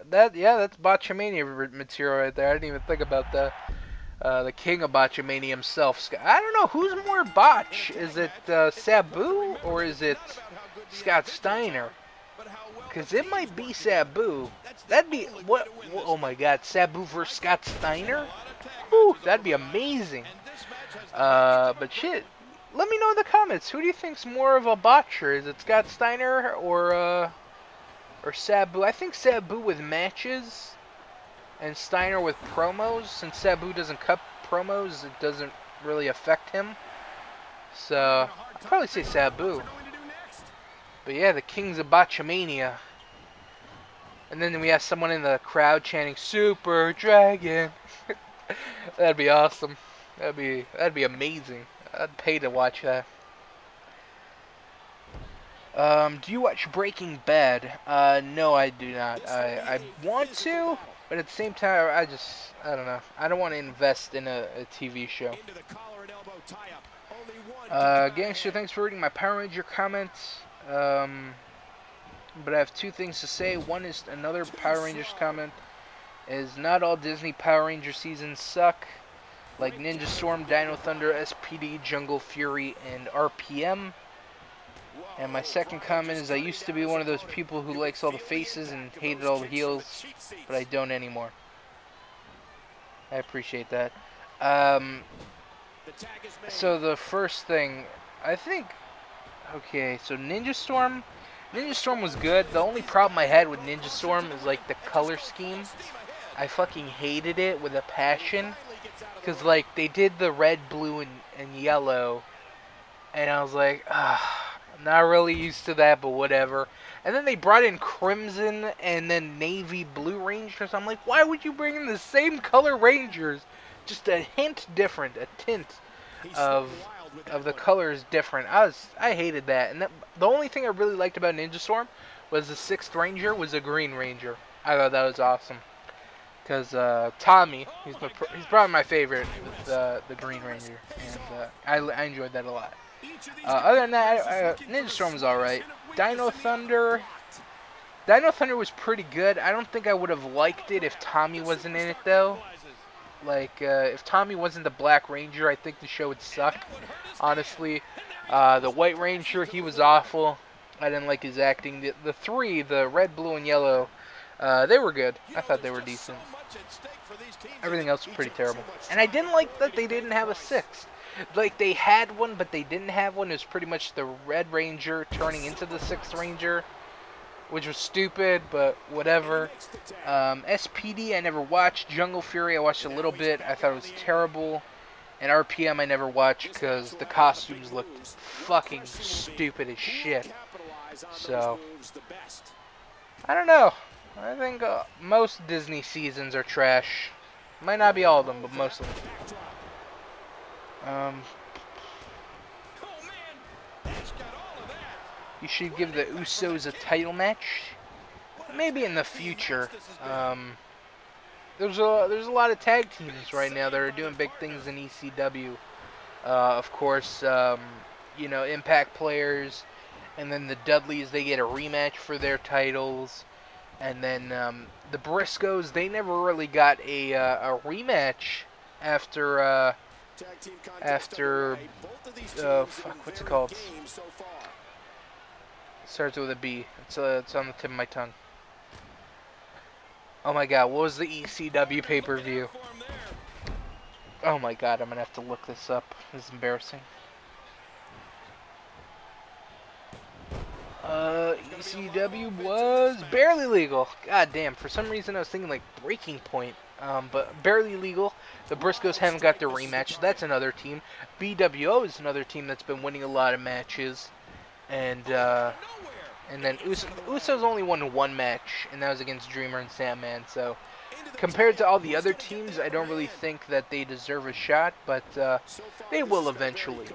That's Botchamania material right there. I didn't even think about that. The king of Botchamania himself. I don't know who's more botch. Is it Sabu or is it Scott Steiner? Because it might be Sabu. That'd be what? Oh my God, Sabu versus Scott Steiner. Whew, that'd be amazing. But shit, let me know in the comments. Who do you think's more of a botcher? Is it Scott Steiner or Sabu? I think Sabu with matches and Steiner with promos. Since Sabu doesn't cut promos, it doesn't really affect him. So I'd probably say Sabu. But yeah, the Kings of Botchamania. And then we have someone in the crowd chanting "Super Dragon." That'd be awesome. That'd be amazing. I'd pay to watch that. Do you watch Breaking Bad? No, I do not. I want to, but at the same time, I don't know. I don't want to invest in a TV show. Gangster, thanks for reading my Power Ranger comments. But I have two things to say. One is another Power Rangers comment is not all Disney Power Ranger seasons suck. Like Ninja Storm, Dino Thunder, SPD, Jungle Fury, and RPM. And my second comment is I used to be one of those people who likes all the faces and hated all the heels, but I don't anymore. I appreciate that. So the first thing, I think, okay, so Ninja Storm was good. The only problem I had with Ninja Storm is like the color scheme. I fucking hated it with a passion. Because, like, they did the red, blue, and yellow. And I was like, I'm not really used to that, but whatever. And then they brought in Crimson and then Navy Blue Rangers. I'm like, why would you bring in the same color Rangers? Just a hint different, a tint of the colors different. I hated that. And the only thing I really liked about Ninja Storm was the 6th Ranger was a Green Ranger. I thought that was awesome. Because Tommy, he's probably my favorite with the Green Ranger, and I enjoyed that a lot. Other than that, Ninja Storm was alright. Dino Thunder was pretty good. I don't think I would have liked it if Tommy wasn't in it though. Like if Tommy wasn't the Black Ranger, I think the show would suck. Honestly, the White Ranger, he was awful. I didn't like his acting. The three, the red, blue, and yellow. They were good. I thought they were decent. Everything else was pretty terrible. And I didn't like that they didn't have a 6th. Like, they had one, but they didn't have one. It was pretty much the Red Ranger turning into the 6th Ranger, which was stupid, but whatever. SPD, I never watched. Jungle Fury, I watched a little bit. I thought it was terrible. And RPM, I never watched because the costumes looked fucking stupid as shit. So, I don't know. I think most Disney seasons are trash. Might not be all of them, but most of them. You should give the Usos a title match. Maybe in the future. There's a lot of tag teams right now that are doing big things in ECW. Of course, Impact players, and then the Dudleys, they get a rematch for their titles. And then the Briscoes, they never really got a rematch after what's it called? It starts with a B. It's on the tip of my tongue. Oh my God, what was the ECW pay-per-view? Oh my God, I'm gonna have to look this up. This is embarrassing. ECW was Barely Legal. God damn, for some reason I was thinking like Breaking Point. But Barely Legal. The Briscoes haven't got their rematch. So that's another team. BWO is another team that's been winning a lot of matches. And then Usos only won one match, and that was against Dreamer and Sandman. So compared to all the other teams, I don't really think that they deserve a shot, but they will eventually.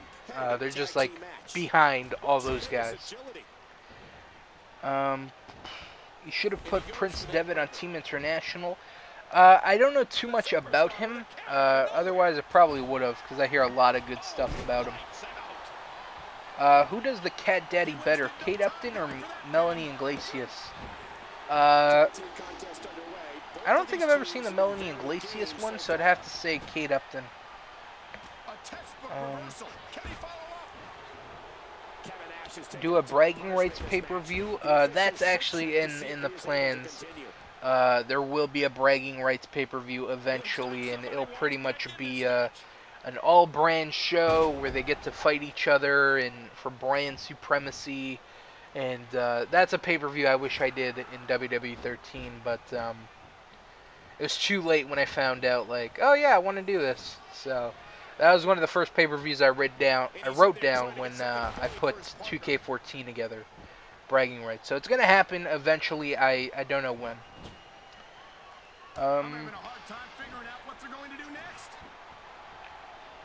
They're just like behind all those guys. You should have put Prince Devitt on Team International. I don't know too much about him. Otherwise, I probably would have, because I hear a lot of good stuff about him. Who does the Cat Daddy better, Kate Upton or Melanie Iglesias? I don't think I've ever seen the Melanie Iglesias one, so I'd have to say Kate Upton. Do a bragging rights pay-per-view. That's actually in the plans. There will be a bragging rights pay-per-view eventually, and it'll pretty much be an all-brand show where they get to fight each other and for brand supremacy. And that's a pay-per-view I wish I did in WWE 13, but it was too late when I found out. Like, oh yeah, I want to do this. So that was one of the first pay-per-views I wrote down when I put 2K14 together, bragging rights. So it's gonna happen eventually. I don't know when.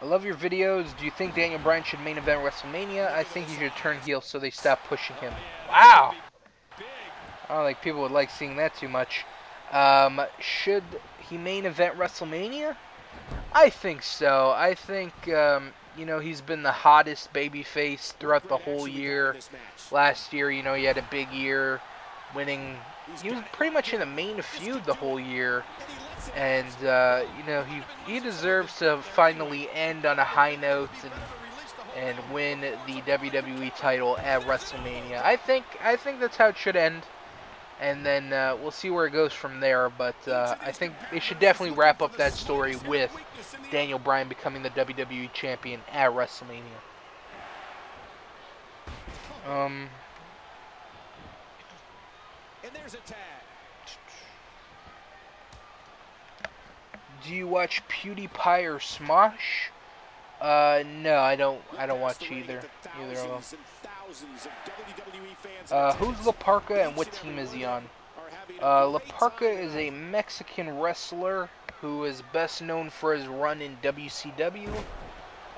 I love your videos. Do you think Daniel Bryan should main event WrestleMania? I think he should turn heel so they stop pushing him. Wow! I don't think people would like seeing that too much. Should he main event WrestleMania? I think so. I think, he's been the hottest babyface throughout the whole year. Last year, he had a big year, winning. He was pretty much in the main feud the whole year. And, he deserves to finally end on a high note and win the WWE title at WrestleMania. I think that's how it should end. And then we'll see where it goes from there. But I think they should definitely wrap up that story with Daniel Bryan becoming the WWE Champion at WrestleMania. And there's a tag. Do you watch PewDiePie or Smosh? No, I don't watch either of them. Who's La Parka and what team is he on? La Parka is a Mexican wrestler who is best known for his run in WCW,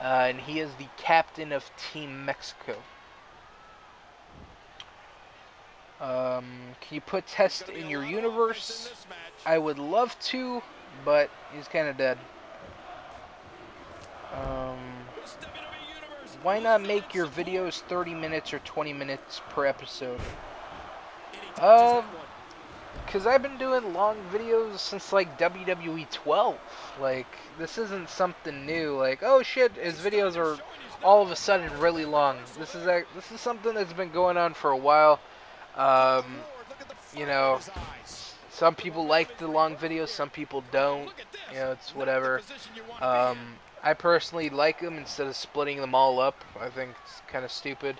and he is the captain of Team Mexico. Can you put Test in your universe? I would love to, but he's kind of dead. Why not make your videos 30 minutes or 20 minutes per episode? Because I've been doing long videos since, like, WWE 12. Like, this isn't something new. Like, oh shit, his videos are all of a sudden really long. This is something that's been going on for a while. Some people like the long videos, some people don't. It's whatever. I personally like them instead of splitting them all up. I think it's kind of stupid.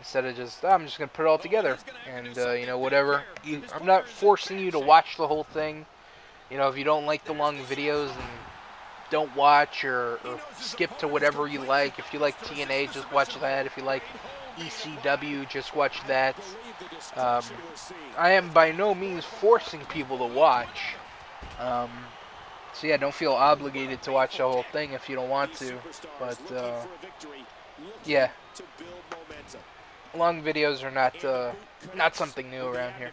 Instead of just, I'm just going to put it all together. And, whatever. I'm not forcing you to watch the whole thing. If you don't like the long videos, then don't watch or skip to whatever you like. If you like TNA, just watch that. If you like ECW, just watch that. I am by no means forcing people to watch. So yeah, don't feel obligated to watch the whole thing if you don't want to. But yeah, long videos are not something new around here.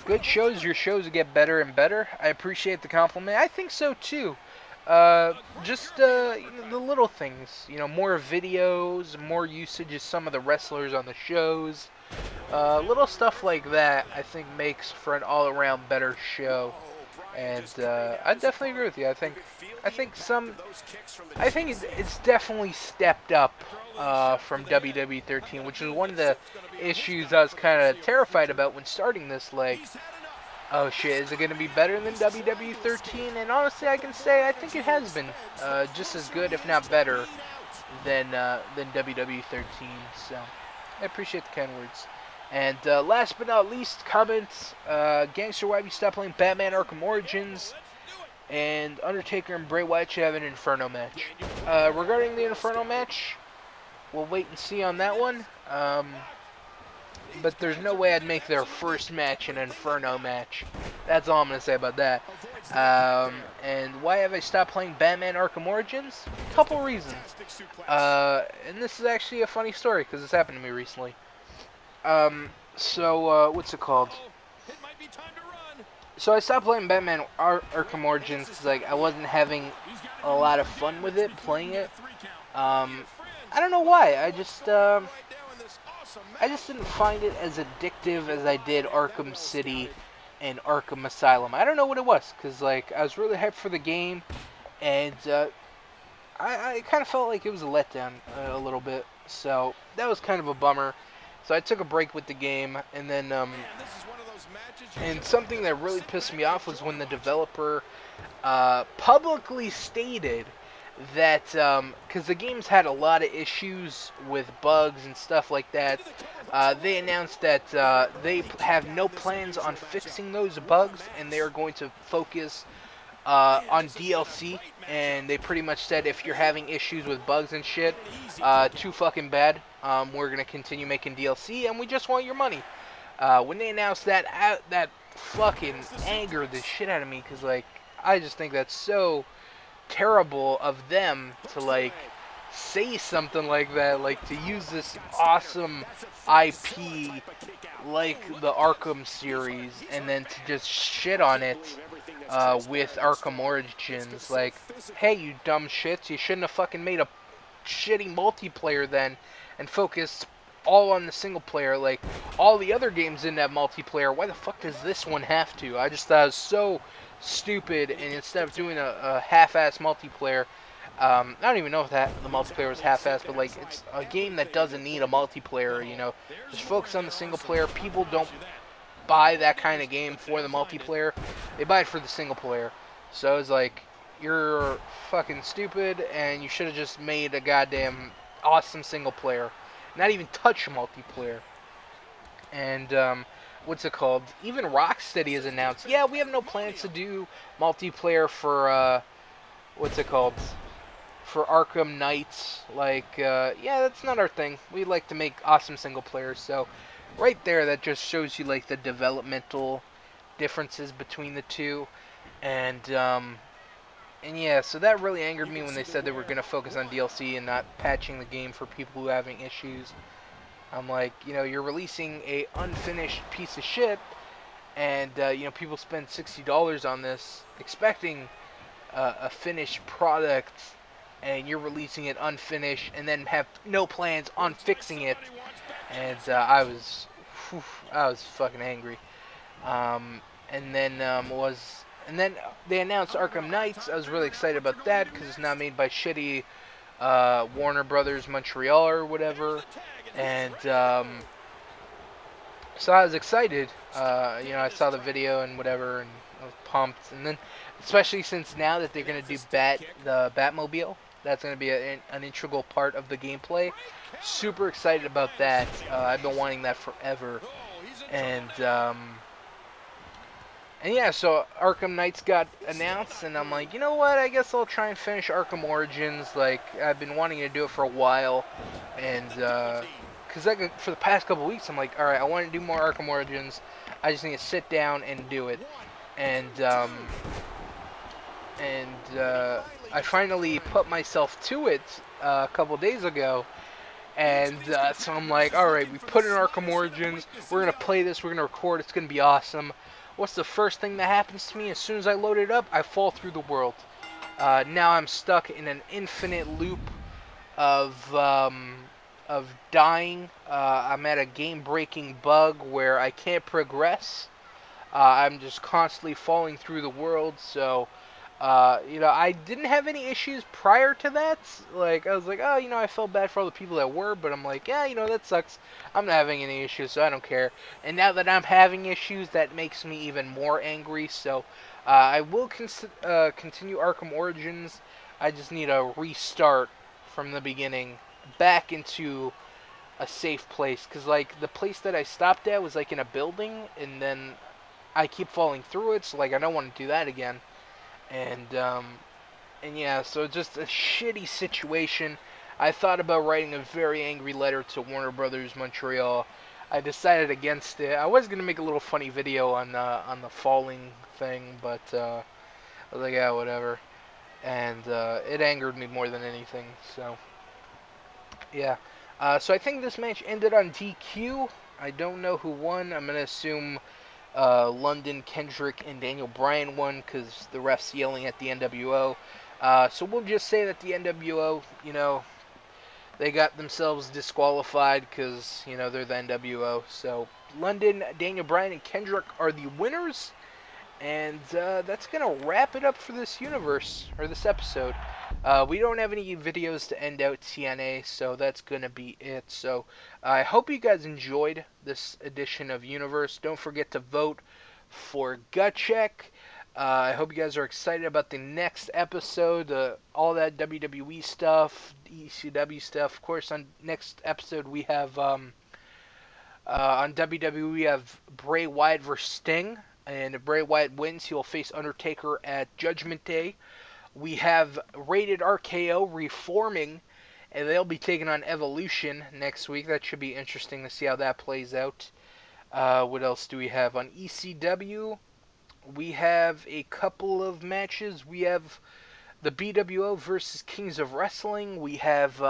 Good shows. Your shows get better and better. I appreciate the compliment. I think so too. Just the little things. More videos, more usage of some of the wrestlers on the shows. Little stuff like that, I think, makes for an all-around better show. And I definitely agree with you. I think it's definitely stepped up from WWE 13, which is one of the issues I was kind of terrified about when starting this. Like, oh shit, is it going to be better than WWE 13? And honestly, I can say I think it has been just as good, if not better, than WWE 13. So I appreciate the kind words. And last but not least, comments. Gangster, why have you stopped playing Batman Arkham Origins? And Undertaker and Bray Wyatt should have an Inferno match. Regarding the Inferno match, we'll wait and see on that one. But there's no way I'd make their first match an Inferno match. That's all I'm going to say about that. And why have I stopped playing Batman Arkham Origins? A couple reasons. And this is actually a funny story because this happened to me recently. What's it called? So I stopped playing Batman Arkham Origins because like I wasn't having a lot of fun with it playing it. Um, I don't know why. I just didn't find it as addictive as I did Arkham City and Arkham Asylum. I don't know what it was because like I was really hyped for the game, and I kind of felt like it was a letdown a little bit. So that was kind of a bummer. So I took a break with the game, and then and something that really pissed me off was when the developer publicly stated that because the game's had a lot of issues with bugs and stuff like that, they announced that they have no plans on fixing those bugs, and they are going to focus on DLC. And they pretty much said if you're having issues with bugs and shit, too fucking bad. We're gonna continue making DLC, and we just want your money. When they announced that, that fucking angered the shit out of me because like I just think that's so terrible of them to like say something like that, like to use this awesome IP like the Arkham series and then to just shit on it with Arkham Origins. Like, hey, you dumb shits, you shouldn't have fucking made a shitty multiplayer then and focused all on the single player. Like, all the other games didn't have multiplayer. Why the fuck does this one have to? I just thought it was so stupid, and instead of doing a half-ass multiplayer, I don't even know if the multiplayer was half-ass, but like it's a game that doesn't need a multiplayer. Just focus on the single player. People don't buy that kind of game for the multiplayer; they buy it for the single player. So it's like you're fucking stupid, and you should have just made a goddamn awesome single player, not even touch multiplayer. And what's it called? Even Rocksteady has announced, yeah, we have no plans to do multiplayer for what's it called? For Arkham Knights. Like, yeah, that's not our thing. We like to make awesome single players. So, right there, that just shows you like the developmental differences between the two. And yeah, so that really angered me when they said they were going to focus on DLC and not patching the game for people who are having issues. I'm like, you're releasing a unfinished piece of shit, and people spend $60 on this expecting a finished product, and you're releasing it unfinished, and then have no plans on fixing it. And whew, I was fucking angry. Um, and then and then they announced Arkham Knights. I was really excited about that because it's now made by shitty Warner Brothers Montreal or whatever, and so I was excited. I saw the video and whatever, and I was pumped. And then, especially since now that they're gonna do the Batmobile, that's gonna be an integral part of the gameplay. Super excited about that. I've been wanting that forever, and yeah, so Arkham Knights got announced, and I'm like, you know what? I guess I'll try and finish Arkham Origins. Like, I've been wanting to do it for a while, and because for the past couple weeks, I'm like, all right, I want to do more Arkham Origins. I just need to sit down and do it, and I finally put myself to it a couple days ago. And so I'm like, all right, we put in Arkham Origins. We're gonna play this. We're gonna record. It's gonna be awesome. What's the first thing that happens to me? As soon as I load it up, I fall through the world. Now I'm stuck in an infinite loop of dying. I'm at a game-breaking bug where I can't progress. I'm just constantly falling through the world. So, I didn't have any issues prior to that. Like, I was like, oh, I felt bad for all the people that were, but I'm like, yeah, that sucks. I'm not having any issues, so I don't care. And now that I'm having issues, that makes me even more angry. So, I will continue Arkham Origins. I just need a restart from the beginning, back into a safe place. Because, like, the place that I stopped at was, like, in a building, and then I keep falling through it, so, like, I don't want to do that again. And yeah, so just a shitty situation. I thought about writing a very angry letter to Warner Brothers Montreal. I decided against it. I was gonna make a little funny video on the falling thing, but I was like, yeah, whatever. And it angered me more than anything. So yeah. So I think this match ended on DQ. I don't know who won. I'm gonna assume London, Kendrick, and Daniel Bryan won because the refs yelling at the NWO. So we'll just say that the NWO, they got themselves disqualified because, they're the NWO. So London, Daniel Bryan, and Kendrick are the winners. And that's going to wrap it up for this universe, or this episode. We don't have any videos to end out TNA, so that's going to be it. So I hope you guys enjoyed this edition of Universe. Don't forget to vote for GUTCHECK. I hope you guys are excited about the next episode, all that WWE stuff, ECW stuff. Of course, on next episode we have on WWE, we have Bray Wyatt versus Sting. And if Bray Wyatt wins, he'll face Undertaker at Judgment Day. We have Rated RKO reforming, and they'll be taking on Evolution next week. That should be interesting to see how that plays out. What else do we have on ECW? We have a couple of matches. We have the BWO versus Kings of Wrestling. We have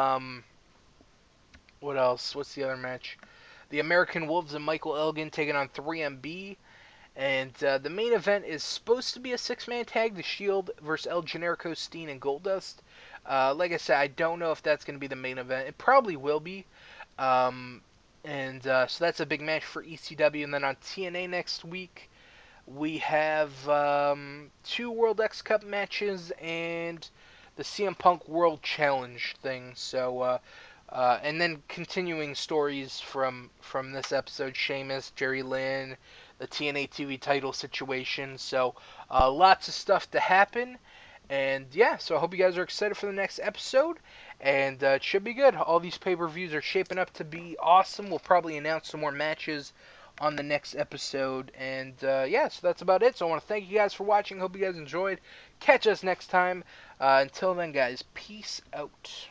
what else? What's the other match? The American Wolves and Michael Elgin taking on 3MB. And the main event is supposed to be a six-man tag, The Shield versus El Generico, Steen, and Goldust. Like I said, I don't know if that's going to be the main event. It probably will be. So that's a big match for ECW. And then on TNA next week, we have two World X Cup matches and the CM Punk World Challenge thing. So, and then continuing stories from this episode: Sheamus, Jerry Lynn, the TNA TV title situation. So, lots of stuff to happen. And yeah, so I hope you guys are excited for the next episode. And it should be good. All these pay-per-views are shaping up to be awesome. We'll probably announce some more matches on the next episode. And yeah, so that's about it. So I want to thank you guys for watching. Hope you guys enjoyed. Catch us next time. Until then, guys, peace out.